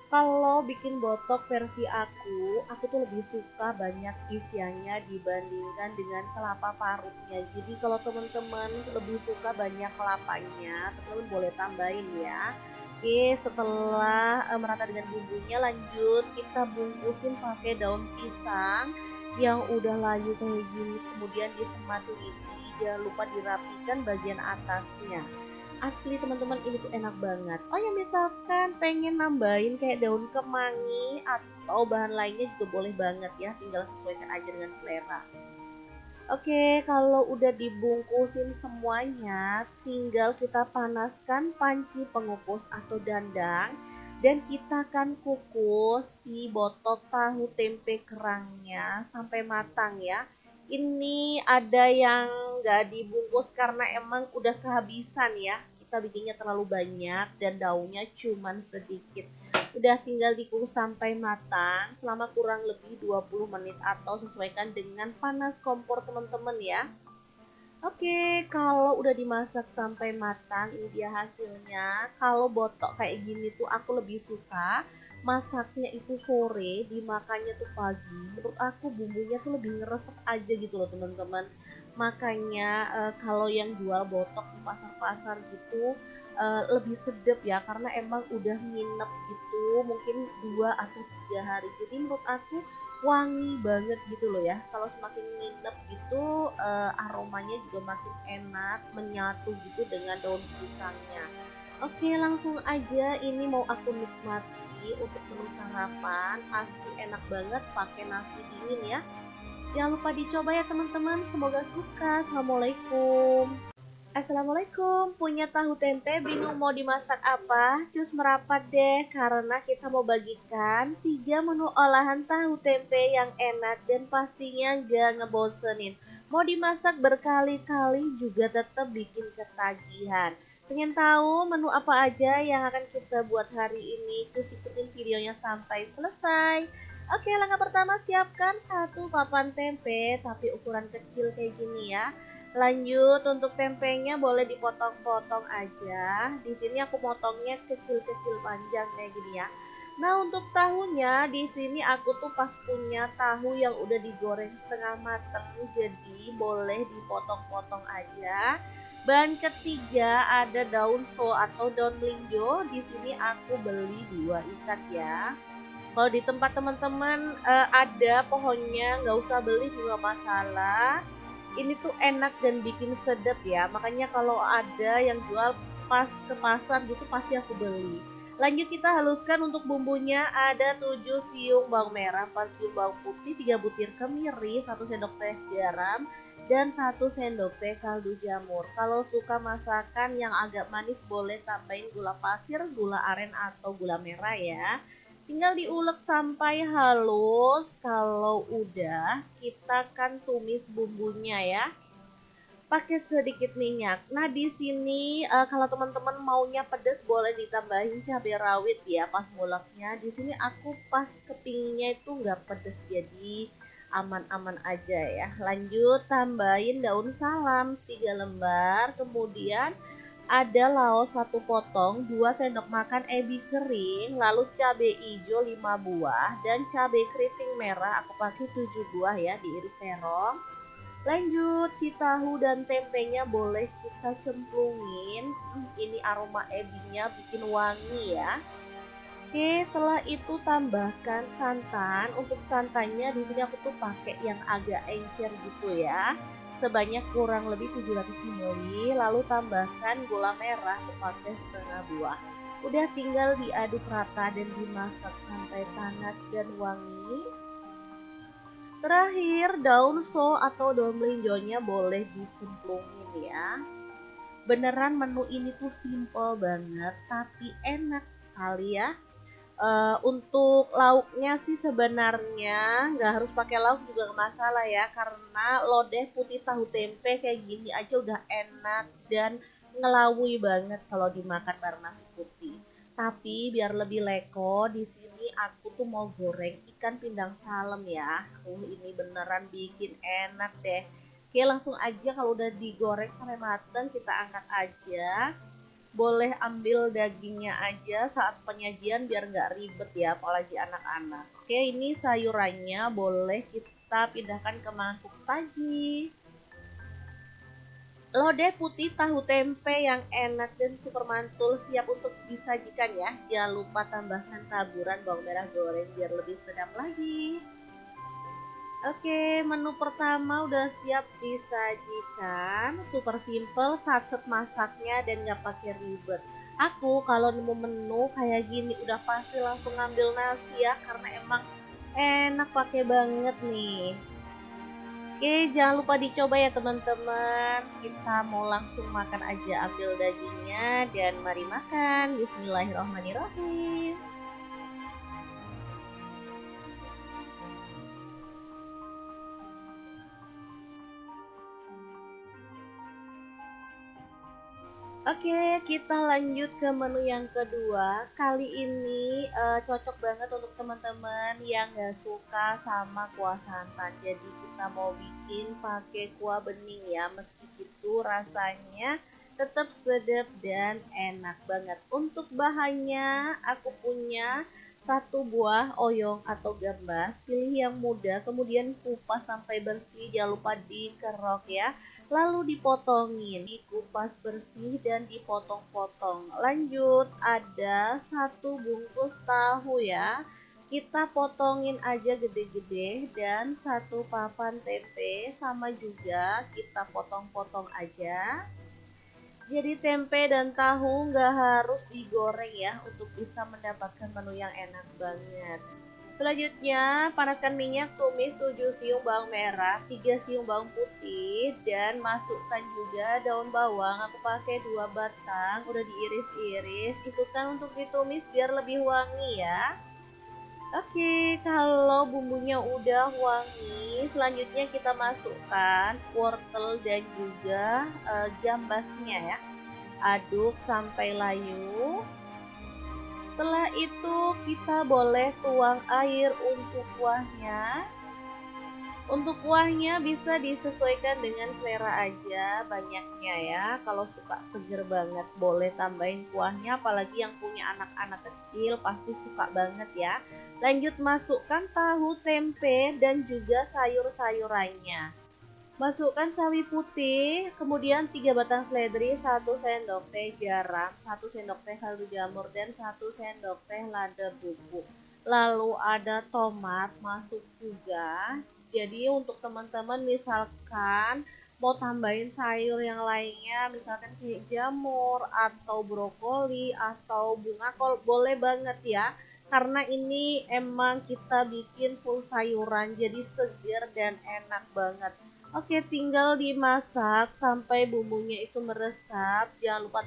Kalau bikin botok versi aku tuh lebih suka banyak isiannya dibandingkan dengan kelapa parutnya. Jadi kalau teman-teman lebih suka banyak kelapanya, teman-teman boleh tambahin ya. Oke, setelah merata dengan bumbunya, lanjut kita bungkusin pakai daun pisang yang udah layu kayak gini, kemudian disemati lidi, jangan lupa dirapikan bagian atasnya. Asli teman-teman, ini tuh enak banget. Oh ya, misalkan pengen nambahin kayak daun kemangi atau bahan lainnya juga boleh banget ya, tinggal sesuaikan aja dengan selera. Oke, kalau udah dibungkusin semuanya, tinggal kita panaskan panci pengukus atau dandang dan kita akan kukus si botok tahu tempe kerangnya sampai matang ya. Ini ada yang nggak dibungkus karena emang udah kehabisan ya. Kita bikinnya terlalu banyak dan daunnya cuman sedikit. Udah tinggal dikukus sampai matang selama kurang lebih 20 menit atau sesuaikan dengan panas kompor teman-teman ya. Oke, kalau udah dimasak sampai matang, ini dia hasilnya. Kalau botok kayak gini tuh aku lebih suka masaknya itu sore, dimakannya tuh pagi. Menurut aku bumbunya tuh lebih ngeresep aja gitu loh teman-teman. Makanya kalau yang jual botok di pasar-pasar gitu lebih sedap ya karena emang udah nginep gitu, mungkin 2 atau 3 hari. Jadi menurut aku wangi banget gitu loh ya. Kalau semakin nginep gitu aromanya juga makin enak, menyatu gitu dengan daun pisangnya. Oke, langsung aja ini mau aku nikmati untuk menu sarapan. Pasti enak banget pakai nasi dingin ya. Jangan lupa dicoba ya teman-teman. Semoga suka. Assalamualaikum. Assalamualaikum, punya tahu tempe bingung mau dimasak apa? Cus merapat deh karena kita mau bagikan 3 menu olahan tahu tempe yang enak dan pastinya gak ngebosenin. Mau dimasak berkali-kali juga tetap bikin ketagihan. Pengen tahu menu apa aja yang akan kita buat hari ini? Cus ikutin videonya sampai selesai. Oke, langkah pertama siapkan 1 papan tempe tapi ukuran kecil kayak gini ya. Lanjut untuk tempenya boleh dipotong-potong aja. Di sini aku potongnya kecil-kecil panjang kayak gini ya. Nah, untuk tahunya di sini aku tuh pas punya tahu yang udah digoreng setengah matang, jadi boleh dipotong-potong aja. Bahan ketiga ada daun so atau daun melinjo. Di sini aku beli 2 ikat ya. Kalau di tempat teman-teman ada pohonnya, nggak usah beli juga masalah. Ini tuh enak dan bikin sedap ya. Makanya kalau ada yang jual pas ke pasar gitu pasti aku beli. Lanjut kita haluskan untuk bumbunya. Ada 7 siung bawang merah, 4 siung bawang putih, 3 butir kemiri, 1 sendok teh garam, dan 1 sendok teh kaldu jamur. Kalau suka masakan yang agak manis boleh tambahin gula pasir, gula aren atau gula merah ya. Tinggal diulek sampai halus. Kalau udah, kita kan tumis bumbunya ya. Pakai sedikit minyak. Nah, di sini kalau teman-teman maunya pedas boleh ditambahin cabai rawit ya pas nguleknya. Di sini aku pas kepingnya itu nggak pedas jadi aman-aman aja ya. Lanjut tambahin daun salam 3 lembar, kemudian ada laos 1 potong, 2 sendok makan ebi kering, lalu cabai hijau 5 buah, dan cabai keriting merah aku pakai 7 buah ya, diiris terong. Lanjut si tahu dan tempenya boleh kita cemplungin. Ini aroma ebinya bikin wangi ya. Oke, setelah itu tambahkan santan. Untuk santannya di sini aku tuh pakai yang agak encer gitu ya. Sebanyak kurang lebih 700 ml, lalu tambahkan gula merah sepakai setengah buah. Udah tinggal diaduk rata dan dimasak sampai panas dan wangi. Terakhir, daun so atau daun melinjonya boleh dicemplungin ya. Beneran menu ini tuh simple banget tapi enak kali ya. Untuk lauknya sih sebenarnya nggak harus pakai lauk juga nggak masalah ya, karena lodeh putih tahu tempe kayak gini aja udah enak dan ngelawui banget kalau dimakan bareng nasi putih. Tapi biar lebih leko, di sini aku tuh mau goreng ikan pindang salem ya. Ini beneran bikin enak deh. Oke, langsung aja kalau udah digoreng sampai mateng kita angkat aja. Boleh ambil dagingnya aja saat penyajian biar nggak ribet ya, apalagi anak-anak. Oke, ini sayurannya boleh kita pindahkan ke mangkuk saji. Lodeh putih tahu tempe yang enak dan super mantul siap untuk disajikan ya. Jangan lupa tambahkan taburan bawang merah goreng biar lebih sedap lagi. Oke, menu pertama udah siap disajikan. Super simple, satset masaknya dan nggak pakai ribet. Aku kalau nemu menu kayak gini udah pasti langsung ngambil nasi ya, karena emang enak pakai banget nih. Oke, jangan lupa dicoba ya teman-teman. Kita mau langsung makan aja, ambil dagingnya dan mari makan. Bismillahirrahmanirrahim. Oke, kita lanjut ke menu yang kedua. Kali ini cocok banget untuk teman-teman yang nggak suka sama kuah santan. Jadi kita mau bikin pakai kuah bening ya. Meski itu rasanya tetap sedap dan enak banget. Untuk bahannya aku punya satu buah oyong atau gambas. Pilih yang muda, kemudian kupas sampai bersih. Jangan lupa dikerok ya. Lalu dipotongin, dikupas bersih dan dipotong-potong. Lanjut, ada satu bungkus tahu ya. Kita potongin aja gede-gede dan satu papan tempe sama juga kita potong-potong aja. Jadi tempe dan tahu nggak harus digoreng ya untuk bisa mendapatkan menu yang enak banget. Selanjutnya, panaskan minyak, tumis 7 siung bawang merah, 3 siung bawang putih, dan masukkan juga daun bawang. Aku pakai 2 batang, udah diiris-iris. Ikutkan untuk ditumis biar lebih wangi ya. Oke, kalau bumbunya udah wangi, selanjutnya kita masukkan wortel dan juga gambasnya ya. Aduk sampai layu. Setelah itu kita boleh tuang air untuk kuahnya. Untuk kuahnya bisa disesuaikan dengan selera aja banyaknya ya. Kalau suka seger banget boleh tambahin kuahnya, apalagi yang punya anak-anak kecil pasti suka banget ya. Lanjut masukkan tahu, tempe dan juga sayur-sayurannya. Masukkan sawi putih, kemudian 3 batang seledri, 1 sendok teh garam, 1 sendok teh kaldu jamur, dan 1 sendok teh lada bubuk. Lalu ada tomat masuk juga. Jadi untuk teman-teman misalkan mau tambahin sayur yang lainnya, misalkan kayak jamur atau brokoli atau bunga kol, boleh banget ya. Karena ini emang kita bikin full sayuran, jadi segar dan enak banget. Oke, tinggal dimasak sampai bumbunya itu meresap. Jangan lupa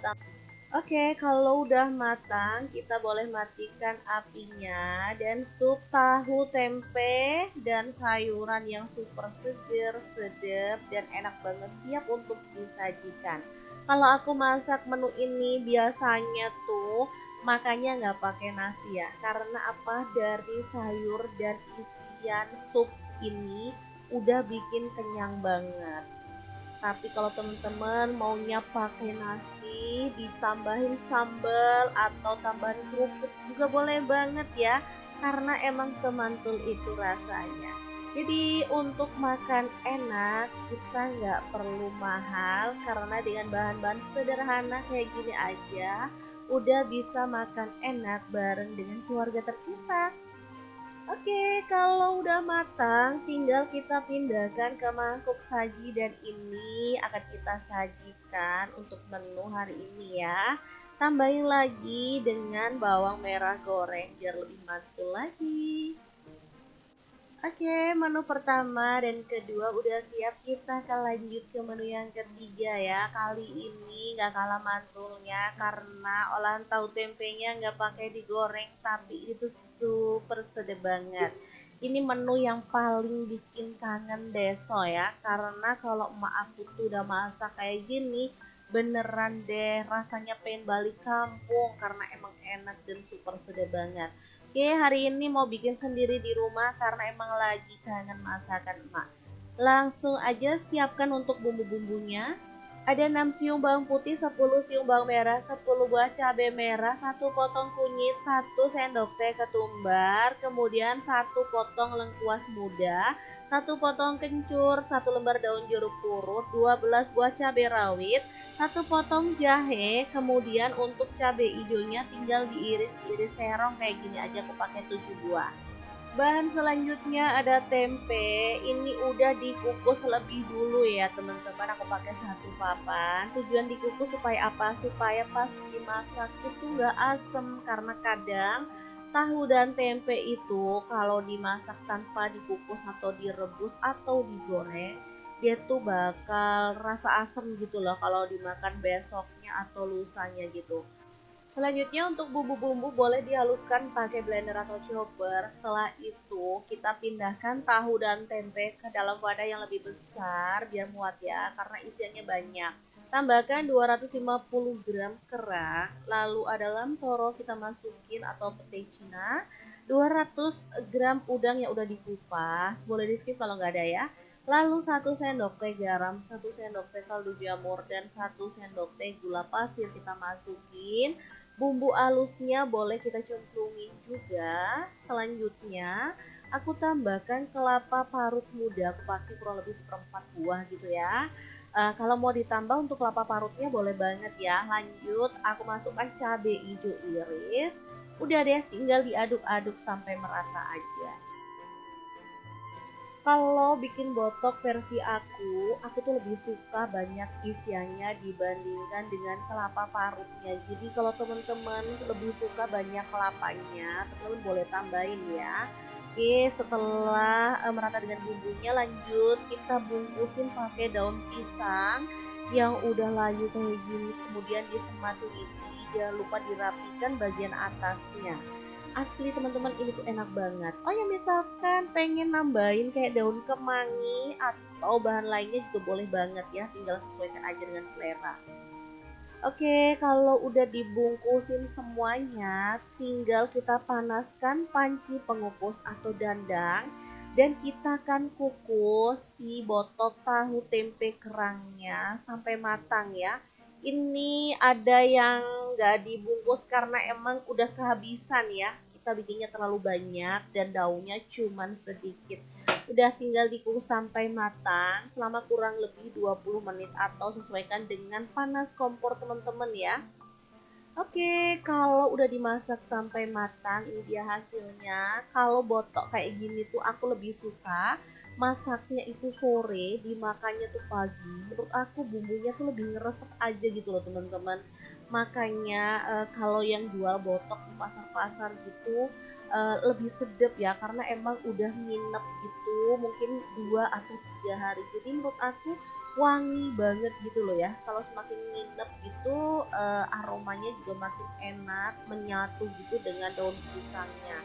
Oke, kalau udah matang, kita boleh matikan apinya dan sup tahu tempe dan sayuran yang super seger, sedap, dan enak banget siap untuk disajikan. Kalau aku masak menu ini biasanya tuh makannya nggak pakai nasi ya, karena apa? Dari sayur dan isian sup ini udah bikin kenyang banget. Tapi kalau teman-teman maunya pakai nasi, ditambahin sambal atau tambahan kerupuk juga boleh banget ya. Karena emang semantul itu rasanya. Jadi untuk makan enak kita nggak perlu mahal karena dengan bahan-bahan sederhana kayak gini aja udah bisa makan enak bareng dengan keluarga tercinta. Oke, kalau udah matang tinggal kita pindahkan ke mangkuk saji dan ini akan kita sajikan untuk menu hari ini ya. Tambahin lagi dengan bawang merah goreng biar lebih mantul lagi. Oke, menu pertama dan kedua udah siap, kita akan lanjut ke menu yang ketiga ya. Kali ini nggak kalah mantulnya karena olahan tahu tempenya nggak pakai digoreng, tapi itu super sedap banget. Ini menu yang paling bikin kangen deso ya, karena kalau emak aku tuh udah masak kayak gini, beneran deh rasanya pengen balik kampung karena emang enak dan super sedap banget. Oke, hari ini mau bikin sendiri di rumah karena emang lagi kangen masakan emak. Langsung aja siapkan untuk bumbu-bumbunya. Ada 6 siung bawang putih, 10 siung bawang merah, 10 buah cabai merah, 1 potong kunyit, 1 sendok teh ketumbar, kemudian 1 potong lengkuas muda, 1 potong kencur, 1 lembar daun jeruk purut, 12 buah cabai rawit, 1 potong jahe, kemudian untuk cabai hijaunya tinggal diiris-iris serong kayak gini aja, aku pakai 7 buah. Bahan selanjutnya ada tempe, ini udah dikukus lebih dulu ya teman-teman, aku pakai satu papan. Tujuan dikukus supaya apa? Supaya pas dimasak itu nggak asem, karena kadang tahu dan tempe itu kalau dimasak tanpa dikukus atau direbus atau digoreng, dia tuh bakal rasa asem gitu loh kalau dimakan besoknya atau lusanya gitu. Selanjutnya untuk bumbu-bumbu boleh dihaluskan pakai blender atau chopper. Setelah itu kita pindahkan tahu dan tempe ke dalam wadah yang lebih besar biar muat ya karena isiannya banyak. Tambahkan 250 gram kerang, lalu ada lem toro kita masukin atau pete Cina, 200 gram udang yang udah dikupas, boleh di skip kalau nggak ada ya. Lalu 1 sendok teh garam, 1 sendok teh kaldu jamur, dan 1 sendok teh gula pasir kita masukin. Bumbu halusnya boleh kita cemplungin juga. Selanjutnya aku tambahkan kelapa parut muda, aku pakai kurang lebih seperempat buah gitu ya. Kalau mau ditambah untuk kelapa parutnya boleh banget ya. Lanjut aku masukkan cabai hijau iris. Udah deh, tinggal diaduk-aduk sampai merata aja. Kalau bikin botok versi aku tuh lebih suka banyak isiannya dibandingkan dengan kelapa parutnya. Jadi kalau teman-teman lebih suka banyak kelapanya, teman-teman boleh tambahin ya. Oke, setelah merata dengan bumbunya, lanjut kita bungkusin pakai daun pisang yang udah layu kayak gini, kemudian disemat teliti, jangan lupa dirapikan bagian atasnya. Asli teman-teman, ini tuh enak banget. Oh ya, misalkan pengen nambahin kayak daun kemangi atau bahan lainnya juga boleh banget ya, tinggal sesuaikan aja dengan selera. Oke, kalau udah dibungkusin semuanya, tinggal kita panaskan panci pengukus atau dandang dan kita akan kukus si botok tahu tempe kerangnya sampai matang ya. Ini ada yang nggak dibungkus karena emang udah kehabisan ya. Kita bikinnya terlalu banyak dan daunnya cuman sedikit. Udah tinggal dikukus sampai matang selama kurang lebih 20 menit atau sesuaikan dengan panas kompor teman-teman ya. Oke, kalau udah dimasak sampai matang, ini dia hasilnya. Kalau botok kayak gini tuh aku lebih suka masaknya itu sore, dimakannya tuh pagi. Menurut aku bumbunya tuh lebih ngeresep aja gitu loh teman-teman. Makanya kalau yang jual botok di pasar-pasar gitu lebih sedap ya karena emang udah nginep gitu mungkin 2 atau 3 hari. Jadi menurut aku wangi banget gitu loh ya. Kalau semakin nginep gitu aromanya juga makin enak, menyatu gitu dengan daun pisangnya.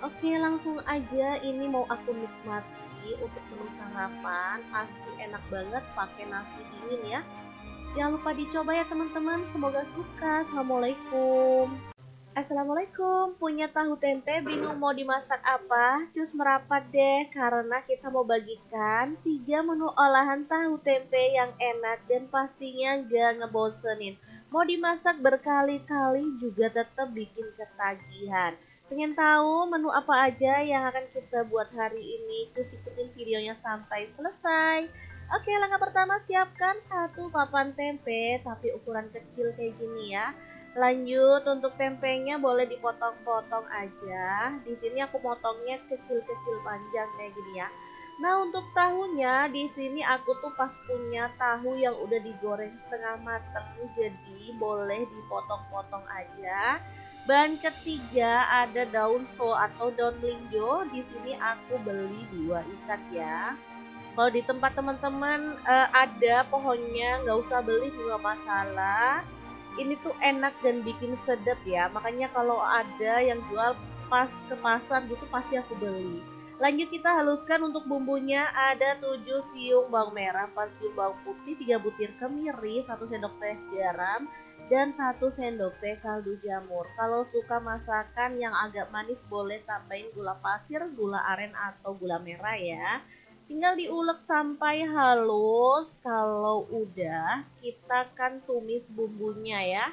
Oke, langsung aja ini mau aku nikmati untuk menu sarapan. Pasti enak banget pakai nasi dingin ya. Jangan lupa dicoba ya teman-teman. Semoga suka. Assalamualaikum. Assalamualaikum, punya tahu tempe bingung mau dimasak apa? Cus merapat deh karena kita mau bagikan 3 menu olahan tahu tempe yang enak dan pastinya gak ngebosenin. Mau dimasak berkali-kali juga tetap bikin ketagihan. Pengen tahu menu apa aja yang akan kita buat hari ini? Terus ikutin videonya sampai selesai. Oke, langkah pertama siapkan satu papan tempe tapi ukuran kecil kayak gini ya. Lanjut untuk tempenya boleh dipotong-potong aja. Di sini aku potongnya kecil-kecil panjang kayak gini ya. Nah, untuk tahunya di sini aku tuh pas punya tahu yang udah digoreng setengah mateng, jadi boleh dipotong-potong aja. Bahan ketiga ada daun so atau daun melinjo. Di sini aku beli 2 ikat ya. Kalau di tempat teman-teman ada pohonnya, nggak usah beli juga masalah. Ini tuh enak dan bikin sedap ya. Makanya kalau ada yang jual pas ke pasar gitu pasti aku beli. Lanjut kita haluskan untuk bumbunya ada 7 siung bawang merah, 4 siung bawang putih, 3 butir kemiri, 1 sendok teh garam, dan 1 sendok teh kaldu jamur. Kalau suka masakan yang agak manis boleh tambahin gula pasir, gula aren atau gula merah ya. Tinggal diulek sampai halus. Kalau udah, kita kan tumis bumbunya ya.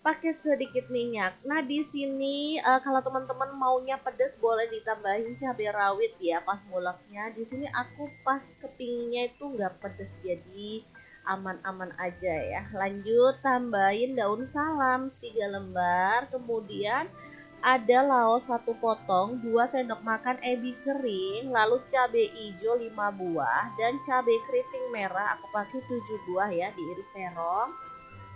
Pakai sedikit minyak. Nah, di sini kalau teman-teman maunya pedas boleh ditambahin cabai rawit ya pas nguleknya. Di sini aku pas kepingnya itu nggak pedas jadi aman-aman aja ya. Lanjut tambahin daun salam 3 lembar, kemudian ada laos 1 potong, 2 sendok makan ebi kering, lalu cabai hijau 5 buah dan cabai keriting merah aku pakai 7 buah ya diiris terong.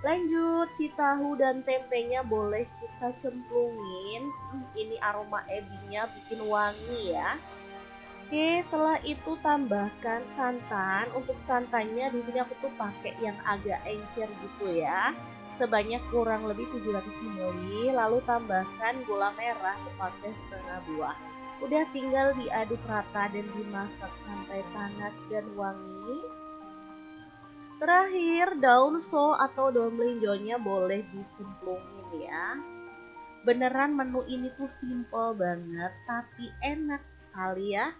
Lanjut, si tahu dan tempenya boleh kita cemplungin. Ini aroma ebinya bikin wangi ya. Oke, setelah itu tambahkan santan. Untuk santannya di sini aku tuh pakai yang agak encer gitu ya. Sebanyak kurang lebih 700 ml. Lalu tambahkan gula merah, aku pakai setengah buah. Udah tinggal diaduk rata dan dimasak sampai panas dan wangi. Terakhir, daun so atau daun melinjonya boleh dicemplungin ya. Beneran menu ini tuh simple banget, tapi enak kali ya.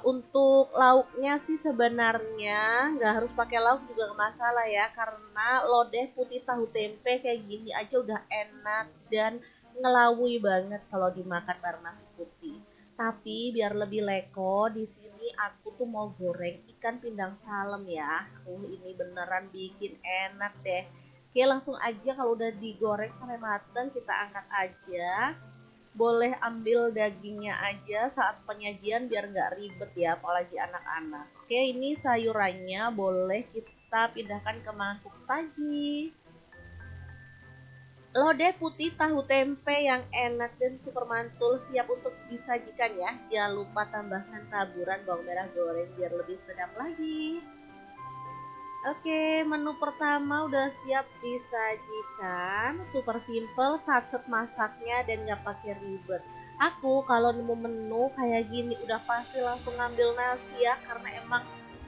Untuk lauknya sih sebenarnya nggak harus pakai lauk juga nggak masalah ya, karena lodeh putih tahu tempe kayak gini aja udah enak dan ngelawui banget kalau dimakan bareng nasi putih. Tapi biar lebih leko, di sini aku tuh mau goreng ikan pindang salem ya. Ini beneran bikin enak deh. Oke, langsung aja kalau udah digoreng sampai mateng kita angkat aja. Boleh ambil dagingnya aja saat penyajian biar nggak ribet ya, apalagi anak-anak. Oke, ini sayurannya boleh kita pindahkan ke mangkuk saji. Lodeh putih tahu tempe yang enak dan super mantul siap untuk disajikan ya. Jangan lupa tambahkan taburan bawang merah goreng biar lebih sedap lagi. Oke, menu pertama udah siap disajikan. Super simple, satset masaknya dan nggak pakai ribet. Aku kalau nemu menu kayak gini udah pasti langsung ngambil nasi ya, karena emang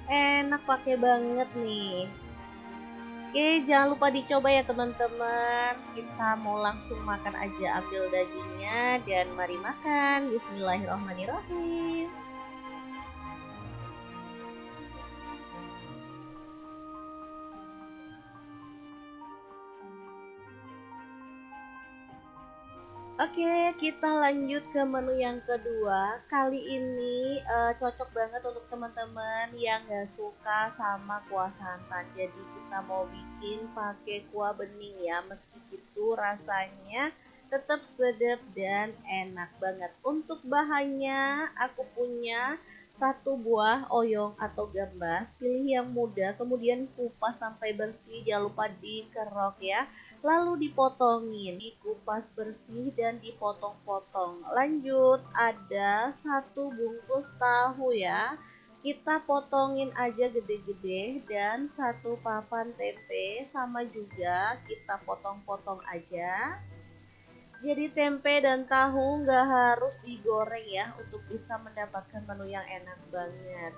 enak pakai banget nih. Oke, jangan lupa dicoba ya teman-teman. Kita mau langsung makan aja, ambil dagingnya dan mari makan. Bismillahirrahmanirrahim. Oke, kita lanjut ke menu yang kedua. Kali ini cocok banget untuk teman-teman yang nggak suka sama kuah santan. Jadi kita mau bikin pakai kuah bening ya. Meski itu rasanya tetap sedap dan enak banget. Untuk bahannya aku punya 1 buah oyong atau gambas. Pilih yang muda, kemudian kupas sampai bersih. Jangan lupa dikerok ya. Lalu dipotongin, dikupas bersih dan dipotong-potong. Lanjut, ada 1 bungkus tahu ya. Kita potongin aja gede-gede dan 1 papan tempe sama juga kita potong-potong aja. Jadi tempe dan tahu nggak harus digoreng ya untuk bisa mendapatkan menu yang enak banget.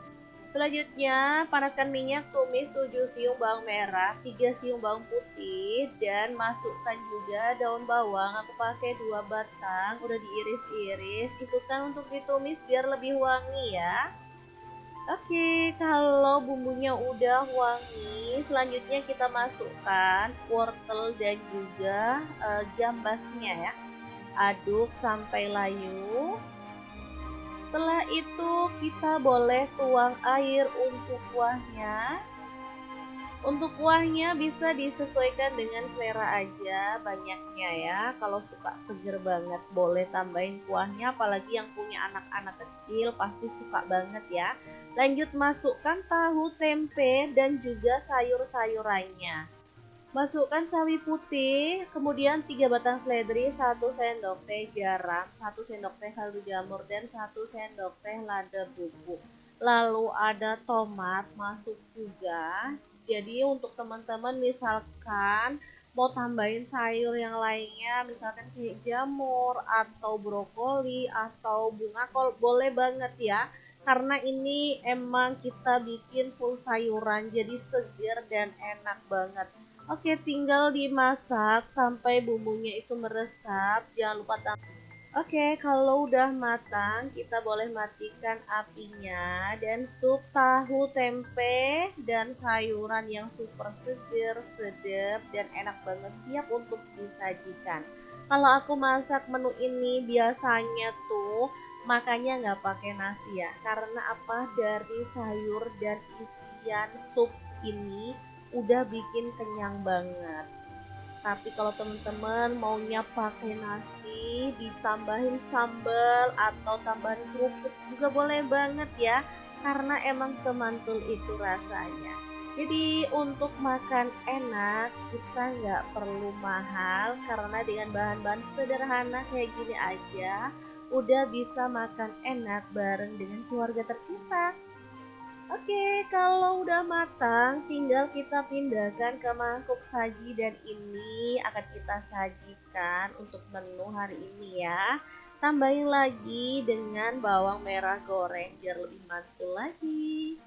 Selanjutnya, panaskan minyak, tumis 7 siung bawang merah, 3 siung bawang putih, dan masukkan juga daun bawang. Aku pakai 2 batang, udah diiris-iris. Ikutkan untuk ditumis biar lebih wangi ya. Oke, kalau bumbunya udah wangi, selanjutnya kita masukkan wortel dan juga gambasnya ya. aduk sampai layu. Setelah itu kita boleh tuang air untuk kuahnya. Untuk kuahnya bisa disesuaikan dengan selera aja banyaknya ya. Kalau suka seger banget boleh tambahin kuahnya, apalagi yang punya anak-anak kecil pasti suka banget ya. Lanjut masukkan tahu, tempe, dan juga sayur-sayurannya. Masukkan sawi putih, kemudian 3 batang seledri, 1 sendok teh garam, 1 sendok teh kaldu jamur, dan 1 sendok teh lada bubuk. Lalu ada tomat masuk juga. Jadi untuk teman-teman misalkan mau tambahin sayur yang lainnya, misalkan kayak jamur atau brokoli atau bunga kol, boleh banget ya. Karena ini emang kita bikin full sayuran, jadi segar dan enak banget. Oke, tinggal dimasak sampai bumbunya itu meresap. Jangan lupa tambah. Oke, kalau udah matang, kita boleh matikan apinya dan sup tahu tempe dan sayuran yang super seger, sedap, dan enak banget siap untuk disajikan. Kalau aku masak menu ini biasanya tuh makanya nggak pakai nasi ya, karena apa, dari sayur dan isian sup ini udah bikin kenyang banget. Tapi kalau teman-teman maunya pakai nasi, ditambahin sambal atau tambahan kerupuk juga boleh banget ya, karena emang semantul itu rasanya. Jadi untuk makan enak kita nggak perlu mahal, karena dengan bahan-bahan sederhana kayak gini aja udah bisa makan enak bareng dengan keluarga tercinta. Oke, kalau udah matang, tinggal kita pindahkan ke mangkuk saji dan ini akan kita sajikan untuk menu hari ini ya. Tambahin lagi dengan bawang merah goreng biar lebih mantul lagi.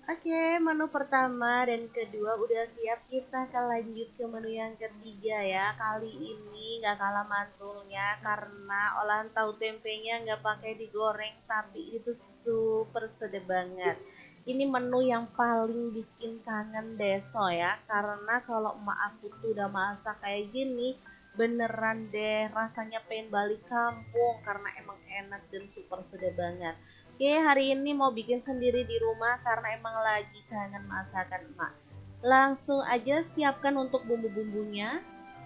Oke, menu pertama dan kedua udah siap, kita akan lanjut ke menu yang ketiga ya. Kali ini nggak kalah mantulnya karena olahan tahu tempenya nggak pakai digoreng, tapi itu super sedap banget. Ini menu yang paling bikin kangen deso ya, karena kalau emak aku tuh udah masak kayak gini, beneran deh rasanya pengen balik kampung karena emang enak dan super sedap banget. Oke, hari ini mau bikin sendiri di rumah karena emang lagi kangen masakan emak. Langsung aja siapkan untuk bumbu-bumbunya.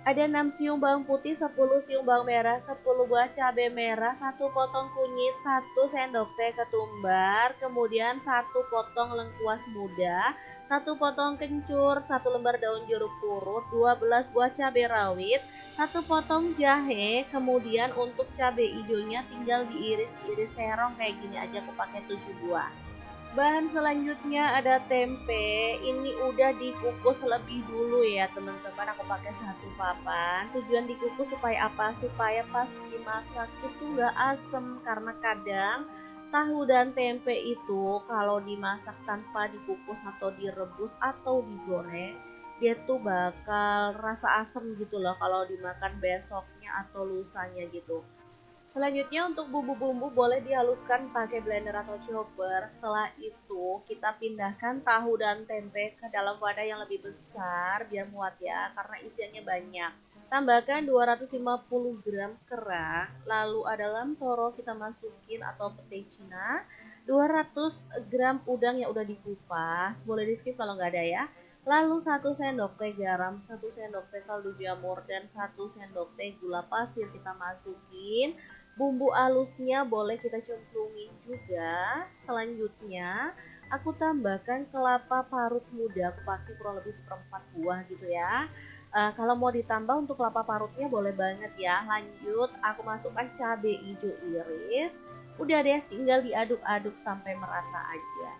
Ada 6 siung bawang putih, 10 siung bawang merah, 10 buah cabai merah, 1 potong kunyit, 1 sendok teh ketumbar, kemudian 1 potong lengkuas muda, 1 potong kencur, 1 lembar daun jeruk purut, 12 buah cabai rawit, 1 potong jahe, kemudian untuk cabai hijaunya tinggal diiris-iris serong kayak gini aja, aku pakai 7 buah. Bahan selanjutnya ada tempe. Ini udah dikukus lebih dulu ya teman-teman. Aku pakai 1 papan. Tujuan dikukus supaya apa? Supaya pas dimasak itu nggak asem. Karena kadang tahu dan tempe itu kalau dimasak tanpa dikukus atau direbus atau digoreng, dia tuh bakal rasa asem gitu loh kalau dimakan besoknya atau lusanya gitu. Selanjutnya untuk bumbu-bumbu boleh dihaluskan pakai blender atau chopper. Setelah itu kita pindahkan tahu dan tempe ke dalam wadah yang lebih besar biar muat ya, karena isiannya banyak. Tambahkan 250 gram kerang, lalu ada lem toro kita masukin atau pete Cina, 200 gram udang yang udah dikupas, boleh di skip kalau nggak ada ya. Lalu 1 sendok teh garam, 1 sendok teh kaldu jamur, dan 1 sendok teh gula pasir kita masukin. Bumbu halusnya boleh kita cemplungin juga. Selanjutnya aku tambahkan kelapa parut muda, aku pakai kurang lebih 1/4 buah gitu ya. Kalau mau ditambah untuk kelapa parutnya boleh banget ya. Lanjut aku masukkan cabai hijau iris. Udah deh, tinggal diaduk-aduk sampai merata aja.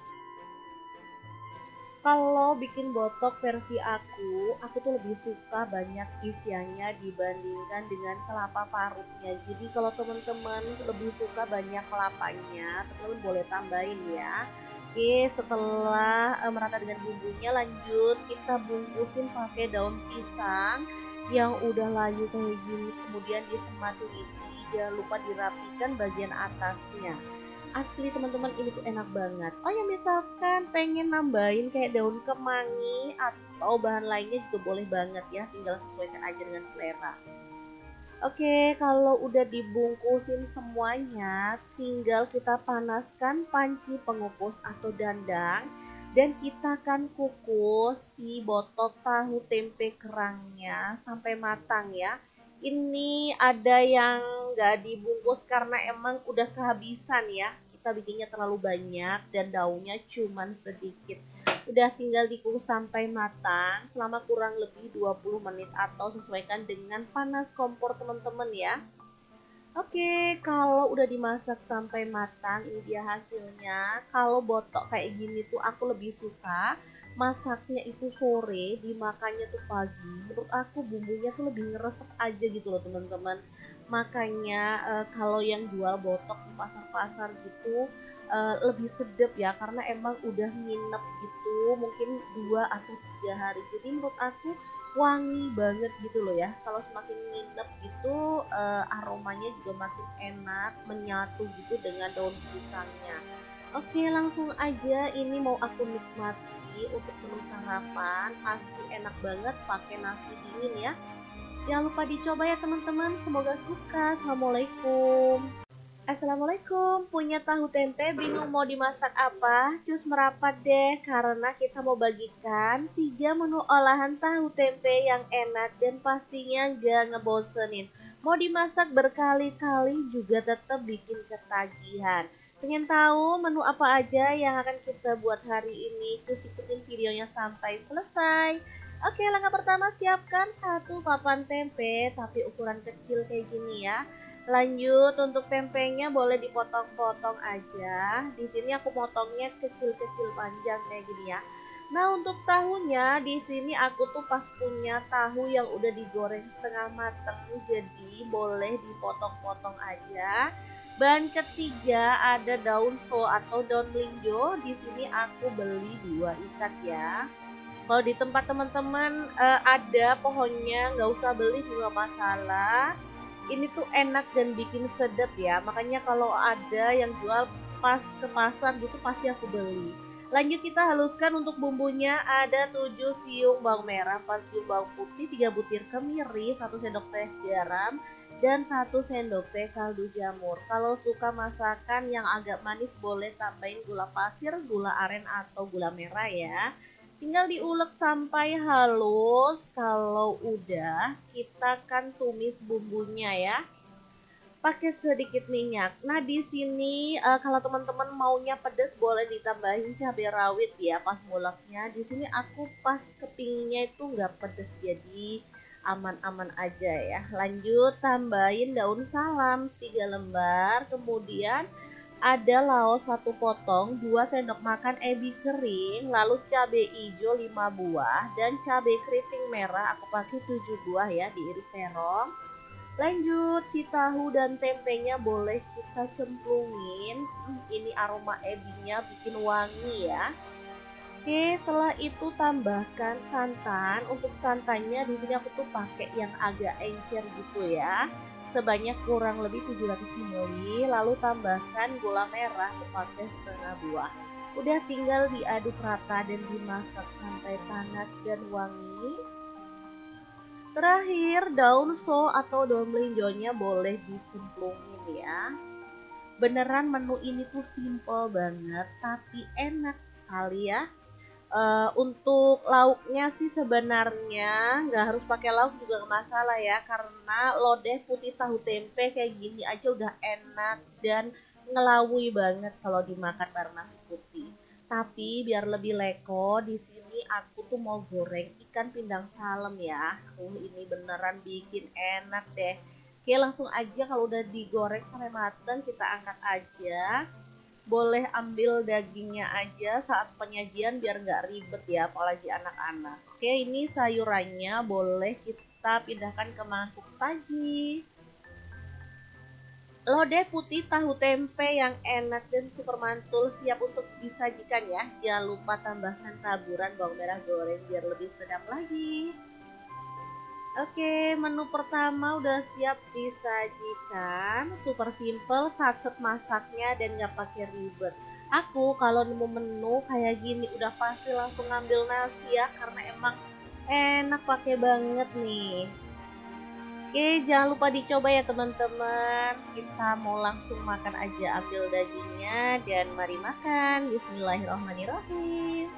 Kalau bikin botok versi aku tuh lebih suka banyak isiannya dibandingkan dengan kelapa parutnya. Jadi kalau teman-teman lebih suka banyak kelapanya, teman-teman boleh tambahin ya. Oke, setelah merata dengan bumbunya, lanjut kita bungkusin pakai daun pisang yang udah layu kayak gini, kemudian disemat teliti, jangan lupa dirapikan bagian atasnya. Asli teman-teman, ini tuh enak banget. Oh ya, misalkan pengen nambahin kayak daun kemangi atau bahan lainnya juga boleh banget ya, tinggal sesuaikan aja dengan selera. Oke, kalau udah dibungkusin semuanya, tinggal kita panaskan panci pengukus atau dandang dan kita akan kukus si botok tahu tempe kerangnya sampai matang ya. Ini ada yang nggak dibungkus karena emang udah kehabisan ya. Kita bikinnya terlalu banyak dan daunnya cuman sedikit. Udah tinggal dikukus sampai matang selama kurang lebih 20 menit atau sesuaikan dengan panas kompor teman-teman ya. Oke, kalau udah dimasak sampai matang, ini dia hasilnya. Kalau botok kayak gini tuh aku lebih suka masaknya itu sore, dimakannya tuh pagi. Menurut aku bumbunya tuh lebih ngeresep aja gitu loh teman-teman. Makanya kalau yang jual botok di pasar-pasar gitu lebih sedap ya karena emang udah nginep gitu mungkin 2 atau 3 hari. Jadi menurut aku wangi banget gitu loh ya. Kalau semakin nginep gitu aromanya juga makin enak, menyatu gitu dengan daun pisangnya. Oke, langsung aja ini mau aku nikmati untuk menu sarapan. Pasti enak banget pakai nasi dingin ya. Jangan lupa dicoba ya teman-teman. Semoga suka. Assalamualaikum. Assalamualaikum, punya tahu tempe bingung mau dimasak apa? Cus merapat deh karena kita mau bagikan 3 menu olahan tahu tempe yang enak dan pastinya gak ngebosenin. Mau dimasak berkali-kali juga tetap bikin ketagihan. Pengen tahu menu apa aja yang akan kita buat hari ini? Cus ikutin videonya sampai selesai. Oke, langkah pertama siapkan 1 papan tempe tapi ukuran kecil kayak gini ya. Lanjut untuk tempenya boleh dipotong-potong aja. Di sini aku potongnya kecil-kecil panjang kayak gini ya. Nah, untuk tahunya di sini aku tuh pas punya tahu yang udah digoreng setengah mateng, jadi boleh dipotong-potong aja. Bahan ketiga ada daun so atau daun melinjo. Di sini aku beli 2 ikat ya. Kalau di tempat teman-teman ada pohonnya, nggak usah beli juga masalah. Ini tuh enak dan bikin sedap ya. Makanya kalau ada yang jual pas ke pasar gitu pasti aku beli. Lanjut kita haluskan untuk bumbunya ada 7 siung bawang merah, 4 siung bawang putih, 3 butir kemiri, 1 sendok teh garam, dan 1 sendok teh kaldu jamur. Kalau suka masakan yang agak manis boleh tambahin gula pasir, gula aren atau gula merah ya. Tinggal diulek sampai halus. Kalau udah, kita kan tumis bumbunya ya. Pakai sedikit minyak. Nah, di sini kalau teman-teman maunya pedas boleh ditambahin cabai rawit ya pas nguleknya. Di sini aku pas kepingnya itu nggak pedas jadi aman-aman aja ya. Lanjut tambahin daun salam 3 lembar, kemudian ada laos 1 potong, 2 sendok makan ebi kering, lalu cabai hijau 5 buah dan cabai keriting merah aku pakai 7 buah ya diiris terong. Lanjut si tahu dan tempenya boleh kita cemplungin. Ini aroma ebinya bikin wangi ya. Oke, setelah itu tambahkan santan. Untuk santannya di sini aku tuh pakai yang agak encer gitu ya. Sebanyak kurang lebih 700 ml. Lalu tambahkan gula merah aku pakai setengah buah. Udah tinggal diaduk rata dan dimasak sampai panas dan wangi. Terakhir daun so atau daun melinjonya boleh dicemplungin ya. Beneran menu ini tuh simple banget tapi enak kali ya. Untuk lauknya sih sebenarnya nggak harus pakai lauk juga nggak masalah ya karena lodeh putih tahu tempe kayak gini aja udah enak dan ngelawui banget kalau dimakan bareng nasi putih. Tapi biar lebih leko di sini aku tuh mau goreng ikan pindang salem ya. Ini beneran bikin enak deh. Oke, langsung aja kalau udah digoreng sampai mateng kita angkat aja. Boleh ambil dagingnya aja saat penyajian biar nggak ribet ya, apalagi anak-anak. Oke, ini sayurannya boleh kita pindahkan ke mangkuk saji. Lodeh putih tahu tempe yang enak dan super mantul siap untuk disajikan ya. Jangan lupa tambahkan taburan bawang merah goreng biar lebih sedap lagi. Oke, menu pertama udah siap disajikan. Super simple, satset masaknya dan nggak pakai ribet. Aku kalau nemu menu kayak gini udah pasti langsung ngambil nasi ya karena emang enak pakai banget nih. Oke, jangan lupa dicoba ya teman-teman. Kita mau langsung makan aja, ambil dagingnya dan mari makan. Bismillahirrahmanirrahim.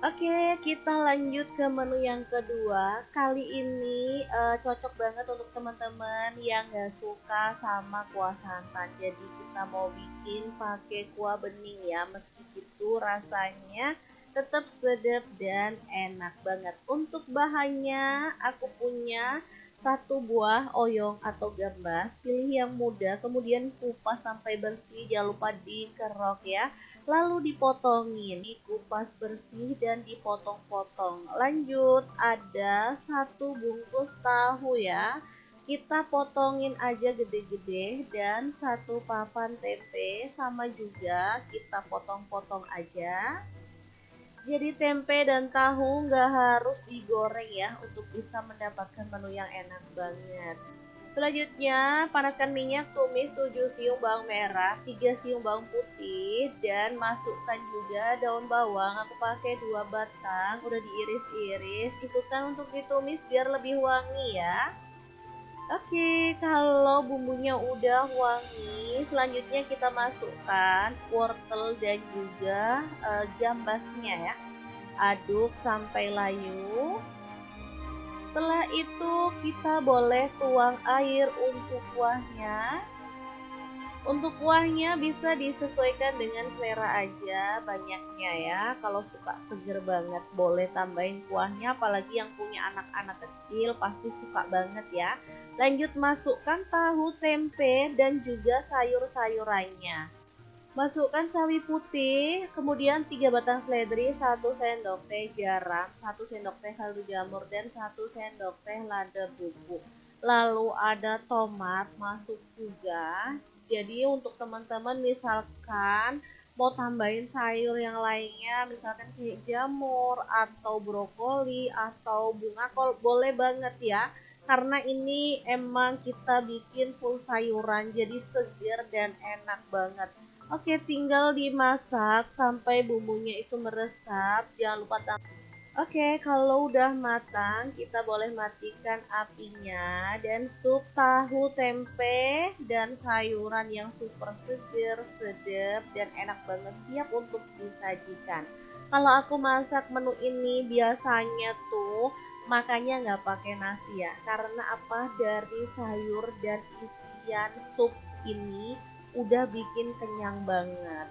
Oke, kita lanjut ke menu yang kedua. Kali ini cocok banget untuk teman-teman yang gak suka sama kuah santan. Jadi kita mau bikin pakai kuah bening ya. Meski itu rasanya tetap sedap dan enak banget. Untuk bahannya aku punya satu buah oyong atau gambas. Pilih yang muda, kemudian kupas sampai bersih. Jangan lupa dikerok ya. Lalu dipotongin, dikupas bersih dan dipotong-potong. Lanjut, ada satu bungkus tahu ya. Kita potongin aja gede-gede dan satu papan tempe sama juga kita potong-potong aja. Jadi tempe dan tahu nggak harus digoreng ya untuk bisa mendapatkan menu yang enak banget. Selanjutnya, panaskan minyak, tumis 7 siung bawang merah, 3 siung bawang putih, dan masukkan juga daun bawang. Aku pakai 2 batang, udah diiris-iris. Ikutan untuk ditumis biar lebih wangi ya. Oke, kalau bumbunya udah wangi, selanjutnya kita masukkan wortel dan juga gambasnya ya. Aduk sampai layu. Setelah itu kita boleh tuang air untuk kuahnya. Untuk kuahnya bisa disesuaikan dengan selera aja banyaknya ya. Kalau suka seger banget boleh tambahin kuahnya, apalagi yang punya anak-anak kecil pasti suka banget ya. Lanjut masukkan tahu, tempe dan juga sayur-sayurannya. Masukkan sawi putih, kemudian 3 batang seledri, 1 sendok teh garam, 1 sendok teh kaldu jamur, dan 1 sendok teh lada bubuk. Lalu ada tomat masuk juga. Jadi untuk teman-teman misalkan mau tambahin sayur yang lainnya, misalkan kayak jamur atau brokoli atau bunga kol, boleh banget ya. Karena ini emang kita bikin full sayuran, jadi segar dan enak banget. Oke, tinggal dimasak sampai bumbunya itu meresap. Jangan lupa Oke, kalau udah matang, kita boleh matikan apinya dan sup tahu tempe dan sayuran yang super seger, sedap, dan enak banget siap untuk disajikan. Kalau aku masak menu ini biasanya tuh makanya nggak pakai nasi ya, karena apa dari sayur dan isian sup ini udah bikin kenyang banget.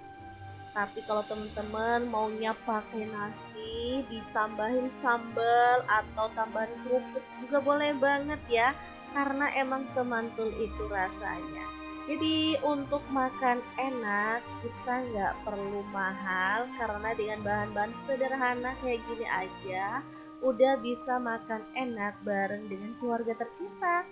Tapi kalau teman-teman maunya pakai nasi, ditambahin sambal atau tambahan kerupuk juga boleh banget ya, karena emang semantul itu rasanya. Jadi untuk makan enak kita nggak perlu mahal karena dengan bahan-bahan sederhana kayak gini aja udah bisa makan enak bareng dengan keluarga tercinta.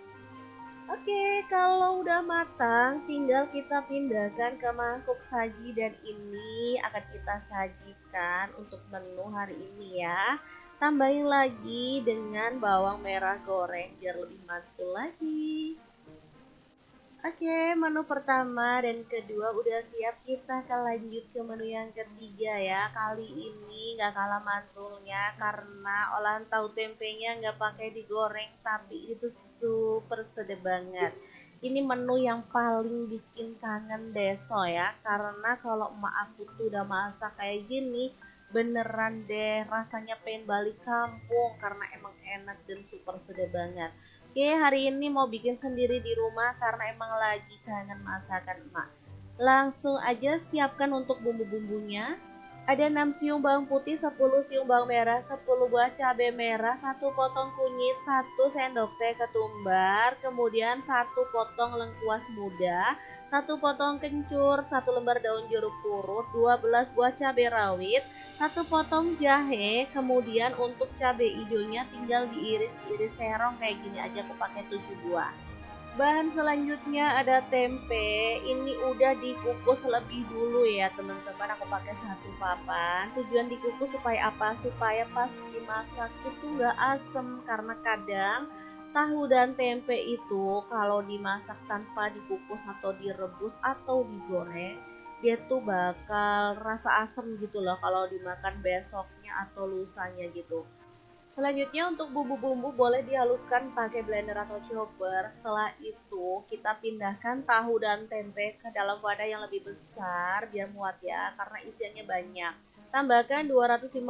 Oke, kalau udah matang, tinggal kita pindahkan ke mangkuk saji dan ini akan kita sajikan untuk menu hari ini ya. Tambahin lagi dengan bawang merah goreng biar lebih mantul lagi. Oke, menu pertama dan kedua udah siap, kita akan lanjut ke menu yang ketiga ya. Kali ini nggak kalah mantulnya karena olahan tahu tempenya nggak pakai digoreng, tapi itu super sedap banget. Ini menu yang paling bikin kangen deso ya, karena kalau emak aku tuh udah masak kayak gini, beneran deh rasanya pengen balik kampung karena emang enak dan super sedap banget. Oke, hari ini mau bikin sendiri di rumah karena emang lagi kangen masakan emak. Langsung aja siapkan untuk bumbu-bumbunya. Ada 6 siung bawang putih, 10 siung bawang merah, 10 buah cabai merah, 1 potong kunyit, 1 sendok teh ketumbar, kemudian 1 potong lengkuas muda, 1 potong kencur, 1 lembar daun jeruk purut, 12 buah cabai rawit, 1 potong jahe, kemudian untuk cabai hijaunya tinggal diiris-iris serong kayak gini aja, aku pakai 7 buah. Bahan selanjutnya ada tempe. Ini udah dikukus lebih dulu ya teman-teman. Aku pakai satu papan. Tujuan dikukus supaya apa? Supaya pas dimasak itu nggak asem. Karena kadang Tahu dan tempe itu kalau dimasak tanpa dikukus atau direbus atau digoreng, dia tuh bakal rasa asem gitu loh kalau dimakan besoknya atau lusanya gitu. Selanjutnya untuk bumbu-bumbu boleh dihaluskan pakai blender atau chopper. Setelah itu kita pindahkan tahu dan tempe ke dalam wadah yang lebih besar biar muat ya karena isiannya banyak. Tambahkan 250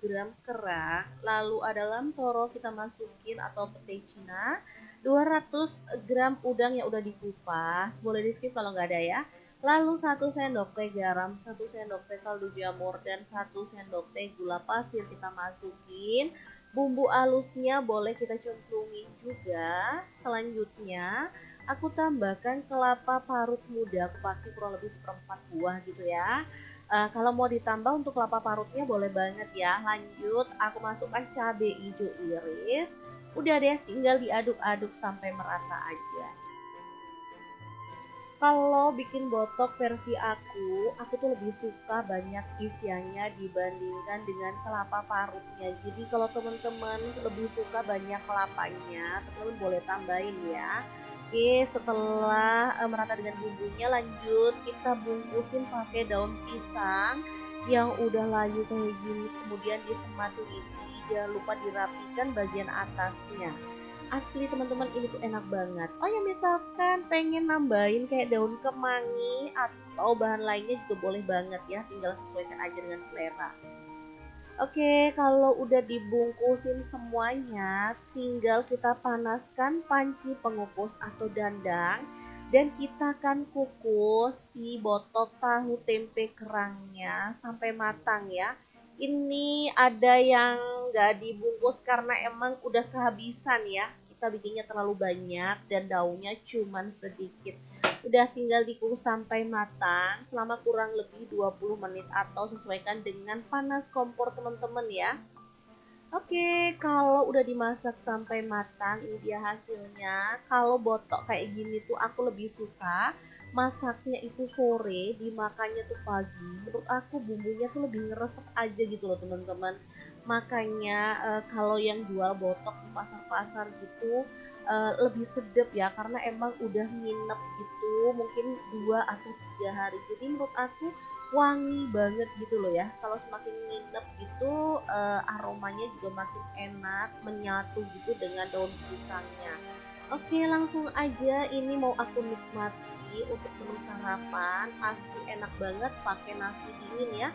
gram kerang, lalu ada lamtoro kita masukin atau petai cina, 200 gram udang yang udah dikupas, boleh di skip kalau nggak ada ya. Lalu 1 sendok teh garam, 1 sendok teh kaldu jamur, dan 1 sendok teh gula pasir kita masukin. Bumbu halusnya boleh kita cemplungin juga. Selanjutnya aku tambahkan kelapa parut muda, aku pakai kurang lebih seperempat buah gitu ya. Kalau mau ditambah untuk kelapa parutnya boleh banget ya. Lanjut, aku masukkan cabai hijau iris. Udah deh, tinggal diaduk-aduk sampai merata aja. Kalau bikin botok versi aku tuh lebih suka banyak isiannya dibandingkan dengan kelapa parutnya. Jadi kalau teman-teman lebih suka banyak kelapanya, teman-teman boleh tambahin ya. Oke, setelah merata dengan bumbunya, lanjut kita bungkusin pakai daun pisang yang udah layu kayak gini, kemudian disematin ini, jangan lupa dirapikan bagian atasnya. Asli teman-teman, ini tuh enak banget. Oh ya, misalkan pengen nambahin kayak daun kemangi atau bahan lainnya juga boleh banget ya, tinggal sesuaikan aja dengan selera. Oke, kalau udah dibungkusin semuanya, tinggal kita panaskan panci pengukus atau dandang dan kita akan kukus si botok tahu tempe kerangnya sampai matang ya. Ini ada yang nggak dibungkus karena emang udah kehabisan ya. Kita bikinnya terlalu banyak dan daunnya cuman sedikit. Udah tinggal dikukus sampai matang selama kurang lebih 20 menit atau sesuaikan dengan panas kompor teman-teman ya. Oke, kalau udah dimasak sampai matang, ini dia hasilnya. Kalau botok kayak gini tuh aku lebih suka masaknya itu sore, dimakannya tuh pagi. Menurut aku bumbunya tuh lebih ngeresep aja gitu loh teman-teman. Makanya kalau yang jual botok di pasar-pasar gitu lebih sedap ya karena emang udah nginep gitu, mungkin 2 atau 3 hari. Jadi menurut aku wangi banget gitu loh ya. Kalau semakin nginep gitu aromanya juga makin enak, menyatu gitu dengan daun pisangnya. Oke, langsung aja ini mau aku nikmati untuk menu sarapan. Pasti enak banget pakai nasi dingin ya.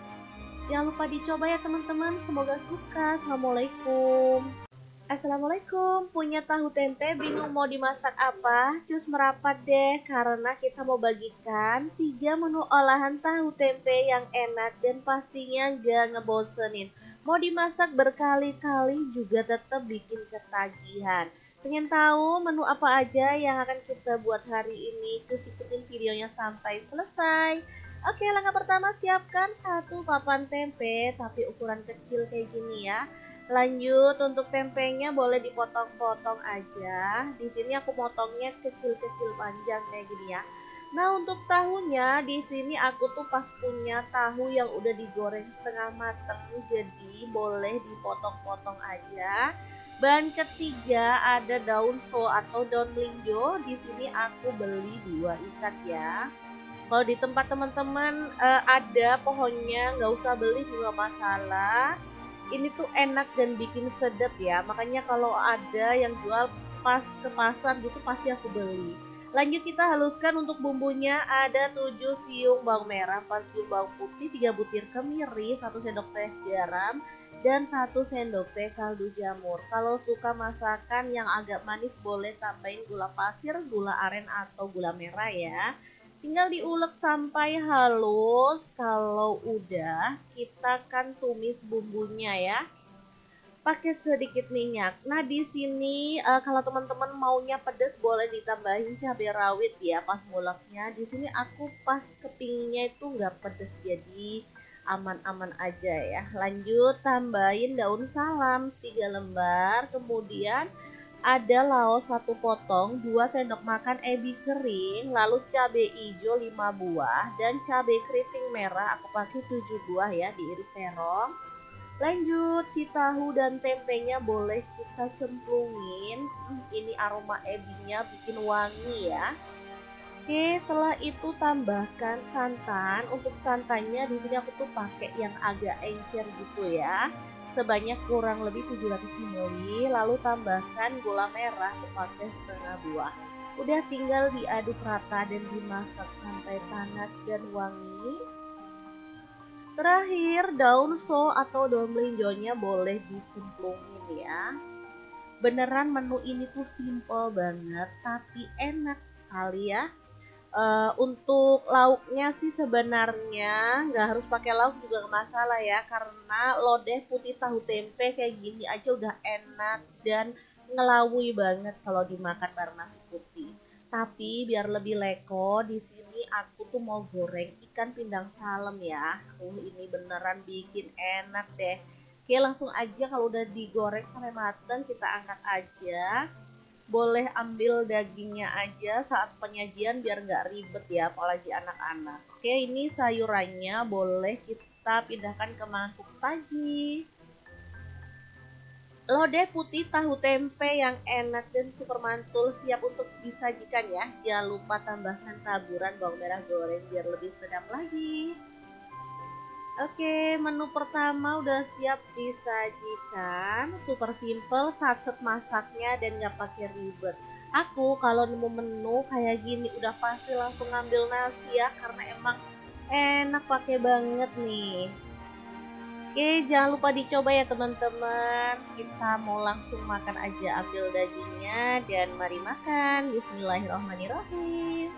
Jangan lupa dicoba ya teman-teman. Semoga suka. Assalamualaikum. Assalamualaikum, punya tahu tempe bingung mau dimasak apa? Cus merapat deh karena kita mau bagikan 3 menu olahan tahu tempe yang enak dan pastinya gak ngebosenin. Mau dimasak berkali-kali juga tetap bikin ketagihan. Pengen tahu menu apa aja yang akan kita buat hari ini? Cus ikutin videonya sampai selesai. Oke, langkah pertama siapkan 1 papan tempe tapi ukuran kecil kayak gini ya. Lanjut untuk tempenya boleh dipotong-potong aja. Di sini aku potongnya kecil-kecil panjang kayak gini ya. Nah, untuk tahunya di sini aku tuh pas punya tahu yang udah digoreng setengah mateng, jadi boleh dipotong-potong aja. Bahan ketiga ada daun so atau daun melinjo. Di sini aku beli 2 ikat ya. Kalau di tempat teman-teman ada pohonnya, nggak usah beli juga masalah. Ini tuh enak dan bikin sedap ya. Makanya kalau ada yang jual pas ke pasar gitu pasti aku beli. Lanjut kita haluskan untuk bumbunya ada 7 siung bawang merah, 4 siung bawang putih, 3 butir kemiri, 1 sendok teh garam, dan 1 sendok teh kaldu jamur. Kalau suka masakan yang agak manis boleh tambahin gula pasir, gula aren atau gula merah ya. Tinggal diulek sampai halus. Kalau udah, kita kan tumis bumbunya ya. Pakai sedikit minyak. Nah, di sini kalau teman-teman maunya pedas boleh ditambahin cabai rawit ya pas nguleknya. Di sini aku pas kepingnya itu nggak pedas jadi aman-aman aja ya. Lanjut tambahin daun salam 3 lembar, kemudian ada laos 1 potong, 2 sendok makan ebi kering, lalu cabai hijau 5 buah dan cabai keriting merah aku pakai 7 buah ya diiris terong. Lanjut, si tahu dan tempenya boleh kita cemplungin. Ini aroma ebinya bikin wangi ya. Oke, setelah itu tambahkan santan. Untuk santannya di sini aku tuh pakai yang agak encer gitu ya. Sebanyak kurang lebih 700 ml. Lalu tambahkan gula merah tepatnya setengah buah. Udah tinggal diaduk rata dan dimasak sampai panas dan wangi. Terakhir, daun so atau daun melinjonya boleh dicemplungin ya. Beneran menu ini tuh simple banget, tapi enak kali ya. Untuk lauknya sih sebenarnya nggak harus pakai lauk juga nggak masalah ya, karena lodeh putih tahu tempe kayak gini aja udah enak dan ngelawui banget kalau dimakan bareng nasi putih. Tapi biar lebih leko, di sini aku tuh mau goreng ikan pindang salem ya. Ini beneran bikin enak deh. Oke, langsung aja kalau udah digoreng sampai mateng kita angkat aja. Boleh ambil dagingnya aja saat penyajian biar nggak ribet ya, apalagi anak-anak. Oke, ini sayurannya boleh kita pindahkan ke mangkuk saji. Lodeh putih tahu tempe yang enak dan super mantul siap untuk disajikan ya. Jangan lupa tambahkan taburan bawang merah goreng biar lebih sedap lagi. Oke, menu pertama udah siap disajikan. Super simple, satset masaknya dan nggak pakai ribet. Aku kalau nemu menu kayak gini udah pasti langsung ngambil nasi ya, karena emang enak pakai banget nih. Oke, jangan lupa dicoba ya teman-teman. Kita mau langsung makan aja, ambil dagingnya dan mari makan. Bismillahirrahmanirrahim.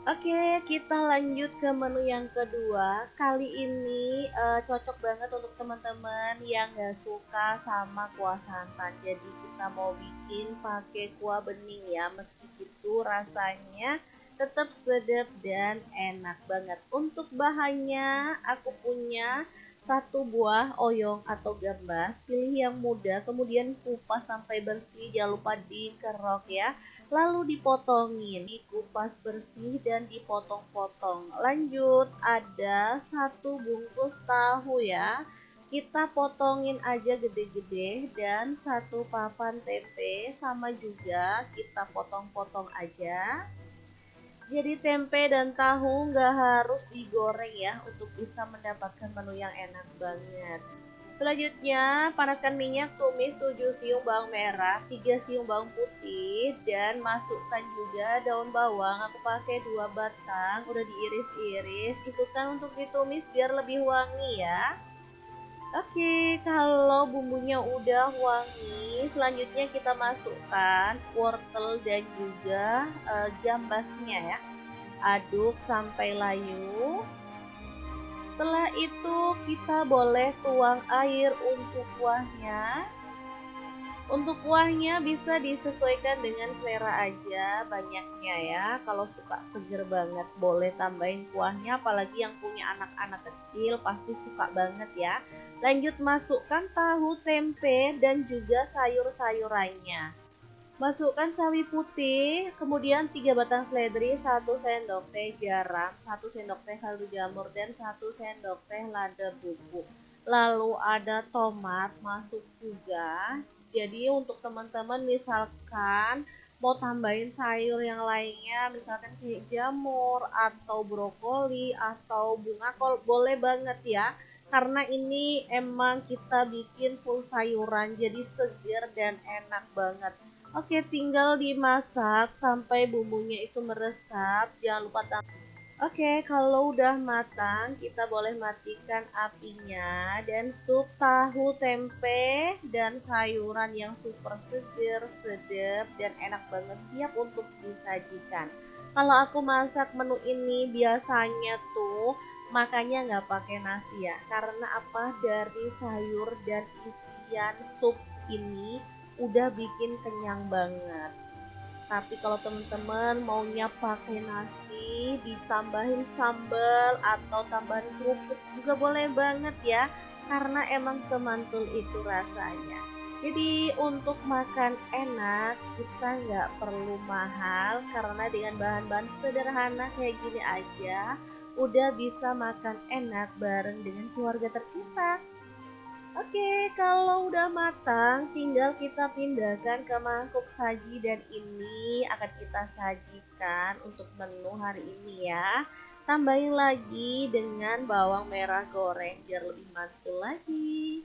Oke, kita lanjut ke menu yang kedua. Kali ini cocok banget untuk teman-teman yang nggak suka sama kuah santan. Jadi kita mau bikin pakai kuah bening ya. Meski itu rasanya tetap sedap dan enak banget. Untuk bahannya aku punya satu buah oyong atau gambas. Pilih yang muda, kemudian kupas sampai bersih. Jangan lupa dikerok ya. Lalu dipotongin, dikupas bersih dan dipotong-potong. Lanjut, ada satu bungkus tahu ya. Kita potongin aja gede-gede dan satu papan tempe sama juga kita potong-potong aja. Jadi tempe dan tahu nggak harus digoreng ya untuk bisa mendapatkan menu yang enak banget. Selanjutnya, panaskan minyak, tumis 7 siung bawang merah, 3 siung bawang putih, dan masukkan juga daun bawang. Aku pakai 2 batang, udah diiris-iris. Ikutan untuk ditumis biar lebih wangi ya. Oke, kalau bumbunya udah wangi, selanjutnya kita masukkan wortel dan juga gambasnya ya. Aduk sampai layu. Setelah itu kita boleh tuang air untuk kuahnya. Untuk kuahnya bisa disesuaikan dengan selera aja banyaknya ya. Kalau suka seger banget boleh tambahin kuahnya, apalagi yang punya anak-anak kecil pasti suka banget ya. Lanjut masukkan tahu, tempe dan juga sayur-sayurannya. Masukkan sawi putih, kemudian 3 batang seledri, 1 sendok teh garam, 1 sendok teh kaldu jamur, dan 1 sendok teh lada bubuk. Lalu ada tomat masuk juga. Jadi untuk teman-teman misalkan mau tambahin sayur yang lainnya, misalkan kayak jamur atau brokoli atau bunga kol, boleh banget ya. Karena ini emang kita bikin full sayuran, jadi segar dan enak banget. Oke, tinggal dimasak sampai bumbunya itu meresap. Jangan lupa tambah. Oke, kalau udah matang, kita boleh matikan apinya dan sup tahu tempe dan sayuran yang super seger, sedap dan enak banget siap untuk disajikan. Kalau aku masak menu ini biasanya tuh makanya nggak pakai nasi ya, karena apa, dari sayur dan isian sup ini udah bikin kenyang banget. Tapi kalau teman-teman maunya pakai nasi, ditambahin sambal atau tambahan kerupuk juga boleh banget ya, karena emang semantul itu rasanya. Jadi untuk makan enak kita nggak perlu mahal karena dengan bahan-bahan sederhana kayak gini aja udah bisa makan enak bareng dengan keluarga tercinta. Oke, kalau udah matang, tinggal kita pindahkan ke mangkuk saji dan ini akan kita sajikan untuk menu hari ini ya. Tambahin lagi dengan bawang merah goreng biar lebih mantul lagi.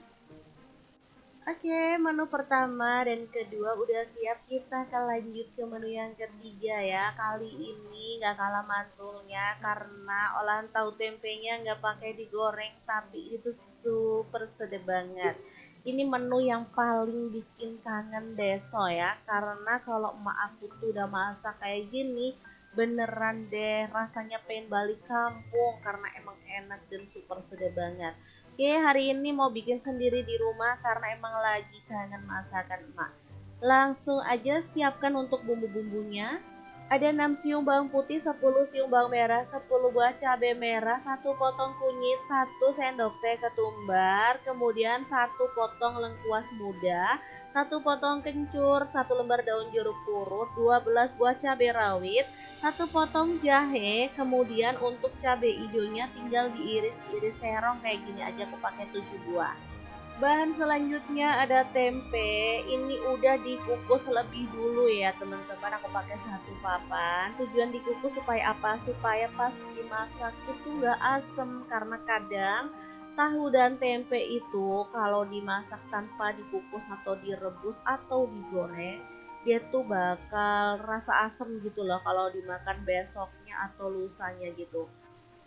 Oke, menu pertama dan kedua udah siap, kita akan lanjut ke menu yang ketiga ya. Kali ini nggak kalah mantulnya karena olahan tahu tempenya nggak pakai digoreng, tapi itu super sedap banget. Ini menu yang paling bikin kangen deso ya, karena kalau emak aku tuh udah masak kayak gini, beneran deh rasanya pengen balik kampung karena emang enak dan super sedap banget. Oke, hari ini mau bikin sendiri di rumah karena emang lagi kangen masakan emak. Langsung aja siapkan untuk bumbu-bumbunya. Ada 6 siung bawang putih, 10 siung bawang merah, 10 buah cabai merah, 1 potong kunyit, 1 sendok teh ketumbar, kemudian 1 potong lengkuas muda, 1 potong kencur, 1 lembar daun jeruk purut, 12 buah cabai rawit, 1 potong jahe, kemudian untuk cabai hijaunya tinggal diiris-iris serong kayak gini aja, aku pakai 7 buah. Bahan selanjutnya ada tempe, ini udah dikukus lebih dulu ya teman-teman, aku pakai 1 papan. Tujuan dikukus supaya apa? Supaya pas dimasak itu nggak asem, karena kadang tahu dan tempe itu kalau dimasak tanpa dikukus atau direbus atau digoreng, dia tuh bakal rasa asem gitu loh kalau dimakan besoknya atau lusanya gitu.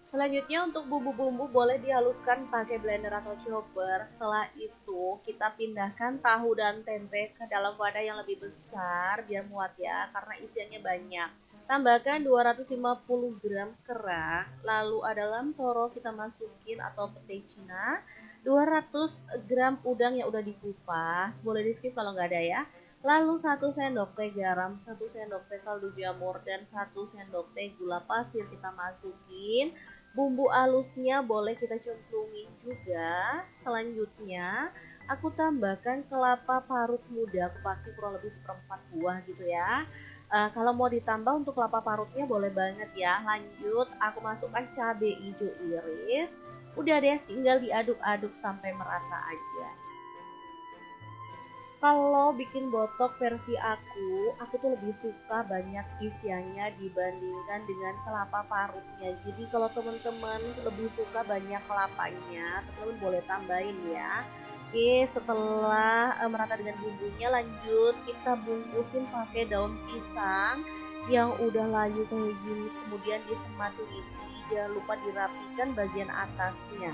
Selanjutnya untuk bumbu-bumbu boleh dihaluskan pakai blender atau chopper. Setelah itu kita pindahkan tahu dan tempe ke dalam wadah yang lebih besar biar muat ya, karena isiannya banyak. Tambahkan 250 gram kerang, lalu ada lam toro kita masukin atau petai cina, 200 gram udang yang udah dikupas, boleh di skip kalau nggak ada ya. Lalu 1 sendok teh garam, 1 sendok teh kaldu jamur, dan 1 sendok teh gula pasir kita masukin. Bumbu halusnya boleh kita cemplungin juga. Selanjutnya aku tambahkan kelapa parut muda, aku pakai kurang lebih 1/4 buah gitu ya. Kalau mau ditambah untuk kelapa parutnya boleh banget ya. Lanjut aku masukkan cabai hijau iris. Udah deh, tinggal diaduk-aduk sampai merata aja. Kalau bikin botok versi aku tuh lebih suka banyak isiannya dibandingkan dengan kelapa parutnya. Jadi kalau teman-teman lebih suka banyak kelapanya, teman-teman boleh tambahin ya. Oke, setelah merata dengan bumbunya, lanjut kita bungkusin pakai daun pisang yang udah layu kayak gini, kemudian disematin ini, jangan lupa dirapikan bagian atasnya.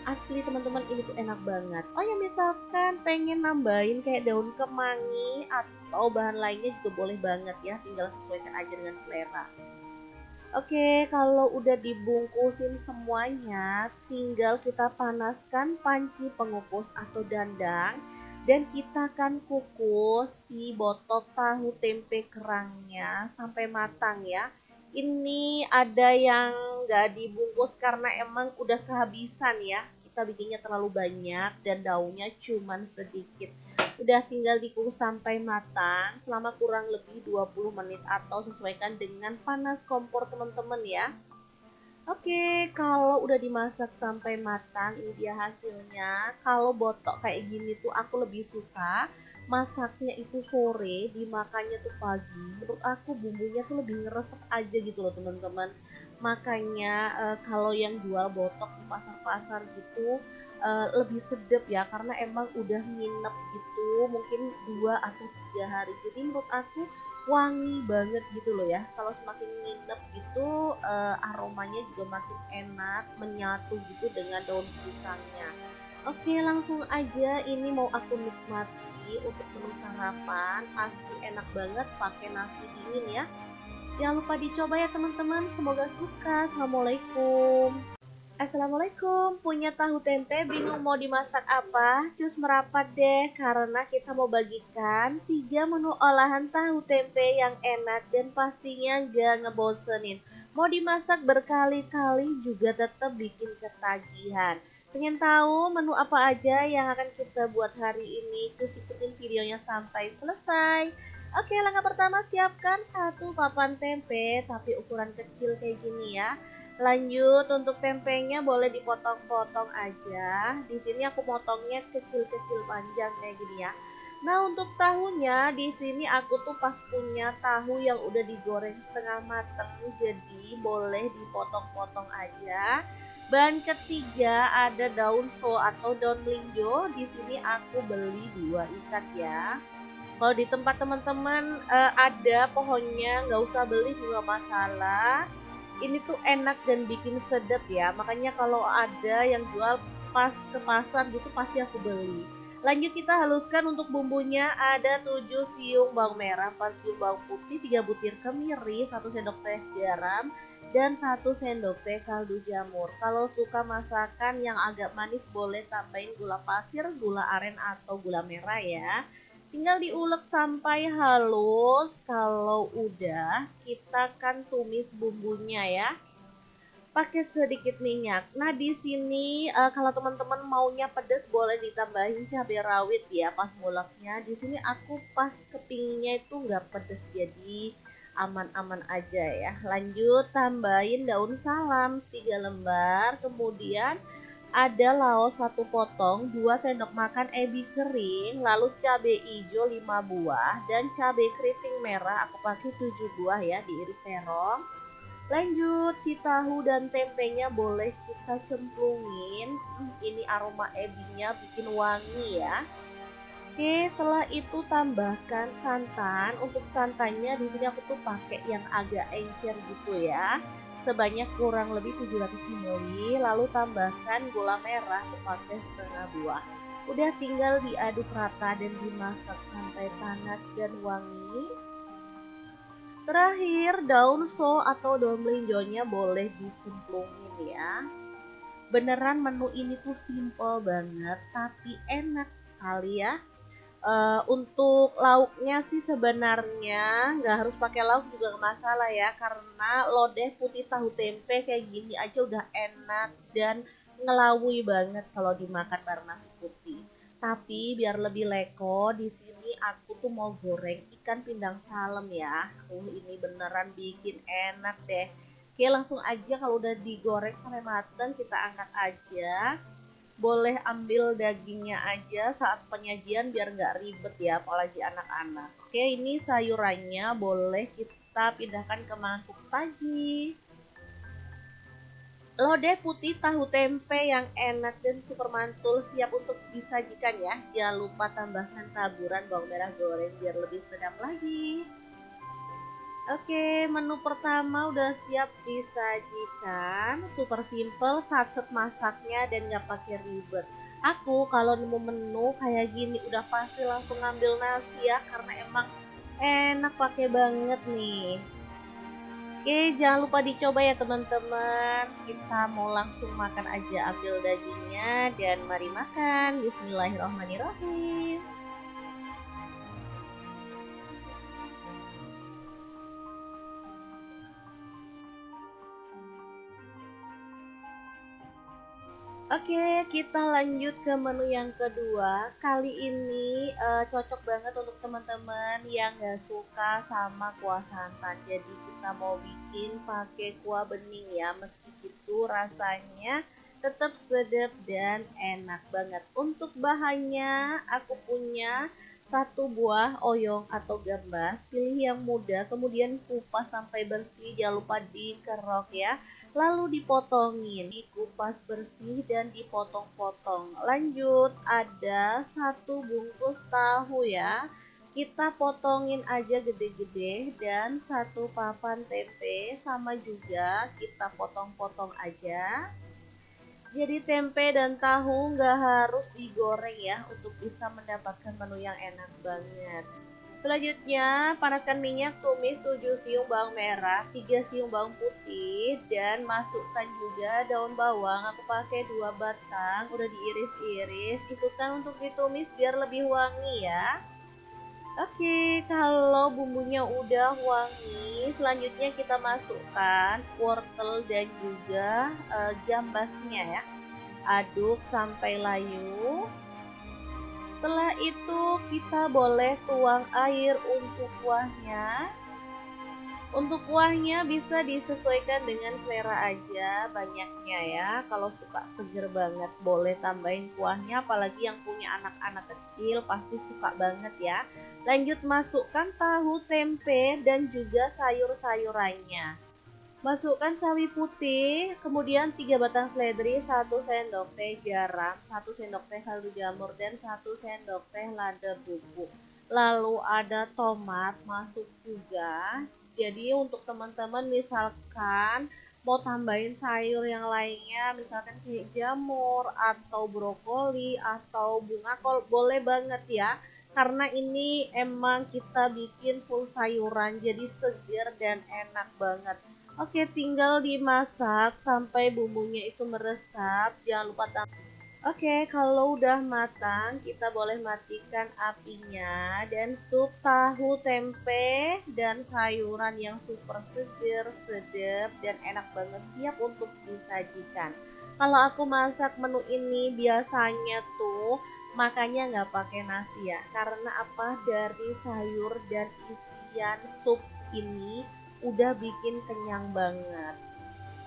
Asli teman-teman, ini tuh enak banget. Oh ya, misalkan pengen nambahin kayak daun kemangi atau bahan lainnya juga boleh banget ya, tinggal sesuaikan aja dengan selera. Oke, kalau udah dibungkusin semuanya, tinggal kita panaskan panci pengukus atau dandang dan kita akan kukus si botok tahu tempe kerangnya sampai matang ya. Ini ada yang nggak dibungkus karena emang udah kehabisan ya. Kita bikinnya terlalu banyak dan daunnya cuman sedikit. Udah tinggal dikukus sampai matang selama kurang lebih 20 menit atau sesuaikan dengan panas kompor teman-teman ya. Oke, kalau udah dimasak sampai matang, ini dia hasilnya. Kalau botok kayak gini tuh aku lebih suka masaknya itu sore, dimakannya tuh pagi. Menurut aku bumbunya tuh lebih ngeresep aja gitu loh teman-teman. Makanya kalau yang jual botok di pasar-pasar gitu lebih sedap ya, karena emang udah nginep gitu, mungkin 2 atau 3 hari. Jadi menurut aku wangi banget gitu loh ya. Kalau semakin nginep gitu aromanya juga makin enak, menyatu gitu dengan daun pisangnya. Oke, langsung aja ini mau aku nikmati untuk menu sarapan. Pasti enak banget pakai nasi dingin ya. Jangan lupa dicoba ya teman-teman. Semoga suka. Assalamualaikum. Assalamualaikum, punya tahu tempe bingung mau dimasak apa? Cus merapat deh, karena kita mau bagikan 3 menu olahan tahu tempe yang enak dan pastinya gak ngebosenin. Mau dimasak berkali-kali juga tetap bikin ketagihan. Pengen tahu menu apa aja yang akan kita buat hari ini? Terus ikutin videonya sampai selesai. Oke, langkah pertama siapkan satu papan tempe tapi ukuran kecil kayak gini ya. Lanjut untuk tempenya boleh dipotong-potong aja. Di sini aku potongnya kecil-kecil panjang kayak gini ya. Nah, untuk tahunya di sini aku tuh pas punya tahu yang udah digoreng setengah mateng, jadi boleh dipotong-potong aja. Bahan ketiga ada daun so atau daun melinjo. Di sini aku beli 2 ikat ya. Kalau di tempat teman-teman ada pohonnya, nggak usah beli juga masalah. Ini tuh enak dan bikin sedap ya. Makanya kalau ada yang jual pas ke pasar gitu pasti aku beli. Lanjut kita haluskan untuk bumbunya ada 7 siung bawang merah, 4 siung bawang putih, 3 butir kemiri, 1 sendok teh garam, dan 1 sendok teh kaldu jamur. Kalau suka masakan yang agak manis boleh tambahin gula pasir, gula aren atau gula merah ya. Tinggal diulek sampai halus. Kalau udah, kita kan tumis bumbunya ya. Pakai sedikit minyak. Nah, di sini kalau teman-teman maunya pedas boleh ditambahin cabai rawit ya pas nguleknya. Di sini aku pas kepingnya itu nggak pedas jadi aman-aman aja ya. Lanjut tambahin daun salam 3 lembar, kemudian ada laos 1 potong, 2 sendok makan ebi kering, lalu cabai hijau 5 buah, dan cabai keriting merah aku pakai 7 buah ya, diiris terong. Lanjut, si tahu dan tempenya boleh kita cemplungin. Ini aroma ebinya bikin wangi ya. Oke, setelah itu tambahkan santan. Untuk santannya di sini aku tuh pakai yang agak encer gitu ya. Sebanyak kurang lebih 700 ml. Lalu tambahkan gula merah aku pakai setengah buah. Udah tinggal diaduk rata dan dimasak sampai panas dan wangi. Terakhir, daun so atau daun melinjonya boleh dicemplungin ya. Beneran menu ini tuh simple banget tapi enak kali ya. Untuk lauknya sih sebenarnya nggak harus pakai lauk juga nggak masalah ya, karena lodeh putih tahu tempe kayak gini aja udah enak dan ngelawui banget kalau dimakan bareng nasi putih. Tapi biar lebih leko, di sini aku tuh mau goreng ikan pindang salem ya. Ini beneran bikin enak deh. Oke, langsung aja kalau udah digoreng sampai mateng kita angkat aja. Boleh ambil dagingnya aja saat penyajian biar nggak ribet ya, apalagi anak-anak. Oke, ini sayurannya boleh kita pindahkan ke mangkuk saji. Lodeh putih tahu tempe yang enak dan super mantul siap untuk disajikan ya. Jangan lupa tambahkan taburan bawang merah goreng biar lebih sedap lagi. Oke, menu pertama udah siap disajikan. Super simple, satset masaknya dan nggak pakai ribet. Aku kalau nemu menu kayak gini udah pasti langsung ngambil nasi ya, karena emang enak pakai banget nih. Oke, jangan lupa dicoba ya teman-teman. Kita mau langsung makan aja, ambil dagingnya dan mari makan. Bismillahirrahmanirrahim. Oke, kita lanjut ke menu yang kedua. Kali ini cocok banget untuk teman-teman yang nggak suka sama kuah santan. Jadi kita mau bikin pakai kuah bening ya. Meski itu rasanya tetap sedap dan enak banget. Untuk bahannya aku punya 1 buah oyong atau gambas. Pilih yang muda, kemudian kupas sampai bersih. Jangan lupa dikerok ya. Lalu dipotongin, dikupas bersih dan dipotong-potong. Lanjut, ada 1 bungkus tahu ya. Kita potongin aja gede-gede dan 1 papan tempe sama juga kita potong-potong aja. Jadi tempe dan tahu nggak harus digoreng ya untuk bisa mendapatkan menu yang enak banget. Selanjutnya, panaskan minyak, tumis 7 siung bawang merah, 3 siung bawang putih, dan masukkan juga daun bawang. Aku pakai 2 batang, udah diiris-iris. Ikutan untuk ditumis biar lebih wangi ya. Oke, kalau bumbunya udah wangi, selanjutnya kita masukkan wortel dan juga gambasnya ya. aduk sampai layu. Setelah itu kita boleh tuang air untuk kuahnya. Untuk kuahnya bisa disesuaikan dengan selera aja banyaknya ya. Kalau suka seger banget boleh tambahin kuahnya, apalagi yang punya anak-anak kecil pasti suka banget ya. Lanjut masukkan tahu, tempe, dan juga sayur-sayurannya. Masukkan sawi putih, kemudian 3 batang seledri, 1 sendok teh garam, 1 sendok teh kaldu jamur, dan 1 sendok teh lada bubuk. Lalu ada tomat masuk juga. Jadi untuk teman-teman misalkan mau tambahin sayur yang lainnya, misalkan kayak jamur atau brokoli atau bunga kol, boleh banget ya. Karena ini emang kita bikin full sayuran, jadi segar dan enak banget. Oke, tinggal dimasak sampai bumbunya itu meresap. Jangan lupa Oke, kalau udah matang, kita boleh matikan apinya dan sup tahu tempe dan sayuran yang super seger, sedap, dan enak banget siap untuk disajikan. Kalau aku masak menu ini biasanya tuh makanya nggak pakai nasi ya, karena apa, dari sayur dan isian sup ini udah bikin kenyang banget.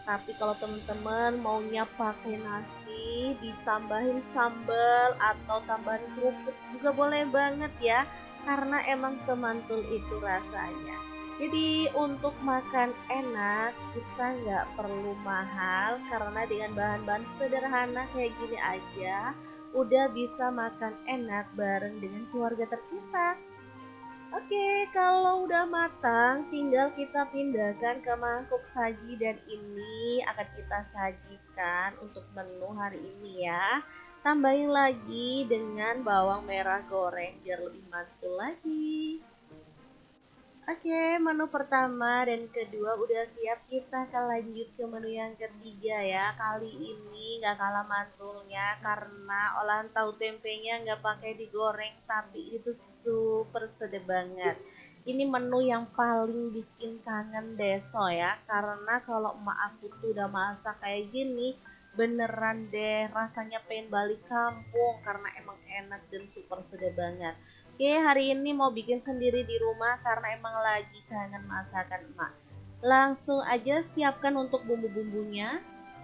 Tapi kalau teman-teman maunya pakai nasi, ditambahin sambal atau tambahin kerupuk juga boleh banget ya, karena emang semantul itu rasanya. Jadi untuk makan enak kita nggak perlu mahal, karena dengan bahan-bahan sederhana kayak gini aja udah bisa makan enak bareng dengan keluarga tercinta. Oke, kalau udah matang, tinggal kita pindahkan ke mangkuk saji dan ini akan kita sajikan untuk menu hari ini ya. Tambahin lagi dengan bawang merah goreng biar lebih mantul lagi. Oke, menu pertama dan kedua udah siap, kita akan lanjut ke menu yang ketiga ya. Kali ini nggak kalah mantulnya karena olahan tahu tempenya nggak pakai digoreng, tapi itu super sedap banget. Ini menu yang paling bikin kangen deso ya, karena kalau emak aku tuh udah masak kayak gini, beneran deh rasanya pengen balik kampung karena emang enak dan super sedap banget. Oke, hari ini mau bikin sendiri di rumah karena emang lagi kangen masakan emak. Langsung aja siapkan untuk bumbu-bumbunya.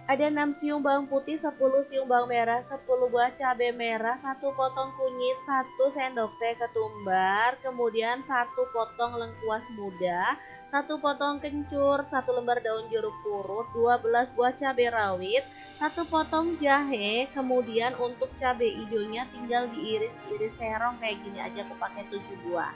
Ada 6 siung bawang putih, 10 siung bawang merah, 10 buah cabai merah, 1 potong kunyit, 1 sendok teh ketumbar, kemudian 1 potong lengkuas muda, 1 potong kencur, 1 lembar daun jeruk purut, 12 buah cabai rawit, 1 potong jahe, kemudian untuk cabai hijaunya tinggal diiris-iris serong kayak gini aja, aku pakai 7 buah.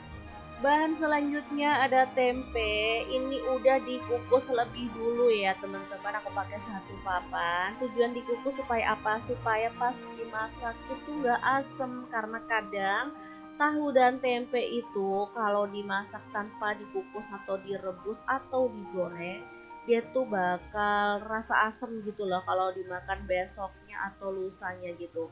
Bahan selanjutnya ada tempe, ini udah dikukus lebih dulu ya teman-teman, aku pakai 1 papan. Tujuan dikukus supaya apa? Supaya pas dimasak itu nggak asem, karena kadang tahu dan tempe itu kalau dimasak tanpa dikukus atau direbus atau digoreng, dia tuh bakal rasa asem gitu loh kalau dimakan besoknya atau lusanya gitu.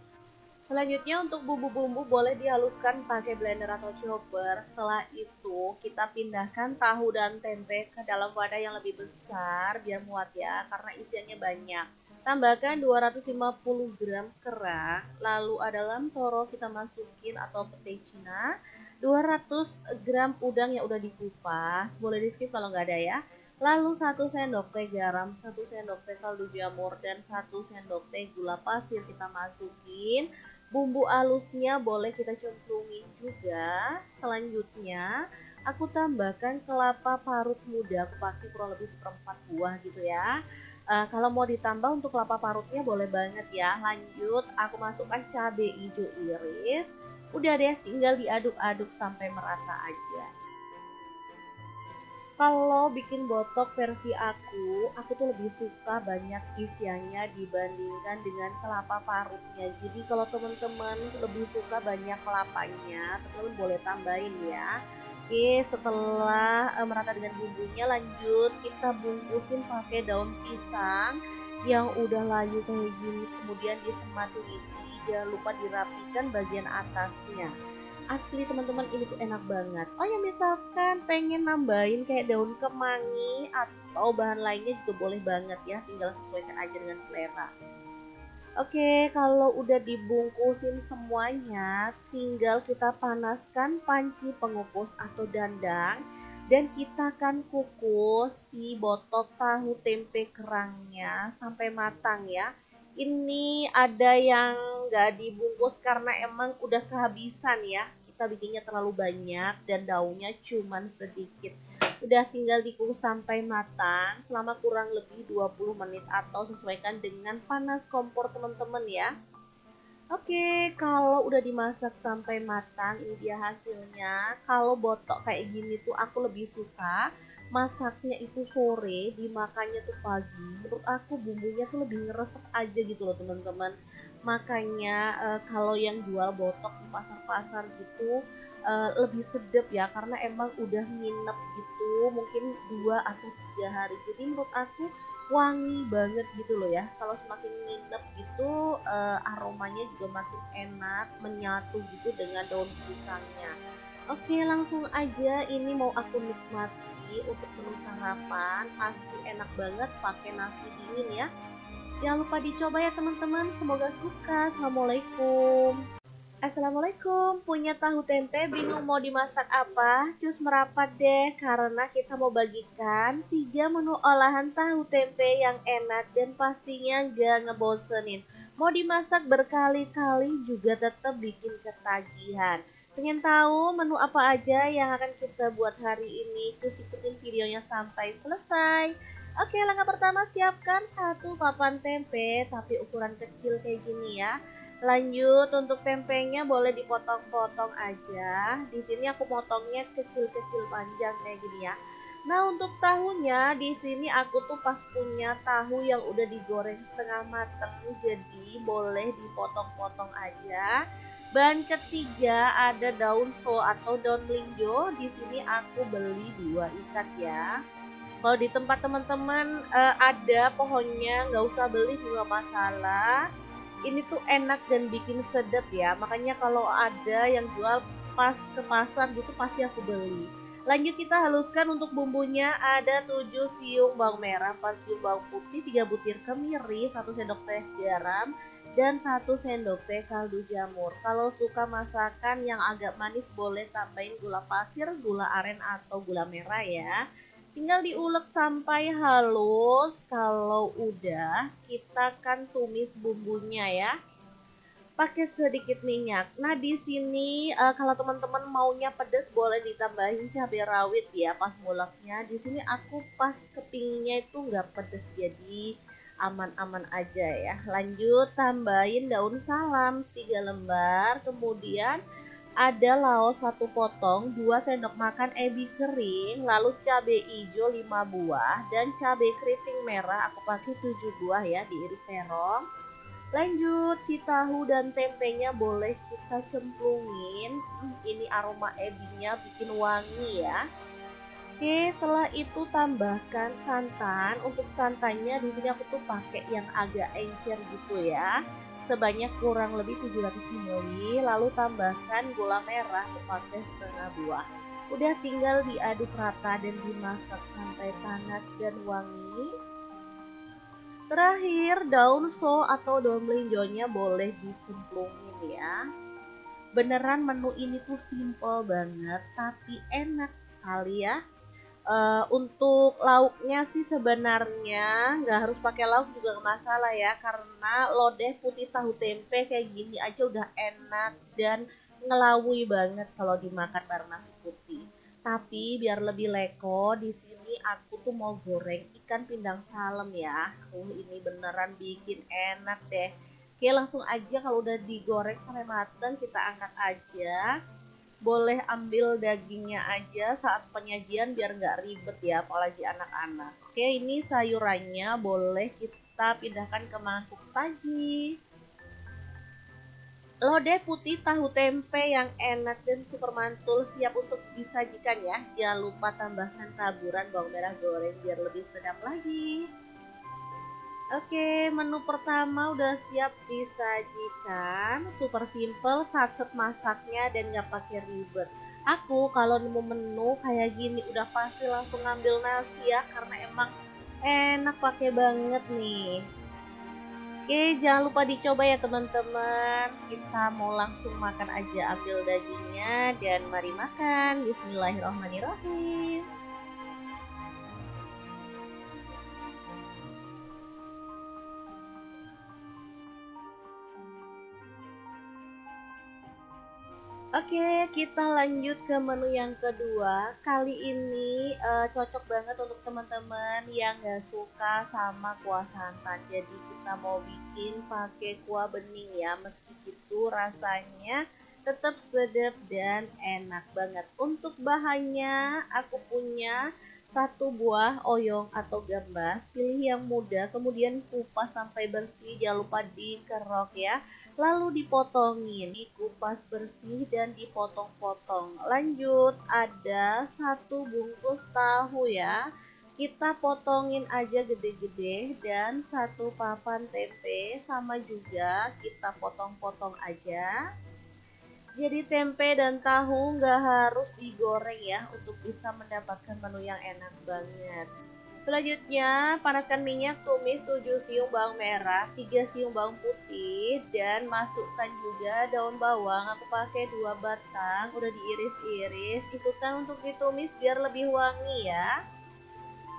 Selanjutnya untuk bumbu-bumbu boleh dihaluskan pakai blender atau chopper. Setelah itu kita pindahkan tahu dan tempe ke dalam wadah yang lebih besar biar muat ya, karena isiannya banyak. Tambahkan 250 gram kerang, lalu ada lamtoro kita masukin atau pete Cina, 200 gram udang yang udah dikupas, boleh di skip kalau nggak ada ya. Lalu 1 sendok teh garam, 1 sendok teh kaldu jamur, dan 1 sendok teh gula pasir kita masukin. Bumbu halusnya boleh kita cemplungin juga. Selanjutnya aku tambahkan kelapa parut muda, aku pakai kurang lebih seperempat buah gitu ya. Kalau mau ditambah untuk kelapa parutnya boleh banget ya. Lanjut aku masukkan cabai hijau iris. Udah deh, tinggal diaduk-aduk sampai merata aja. Kalau bikin botok versi aku tuh lebih suka banyak isiannya dibandingkan dengan kelapa parutnya. Jadi kalau teman-teman lebih suka banyak kelapanya, teman-teman boleh tambahin ya. Oke, setelah merata dengan bumbunya, lanjut kita bungkusin pakai daun pisang yang udah layu kayak gini, kemudian disematin ini, jangan lupa dirapikan bagian atasnya. Asli teman-teman, ini tuh enak banget. Oh ya, misalkan pengen nambahin kayak daun kemangi atau bahan lainnya juga boleh banget ya, tinggal sesuaikan aja dengan selera. Oke, kalau udah dibungkusin semuanya, tinggal kita panaskan panci pengukus atau dandang dan kita akan kukus si botok tahu tempe kerangnya sampai matang ya. Ini ada yang nggak dibungkus karena emang udah kehabisan ya. Kita bikinnya terlalu banyak dan daunnya cuman sedikit. Udah tinggal dikukus sampai matang selama kurang lebih 20 menit atau sesuaikan dengan panas kompor teman-teman ya. Oke, kalau udah dimasak sampai matang, ini dia hasilnya. Kalau botok kayak gini tuh aku lebih suka masaknya itu sore, dimakannya tuh pagi. Menurut aku bumbunya tuh lebih ngeresep aja gitu loh teman-teman. Makanya kalau yang jual botok di pasar-pasar gitu lebih sedap ya karena emang udah nginep gitu, mungkin 2 atau 3 hari. Jadi menurut aku wangi banget gitu loh ya. Kalau semakin nginep gitu aromanya juga makin enak, menyatu gitu dengan daun pisangnya. Oke, langsung aja ini mau aku nikmati untuk menu sarapan. Pasti enak banget pakai nasi dingin ya. Jangan lupa dicoba ya teman-teman. Semoga suka. Assalamualaikum. Assalamualaikum, punya tahu tempe bingung mau dimasak apa? Cus merapat deh karena kita mau bagikan 3 menu olahan tahu tempe yang enak dan pastinya gak ngebosenin. Mau dimasak berkali-kali juga tetap bikin ketagihan. Pengen tahu menu apa aja yang akan kita buat hari ini? Cus ikutin videonya sampai selesai. Oke, langkah pertama siapkan 1 papan tempe tapi ukuran kecil kayak gini ya. Lanjut untuk tempenya boleh dipotong-potong aja. Di sini aku potongnya kecil-kecil panjang kayak gini ya. Nah, untuk tahunya di sini aku tuh pas punya tahu yang udah digoreng setengah mateng, jadi boleh dipotong-potong aja. Bahan ketiga ada daun so atau daun melinjo. Di sini aku beli 2 ikat ya. Kalau di tempat teman-teman ada pohonnya, nggak usah beli juga masalah. Ini tuh enak dan bikin sedap ya. Makanya kalau ada yang jual pas ke pasar gitu pasti aku beli. Lanjut kita haluskan untuk bumbunya ada 7 siung bawang merah, 4 siung bawang putih, 3 butir kemiri, 1 sendok teh garam, dan 1 sendok teh kaldu jamur. Kalau suka masakan yang agak manis boleh tambahin gula pasir, gula aren atau gula merah ya. Tinggal diulek sampai halus. Kalau udah, kita kan tumis bumbunya ya. Pakai sedikit minyak. Nah, di sini kalau teman-teman maunya pedas boleh ditambahin cabai rawit ya pas nguleknya. Di sini aku pas kepingnya itu nggak pedas jadi aman-aman aja ya. Lanjut tambahin daun salam 3 lembar, kemudian ada laos 1 potong, 2 sendok makan ebi kering, lalu cabai hijau 5 buah dan cabai keriting merah aku pakai 7 buah ya diiris terong. Lanjut si tahu dan tempenya boleh kita cemplungin. Ini aroma ebinya bikin wangi ya. Oke, setelah itu tambahkan santan. Untuk santannya di sini aku tuh pakai yang agak encer gitu ya. Sebanyak kurang lebih 700 ml. Lalu tambahkan gula merah aku pakai setengah buah. Udah tinggal diaduk rata dan dimasak sampai panas dan wangi. Terakhir daun so atau daun melinjonya boleh dicemplungin ya. Beneran menu ini tuh simple banget tapi enak kali ya. Untuk lauknya sih sebenarnya nggak harus pakai lauk juga nggak masalah ya karena lodeh putih tahu tempe kayak gini aja udah enak dan ngelawui banget kalau dimakan bareng nasi putih. Tapi biar lebih leko di sini aku tuh mau goreng ikan pindang salem ya. Ini beneran bikin enak deh. Oke, langsung aja kalau udah digoreng sampai mateng kita angkat aja. Boleh ambil dagingnya aja saat penyajian biar nggak ribet ya, apalagi anak-anak. Oke, ini sayurannya boleh kita pindahkan ke mangkuk saji. Lodeh putih tahu tempe yang enak dan super mantul siap untuk disajikan ya. Jangan lupa tambahkan taburan bawang merah goreng biar lebih sedap lagi. Oke, menu pertama udah siap disajikan. Super simple, satset masaknya dan nggak pakai ribet. Aku kalau nemu menu kayak gini udah pasti langsung ngambil nasi ya karena emang enak pakai banget nih. Oke, jangan lupa dicoba ya teman-teman. Kita mau langsung makan aja, ambil dagingnya dan mari makan. Bismillahirrahmanirrahim. Oke, kita lanjut ke menu yang kedua. Kali ini cocok banget untuk teman-teman yang gak suka sama kuah santan. Jadi kita mau bikin pakai kuah bening ya. Meski itu rasanya tetap sedap dan enak banget. Untuk bahannya aku punya satu buah oyong atau gambas. Pilih yang muda, kemudian kupas sampai bersih. Jangan lupa dikerok ya. Lalu dipotongin, dikupas bersih dan dipotong-potong. Lanjut, ada satu bungkus tahu ya. Kita potongin aja gede-gede dan satu papan tempe sama juga kita potong-potong aja. Jadi tempe dan tahu nggak harus digoreng ya untuk bisa mendapatkan menu yang enak banget. Selanjutnya, panaskan minyak, tumis 7 siung bawang merah, 3 siung bawang putih, dan masukkan juga daun bawang. Aku pakai 2 batang, udah diiris-iris. Ikutan untuk ditumis biar lebih wangi ya.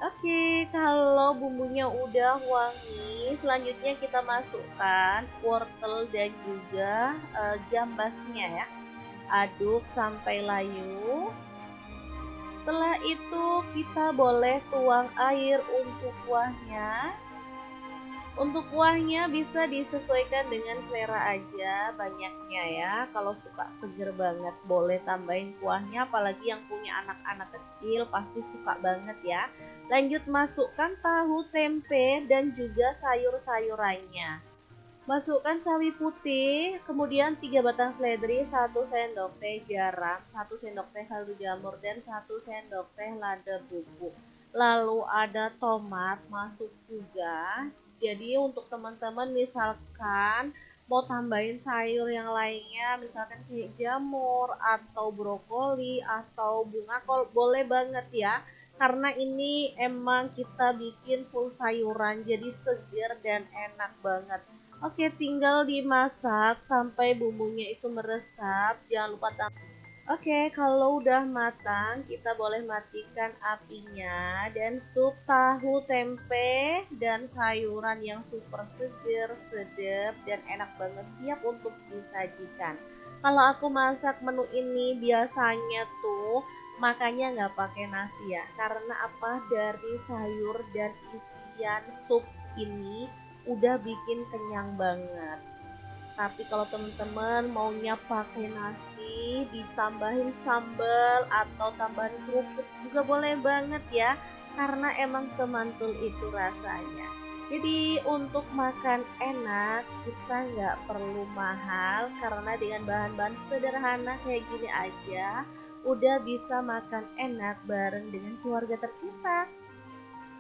Oke, kalau bumbunya udah wangi, selanjutnya kita masukkan wortel dan juga gambasnya ya. Aduk sampai layu. Setelah itu kita boleh tuang air untuk kuahnya. Untuk kuahnya bisa disesuaikan dengan selera aja banyaknya ya. Kalau suka seger banget boleh tambahin kuahnya, apalagi yang punya anak-anak kecil pasti suka banget ya. Lanjut masukkan tahu, tempe dan juga sayur-sayurannya. Masukkan sawi putih, kemudian 3 batang seledri, 1 sendok teh garam, 1 sendok teh kaldu jamur, dan 1 sendok teh lada bubuk. Lalu ada tomat masuk juga. Jadi untuk teman-teman misalkan mau tambahin sayur yang lainnya, misalkan kayak jamur atau brokoli atau bunga kol, boleh banget ya. Karena ini emang kita bikin full sayuran, jadi segar dan enak banget. Oke, tinggal dimasak sampai bumbunya itu meresap. Jangan lupa Oke, kalau udah matang, kita boleh matikan apinya dan sup tahu tempe dan sayuran yang super seger, sedap, dan enak banget siap untuk disajikan. Kalau aku masak menu ini biasanya tuh makanya nggak pakai nasi ya, karena apa, dari sayur dan isian sup ini udah bikin kenyang banget. Tapi kalau teman-teman maunya pakai nasi, ditambahin sambal atau tambahan kerupuk juga boleh banget ya, karena emang semantul itu rasanya. Jadi untuk makan enak kita nggak perlu mahal, karena dengan bahan-bahan sederhana kayak gini aja udah bisa makan enak bareng dengan keluarga tercinta.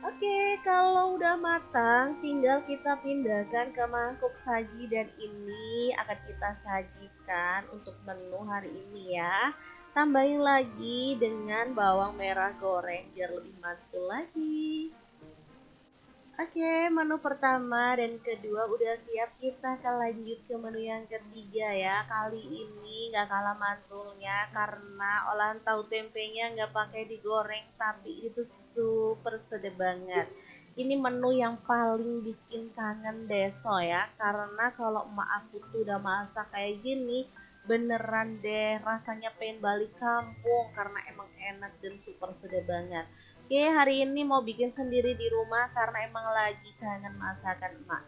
Oke, kalau udah matang, tinggal kita pindahkan ke mangkuk saji dan ini akan kita sajikan untuk menu hari ini ya. Tambahin lagi dengan bawang merah goreng biar lebih mantul lagi. Oke, menu pertama dan kedua udah siap. Kita akan lanjut ke menu yang ketiga ya. Kali ini nggak kalah mantulnya karena olahan tahu tempenya nggak pakai digoreng, tapi itu super sedap banget. Ini menu yang paling bikin kangen deso ya. Karena kalau emak aku tuh udah masak kayak gini, beneran deh rasanya pengen balik kampung karena emang enak dan super sedap banget. Oke, hari ini mau bikin sendiri di rumah karena emang lagi kangen masakan emak.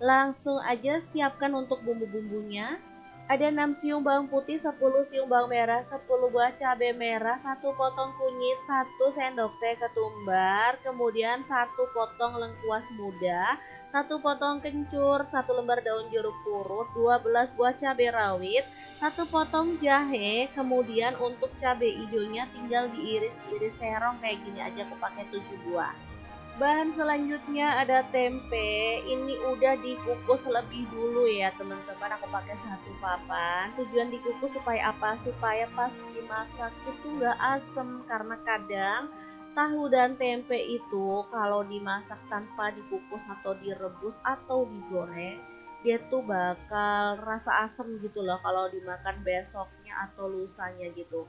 Langsung aja siapkan untuk bumbu-bumbunya. Ada 6 siung bawang putih, 10 siung bawang merah, 10 buah cabai merah, 1 potong kunyit, 1 sendok teh ketumbar, kemudian 1 potong lengkuas muda, 1 potong kencur, 1 lembar daun jeruk purut, 12 buah cabai rawit, 1 potong jahe, kemudian untuk cabai hijaunya tinggal diiris-iris serong kayak gini aja, aku pakai 7 buah. Bahan selanjutnya ada tempe. Ini udah dikukus lebih dulu ya teman-teman. Aku pakai satu papan. Tujuan dikukus supaya apa? Supaya pas dimasak itu nggak asem. Karena kadang Tahu dan tempe itu kalau dimasak tanpa dikukus atau direbus atau digoreng, dia tuh bakal rasa asem gitu loh kalau dimakan besoknya atau lusanya gitu.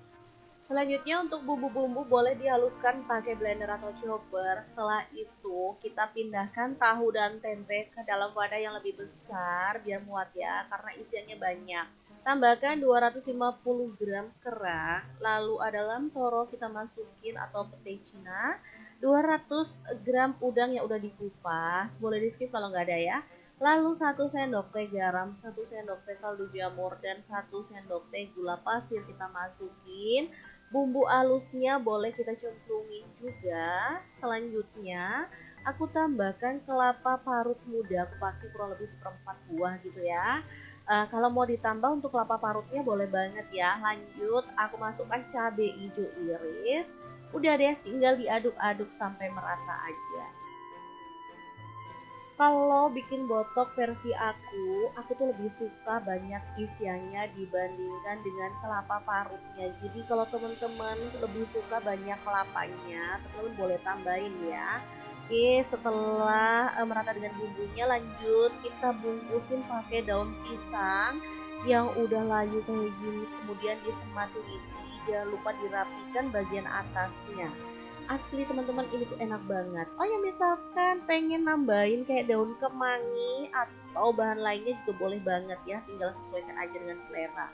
Selanjutnya untuk bumbu-bumbu boleh dihaluskan pakai blender atau chopper. Setelah itu kita pindahkan tahu dan tempe ke dalam wadah yang lebih besar biar muat ya karena isiannya banyak. Tambahkan 250 gram kerang, lalu ada toro kita masukin atau pete Cina, 200 gram udang yang udah dikupas, boleh di skip kalau nggak ada ya. Lalu 1 sendok teh garam, 1 sendok teh kaldu jamur, dan 1 sendok teh gula pasir kita masukin. Bumbu halusnya boleh kita cemplungin juga. Selanjutnya aku tambahkan kelapa parut muda, aku pakai kurang lebih seperempat buah gitu ya. Kalau mau ditambah untuk kelapa parutnya boleh banget ya. Lanjut aku masukkan cabai hijau iris. Udah deh, tinggal diaduk-aduk sampai merata aja. Kalau bikin botok versi aku tuh lebih suka banyak isiannya dibandingkan dengan kelapa parutnya. Jadi kalau teman-teman lebih suka banyak kelapanya, teman-teman boleh tambahin ya. Oke, setelah merata dengan bumbunya, lanjut kita bungkusin pakai daun pisang yang udah layu kayak gini, kemudian disematin ini, jangan lupa dirapikan bagian atasnya. Asli teman-teman ini tuh enak banget. Oh ya misalkan pengen nambahin kayak daun kemangi atau bahan lainnya juga boleh banget ya, tinggal sesuaikan aja dengan selera.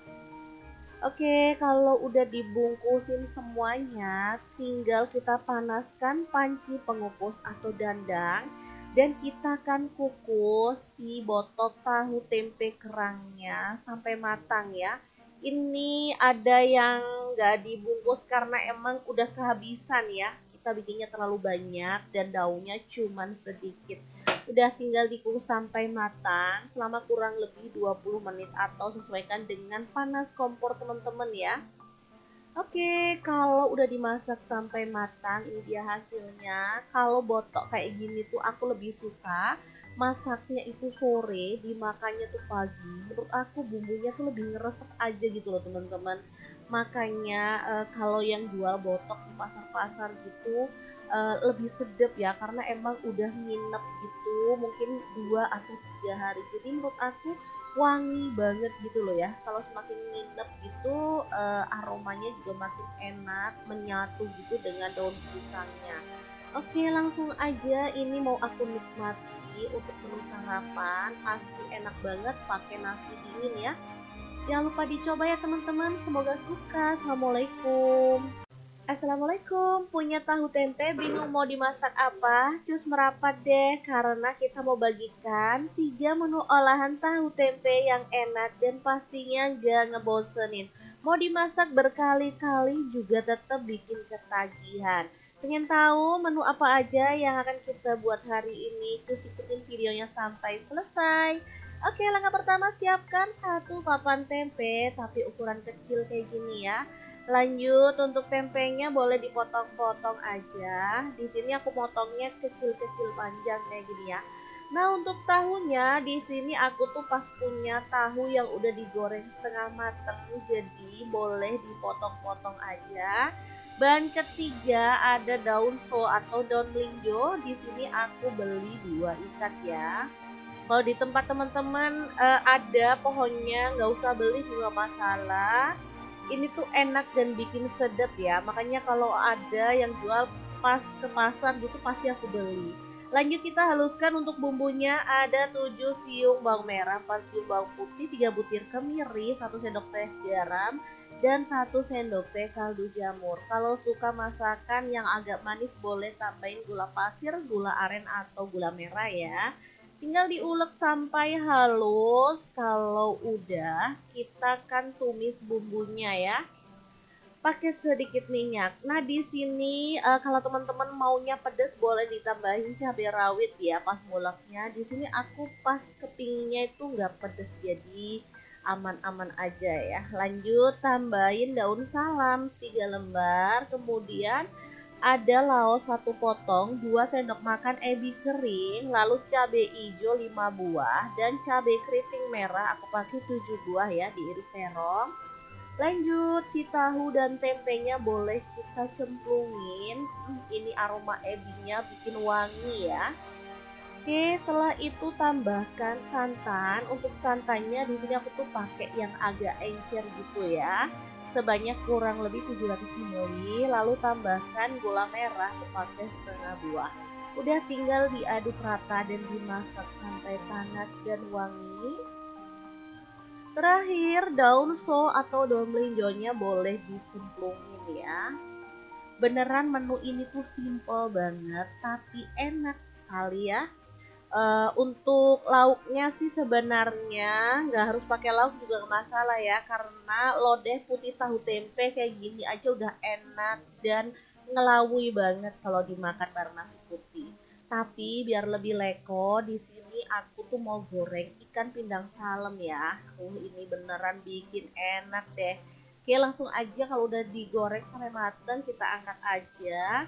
Oke, kalau udah dibungkusin semuanya, tinggal kita panaskan panci pengukus atau dandang dan kita akan kukus si botok tahu tempe kerangnya sampai matang ya. Ini ada yang nggak dibungkus karena emang udah kehabisan ya. Kita bikinnya terlalu banyak dan daunnya cuman sedikit. Udah tinggal dikukus sampai matang selama kurang lebih 20 menit atau sesuaikan dengan panas kompor teman-teman ya. Oke, kalau udah dimasak sampai matang, ini dia hasilnya. Kalau botok kayak gini tuh aku lebih suka masaknya itu sore, dimakannya tuh pagi. Menurut aku bumbunya tuh lebih ngeresep aja gitu loh teman-teman. Makanya kalau yang jual botok di pasar-pasar gitu lebih sedap ya karena emang udah nginep gitu, mungkin 2 atau 3 hari. Jadi menurut aku wangi banget gitu loh ya. Kalau semakin nginep gitu aromanya juga makin enak, menyatu gitu dengan daun pisangnya. Oke, langsung aja ini mau aku nikmati untuk menu sarapan. Pasti enak banget pakai nasi dingin ya. Jangan lupa dicoba ya teman-teman. Semoga suka. Assalamualaikum. Assalamualaikum, punya tahu tempe bingung mau dimasak apa? Cus merapat deh karena kita mau bagikan 3 menu olahan tahu tempe yang enak dan pastinya gak ngebosenin. Mau dimasak berkali-kali juga tetap bikin ketagihan. Pengen tahu menu apa aja yang akan kita buat hari ini? Cus ikutin videonya sampai selesai. Oke, langkah pertama siapkan 1 papan tempe tapi ukuran kecil kayak gini ya. Lanjut untuk tempenya boleh dipotong-potong aja. Di sini aku potongnya kecil-kecil panjang kayak gini ya. Nah, untuk tahunya di sini aku tuh pas punya tahu yang udah digoreng setengah matang, jadi boleh dipotong-potong aja. Bahan ketiga ada daun so atau daun melinjo. Di sini aku beli 2 ikat ya. Kalau di tempat teman-teman ada pohonnya, nggak usah beli juga masalah. Ini tuh enak dan bikin sedap ya. Makanya kalau ada yang jual pas ke pasar gitu pasti aku beli. Lanjut kita haluskan untuk bumbunya ada 7 siung bawang merah, 4 siung bawang putih, 3 butir kemiri, 1 sendok teh garam, dan 1 sendok teh kaldu jamur. Kalau suka masakan yang agak manis boleh tambahin gula pasir, gula aren atau gula merah ya. Tinggal diulek sampai halus. Kalau udah, kita kan tumis bumbunya ya. Pakai sedikit minyak. Nah, di sini kalau teman-teman maunya pedas boleh ditambahin cabai rawit ya pas nguleknya. Di sini aku pas kepingnya itu nggak pedas jadi aman-aman aja ya. Lanjut tambahin daun salam 3 lembar, kemudian ada laos 1 potong, 2 sendok makan ebi kering, lalu cabai hijau 5 buah dan cabai keriting merah aku pakai 7 buah ya diiris terong. Lanjut, si tahu dan tempenya boleh kita cemplungin. Ini aroma ebinya bikin wangi ya. Oke, setelah itu tambahkan santan. Untuk santannya di sini aku tuh pakai yang agak encer gitu ya. Sebanyak kurang lebih 700 ml. Lalu tambahkan gula merah sepakai setengah buah. Udah tinggal diaduk rata dan dimasak sampai panas dan wangi. Terakhir, daun so atau daun melinjonya boleh dicemplungin ya. Beneran menu ini tuh simple banget tapi enak kali ya. Untuk lauknya sih sebenarnya nggak harus pakai lauk juga nggak masalah ya, karena lodeh putih tahu tempe kayak gini aja udah enak dan ngelawui banget kalau dimakan bareng nasi putih. Tapi biar lebih leko, di sini aku tuh mau goreng ikan pindang salem ya. Ini beneran bikin enak deh. Oke, langsung aja kalau udah digoreng sampai mateng kita angkat aja.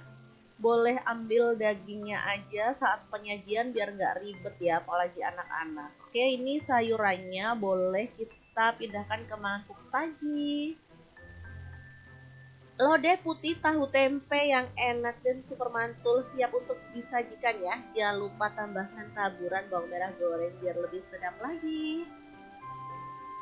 Boleh ambil dagingnya aja saat penyajian biar nggak ribet ya, apalagi anak-anak. Oke, ini sayurannya boleh kita pindahkan ke mangkuk saji. Lodeh putih tahu tempe yang enak dan super mantul siap untuk disajikan ya. Jangan lupa tambahkan taburan bawang merah goreng biar lebih sedap lagi.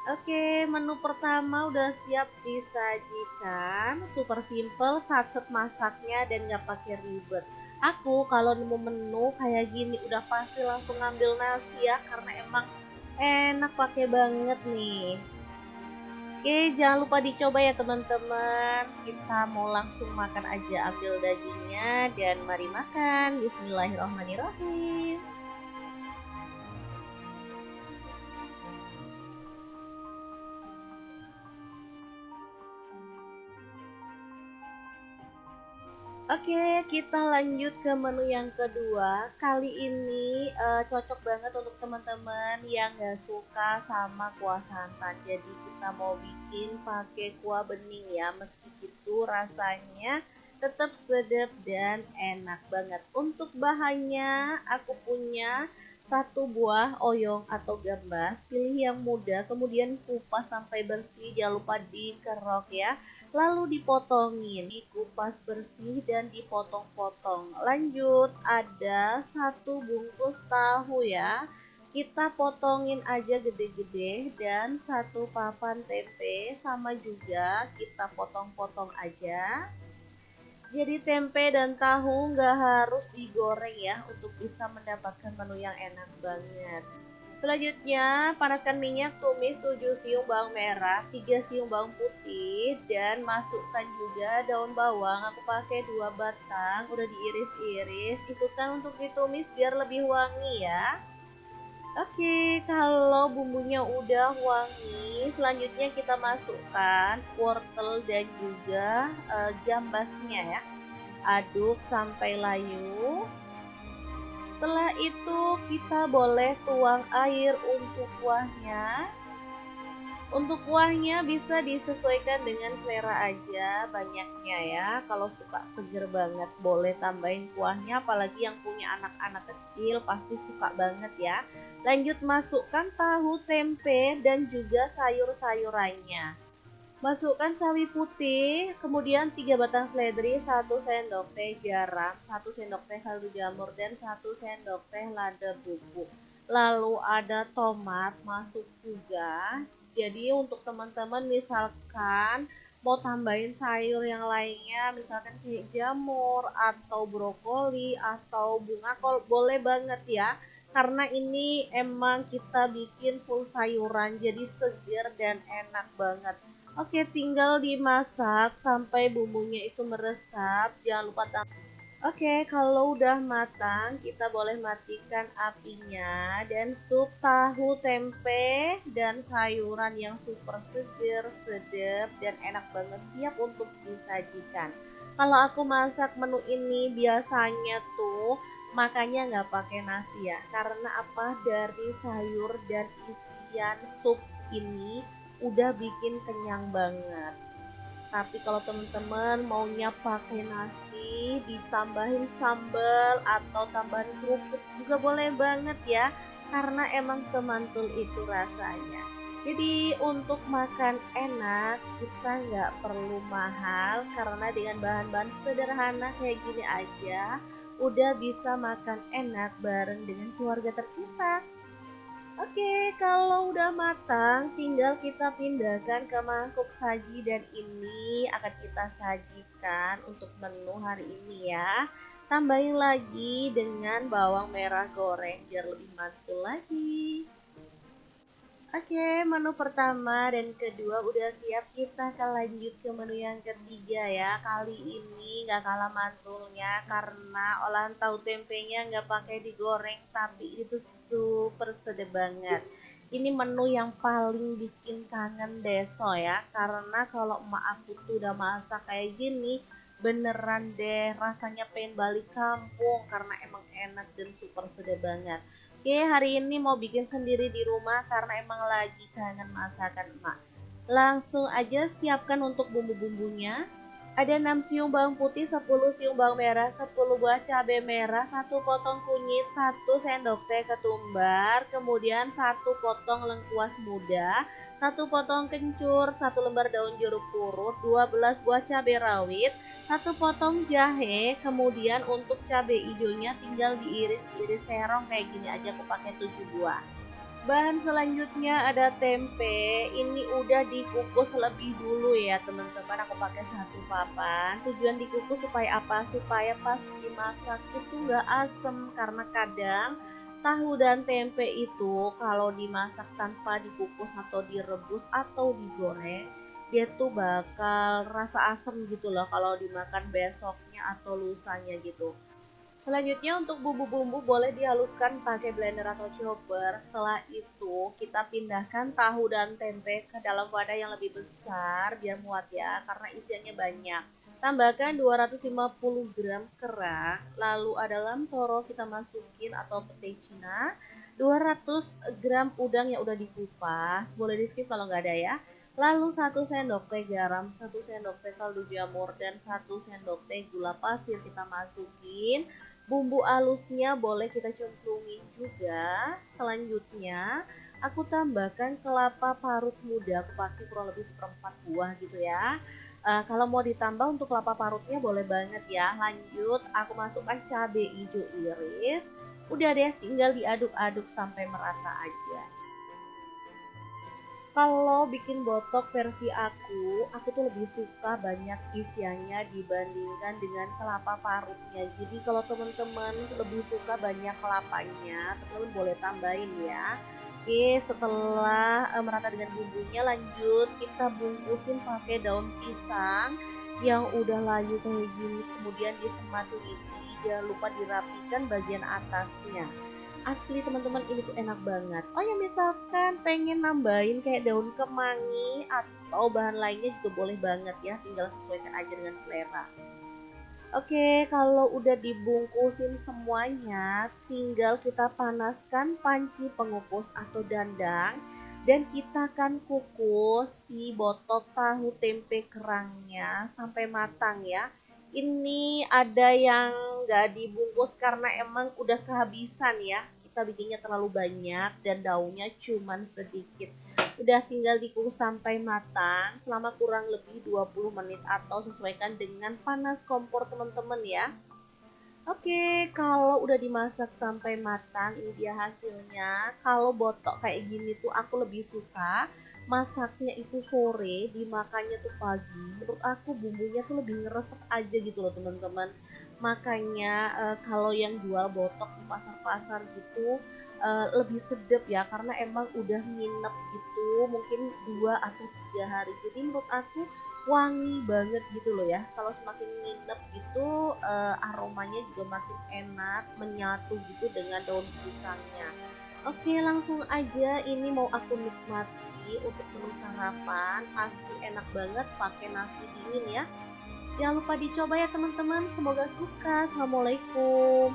Oke, menu pertama udah siap disajikan. Super simple, satset masaknya dan nggak pakai ribet. Aku kalau nemu menu kayak gini udah pasti langsung ngambil nasi ya, karena emang enak pakai banget nih. Oke, jangan lupa dicoba ya teman-teman. Kita mau langsung makan aja, ambil dagingnya dan mari makan. Bismillahirrahmanirrahim. Oke, kita lanjut ke menu yang kedua. Kali ini cocok banget untuk teman-teman yang nggak suka sama kuah santan. Jadi kita mau bikin pakai kuah bening ya. Meski gitu rasanya tetap sedap dan enak banget. Untuk bahannya aku punya satu buah oyong atau gambas. Pilih yang muda, kemudian kupas sampai bersih. Jangan lupa dikerok ya. Lalu dipotongin, dikupas bersih dan dipotong-potong. Lanjut, ada satu bungkus tahu ya. Kita potongin aja gede-gede dan satu papan tempe sama juga kita potong-potong aja. Jadi tempe dan tahu nggak harus digoreng ya untuk bisa mendapatkan menu yang enak banget. Selanjutnya, panaskan minyak, tumis 7 siung bawang merah, 3 siung bawang putih, dan masukkan juga daun bawang. Aku pakai 2 batang, udah diiris-iris. Ikutan untuk ditumis biar lebih wangi ya. Oke, kalau bumbunya udah wangi, selanjutnya kita masukkan wortel dan juga gambasnya ya. Aduk sampai layu. Setelah itu kita boleh tuang air untuk kuahnya. Untuk kuahnya bisa disesuaikan dengan selera aja banyaknya ya. Kalau suka seger banget boleh tambahin kuahnya, apalagi yang punya anak-anak kecil pasti suka banget ya. Lanjut masukkan tahu, tempe dan juga sayur-sayurannya. Masukkan sawi putih, kemudian 3 batang seledri, 1 sendok teh garam, 1 sendok teh kaldu jamur, dan 1 sendok teh lada bubuk. Lalu ada tomat masuk juga. Jadi untuk teman-teman misalkan mau tambahin sayur yang lainnya, misalkan kayak jamur atau brokoli atau bunga kol, boleh banget ya. Karena ini emang kita bikin full sayuran, jadi segar dan enak banget. Oke, tinggal dimasak sampai bumbunya itu meresap. Jangan lupa tambah. Oke, kalau udah matang, kita boleh matikan apinya dan sup tahu tempe dan sayuran yang super seger, sedap dan enak banget siap untuk disajikan. Kalau aku masak menu ini biasanya tuh makanya nggak pakai nasi ya, karena apa, dari sayur dan isian sup ini udah bikin kenyang banget. Tapi kalau teman-teman maunya pakai nasi, ditambahin sambal atau tambahan kerupuk juga boleh banget ya. Karena emang semantul itu rasanya. Jadi untuk makan enak kita nggak perlu mahal karena dengan bahan-bahan sederhana kayak gini aja udah bisa makan enak bareng dengan keluarga tercinta. Oke, kalau udah matang tinggal kita pindahkan ke mangkuk saji dan ini akan kita sajikan untuk menu hari ini ya. Tambahin lagi dengan bawang merah goreng biar lebih mantul lagi. Oke, menu pertama dan kedua udah siap, kita akan lanjut ke menu yang ketiga ya. Kali ini nggak kalah mantulnya karena olahan tahu tempenya nggak pakai digoreng, tapi itu super sedap banget. Ini menu yang paling bikin kangen deso ya, karena kalau emak aku tuh udah masak kayak gini, beneran deh rasanya pengen balik kampung karena emang enak dan super sedap banget. Oke, hari ini mau bikin sendiri di rumah karena emang lagi kangen masakan emak. Langsung aja siapkan untuk bumbu-bumbunya. Ada 6 siung bawang putih, 10 siung bawang merah, 10 buah cabai merah, 1 potong kunyit, 1 sendok teh ketumbar, kemudian 1 potong lengkuas muda, 1 potong kencur, 1 lembar daun jeruk purut, 12 buah cabai rawit, 1 potong jahe, kemudian untuk cabai hijaunya tinggal diiris-iris serong kayak gini aja, aku pakai 7 buah. Bahan selanjutnya ada tempe, ini udah dikukus lebih dulu ya teman-teman, aku pakai 1 papan. Tujuan dikukus supaya apa? Supaya pas dimasak itu nggak asem, karena kadang tahu dan tempe itu kalau dimasak tanpa dikukus atau direbus atau digoreng, dia tuh bakal rasa asem gitu loh kalau dimakan besoknya atau lusanya gitu. Selanjutnya untuk bumbu-bumbu boleh dihaluskan pakai blender atau chopper. Setelah itu kita pindahkan tahu dan tempe ke dalam wadah yang lebih besar biar muat ya, karena isiannya banyak. Tambahkan 250 gram kerang, lalu ada lamtoro kita masukin atau pete Cina, 200 gram udang yang udah dikupas, boleh di skip kalau nggak ada ya. Lalu 1 sendok teh garam, 1 sendok teh kaldu jamur, dan 1 sendok teh gula pasir kita masukin. Bumbu halusnya boleh kita cemplungin juga. Selanjutnya aku tambahkan kelapa parut muda, aku pakai kurang lebih seperempat buah gitu ya. Kalau mau ditambah untuk kelapa parutnya boleh banget ya. Lanjut aku masukkan cabai hijau iris. Udah deh, tinggal diaduk-aduk sampai merata aja. Kalau bikin botok versi aku tuh lebih suka banyak isiannya dibandingkan dengan kelapa parutnya. Jadi kalau teman-teman lebih suka banyak kelapanya, teman-teman boleh tambahin ya. Oke, setelah merata dengan bumbunya, lanjut kita bungkusin pakai daun pisang yang udah layu kayak gini. Kemudian disematin ini, jangan lupa dirapikan bagian atasnya. Asli teman-teman, ini tuh enak banget. Oh ya, misalkan pengen nambahin kayak daun kemangi atau bahan lainnya juga boleh banget ya, tinggal sesuaikan aja dengan selera. Oke, kalau udah dibungkusin semuanya, tinggal kita panaskan panci pengukus atau dandang dan kita akan kukus si botok tahu tempe kerangnya sampai matang ya. Ini ada yang nggak dibungkus karena emang udah kehabisan ya. Kita bikinnya terlalu banyak dan daunnya cuman sedikit. Udah tinggal dikukus sampai matang selama kurang lebih 20 menit atau sesuaikan dengan panas kompor teman-teman ya. Oke, kalau udah dimasak sampai matang, ini dia hasilnya. Kalau botok kayak gini tuh aku lebih suka masaknya itu sore, dimakannya tuh pagi. Menurut aku bumbunya tuh lebih ngeresep aja gitu loh teman-teman. Makanya kalau yang jual botok di pasar-pasar gitu lebih sedap ya, karena emang udah nginep gitu, mungkin 2 atau 3 hari. Jadi menurut aku wangi banget gitu loh ya. Kalau semakin nginep gitu aromanya juga makin enak, menyatu gitu dengan daun pisangnya. Oke, langsung aja ini mau aku nikmati untuk menu sarapan. Pasti enak banget pakai nasi dingin ya. Jangan lupa dicoba ya teman-teman, semoga suka. Assalamualaikum.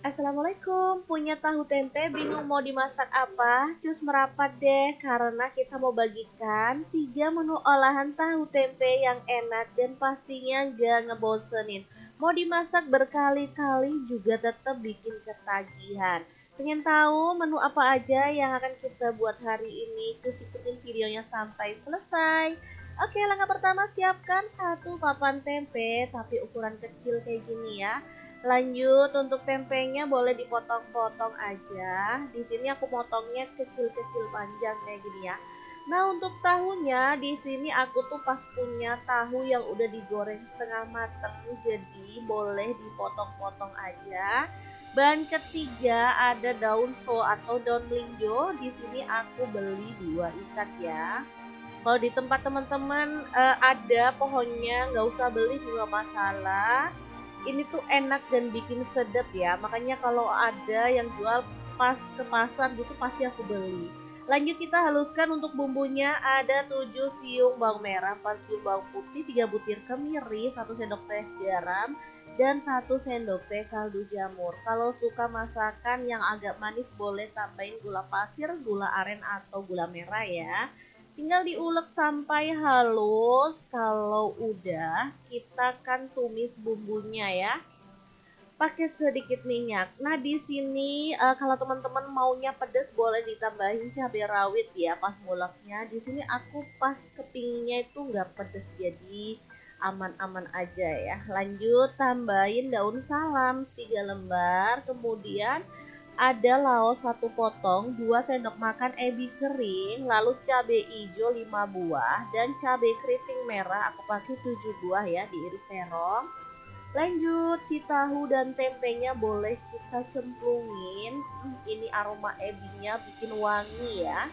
Assalamualaikum, punya tahu tempe bingung mau dimasak apa? Cus merapat deh karena kita mau bagikan 3 menu olahan tahu tempe yang enak dan pastinya gak ngebosenin. Mau dimasak berkali-kali juga tetap bikin ketagihan. Pengen tahu menu apa aja yang akan kita buat hari ini? Terus ikutin videonya sampai selesai. Oke, langkah pertama siapkan satu papan tempe tapi ukuran kecil kayak gini ya. Lanjut untuk tempenya boleh dipotong-potong aja. Di sini aku potongnya kecil-kecil panjang kayak gini ya. Nah, untuk tahunya di sini aku tuh pas punya tahu yang udah digoreng setengah matang, jadi boleh dipotong-potong aja. Bahan ketiga ada daun so atau daun melinjo. Di sini aku beli 2 ikat ya. Kalau di tempat teman-teman ada pohonnya, nggak usah beli juga masalah. Ini tuh enak dan bikin sedap ya. Makanya kalau ada yang jual pas ke pasar gitu pasti aku beli. Lanjut kita haluskan untuk bumbunya ada 7 siung bawang merah, 4 siung bawang putih, 3 butir kemiri, 1 sendok teh garam, dan 1 sendok teh kaldu jamur. Kalau suka masakan yang agak manis boleh tambahin gula pasir, gula aren atau gula merah ya. Tinggal diulek sampai halus. Kalau udah, kita kan tumis bumbunya ya. Pakai sedikit minyak. Nah, di sini kalau teman-teman maunya pedas boleh ditambahin cabai rawit ya pas nguleknya. Di sini aku pas kepingnya itu nggak pedas jadi aman-aman aja ya. Lanjut tambahin daun salam 3 lembar, kemudian ada laos 1 potong, 2 sendok makan ebi kering, lalu cabai hijau 5 buah dan cabai keriting merah aku pakai 7 buah ya diiris terong. Lanjut si tahu dan tempenya boleh kita cemplungin. Ini aroma ebinya bikin wangi ya.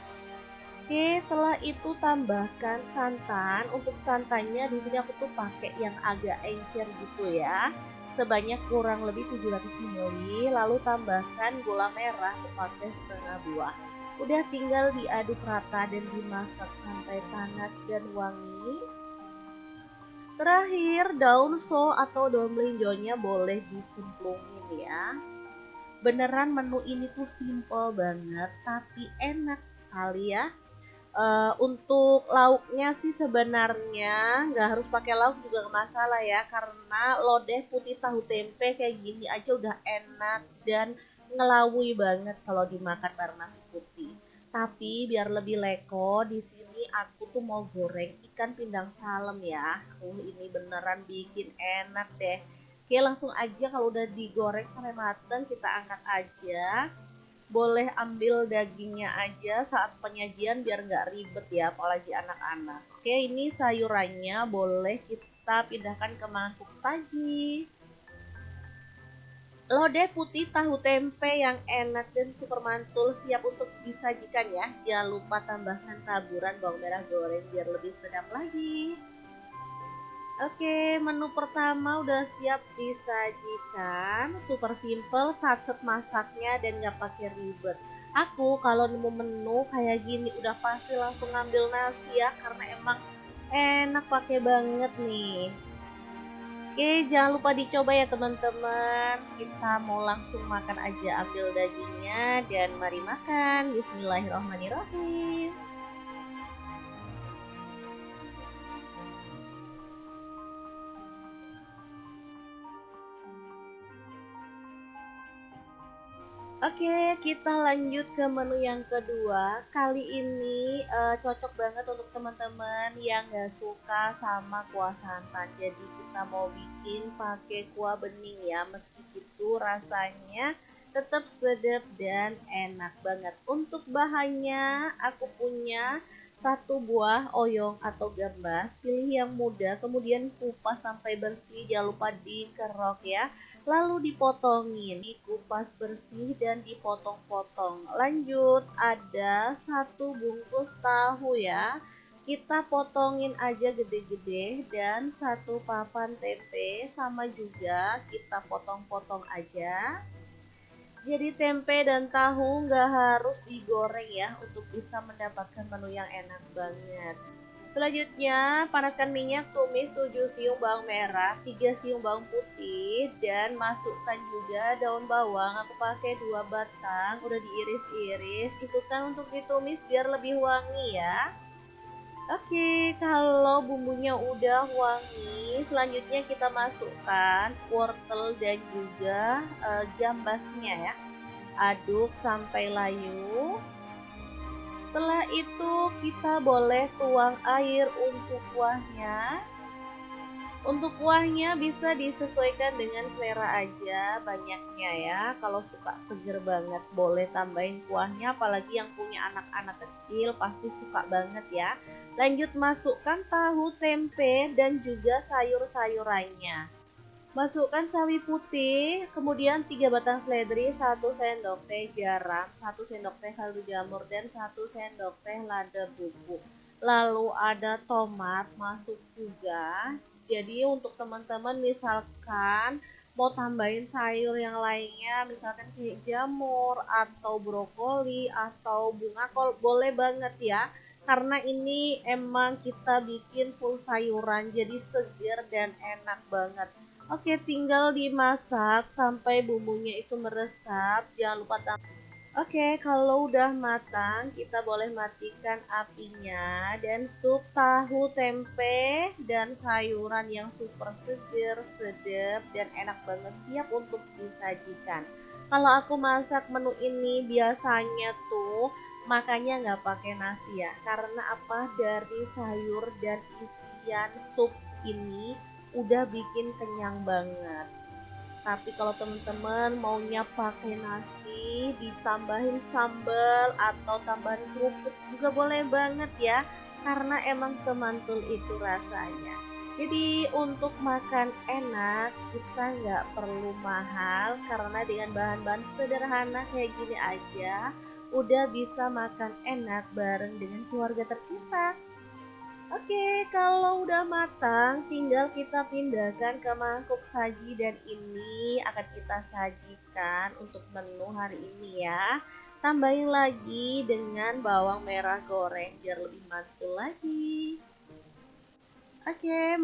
Oke, setelah itu tambahkan santan. Untuk santannya di sini aku tuh pakai yang agak encer gitu ya. Sebanyak kurang lebih 700 ml. Lalu tambahkan gula merah aku pakai setengah buah. Udah tinggal diaduk rata dan dimasak sampai panas dan wangi. Terakhir daun so atau daun melinjonya boleh dicemplungin ya. Beneran menu ini tuh simple banget tapi enak kali ya. Untuk lauknya sih sebenarnya nggak harus pakai lauk juga nggak masalah ya, karena lodeh putih tahu tempe kayak gini aja udah enak dan ngelawui banget kalau dimakan bareng nasi putih. Tapi biar lebih leko, di sini aku tuh mau goreng ikan pindang salem ya. Ini beneran bikin enak deh. Oke, langsung aja kalau udah digoreng sampai mateng kita angkat aja. Boleh ambil dagingnya aja saat penyajian biar nggak ribet ya, apalagi anak-anak. Oke, ini sayurannya boleh kita pindahkan ke mangkuk saji. Lodeh putih tahu tempe yang enak dan super mantul siap untuk disajikan ya. Jangan lupa tambahkan taburan bawang merah goreng biar lebih sedap lagi. Oke, menu pertama udah siap disajikan. Super simple, satset masaknya dan nggak pakai ribet. Aku kalau nemu menu kayak gini udah pasti langsung ngambil nasi ya, karena emang enak pakai banget nih. Oke, jangan lupa dicoba ya teman-teman. Kita mau langsung makan aja, ambil dagingnya dan mari makan. Bismillahirrahmanirrahim. Oke, kita lanjut ke menu yang kedua. Kali ini cocok banget untuk teman-teman yang nggak suka sama kuah santan. Jadi kita mau bikin pakai kuah bening ya. Meski gitu rasanya tetap sedap dan enak banget. Untuk bahannya aku punya 1 buah oyong atau gambas. Pilih yang muda, kemudian kupas sampai bersih. Jangan lupa dikerok ya. Lalu dipotongin, dikupas bersih dan dipotong-potong. Lanjut, ada 1 bungkus tahu ya. Kita potongin aja gede-gede dan 1 papan tempe sama juga kita potong-potong aja. Jadi tempe dan tahu nggak harus digoreng ya untuk bisa mendapatkan menu yang enak banget. Selanjutnya, panaskan minyak, tumis 7 siung bawang merah, 3 siung bawang putih, dan masukkan juga daun bawang. Aku pakai 2 batang, udah diiris-iris. Ikutan untuk ditumis biar lebih wangi ya. Oke, kalau bumbunya udah wangi, selanjutnya kita masukkan wortel dan juga gambasnya ya. Aduk sampai layu. Setelah itu kita boleh tuang air untuk kuahnya. Untuk kuahnya bisa disesuaikan dengan selera aja banyaknya ya. Kalau suka seger banget boleh tambahin kuahnya, apalagi yang punya anak-anak kecil pasti suka banget ya. Lanjut masukkan tahu, tempe, dan juga sayur-sayurannya. Masukkan sawi putih, kemudian 3 batang seledri, 1 sendok teh garam, 1 sendok teh kaldu jamur, dan 1 sendok teh lada bubuk. Lalu ada tomat masuk juga. Jadi untuk teman-teman misalkan mau tambahin sayur yang lainnya, misalkan kayak jamur atau brokoli atau bunga kol, boleh banget ya. Karena ini emang kita bikin full sayuran, jadi segar dan enak banget. Oke, tinggal dimasak sampai bumbunya itu meresap. Jangan lupa Oke, kalau udah matang, kita boleh matikan apinya dan sup tahu tempe dan sayuran yang super seger, sedap, dan enak banget siap untuk disajikan. Kalau aku masak menu ini biasanya tuh makanya nggak pakai nasi ya, karena apa? Dari sayur dan isian sup ini udah bikin kenyang banget. Tapi kalau teman-teman maunya pakai nasi, ditambahin sambal atau tambahan kerupuk juga boleh banget ya. Karena emang semantul itu rasanya. Jadi untuk makan enak kita nggak perlu mahal karena dengan bahan-bahan sederhana kayak gini aja udah bisa makan enak bareng dengan keluarga tercinta. Oke, kalau udah matang, tinggal kita pindahkan ke mangkuk saji dan ini akan kita sajikan untuk menu hari ini ya. Tambahin lagi dengan bawang merah goreng biar lebih mantul lagi. Oke,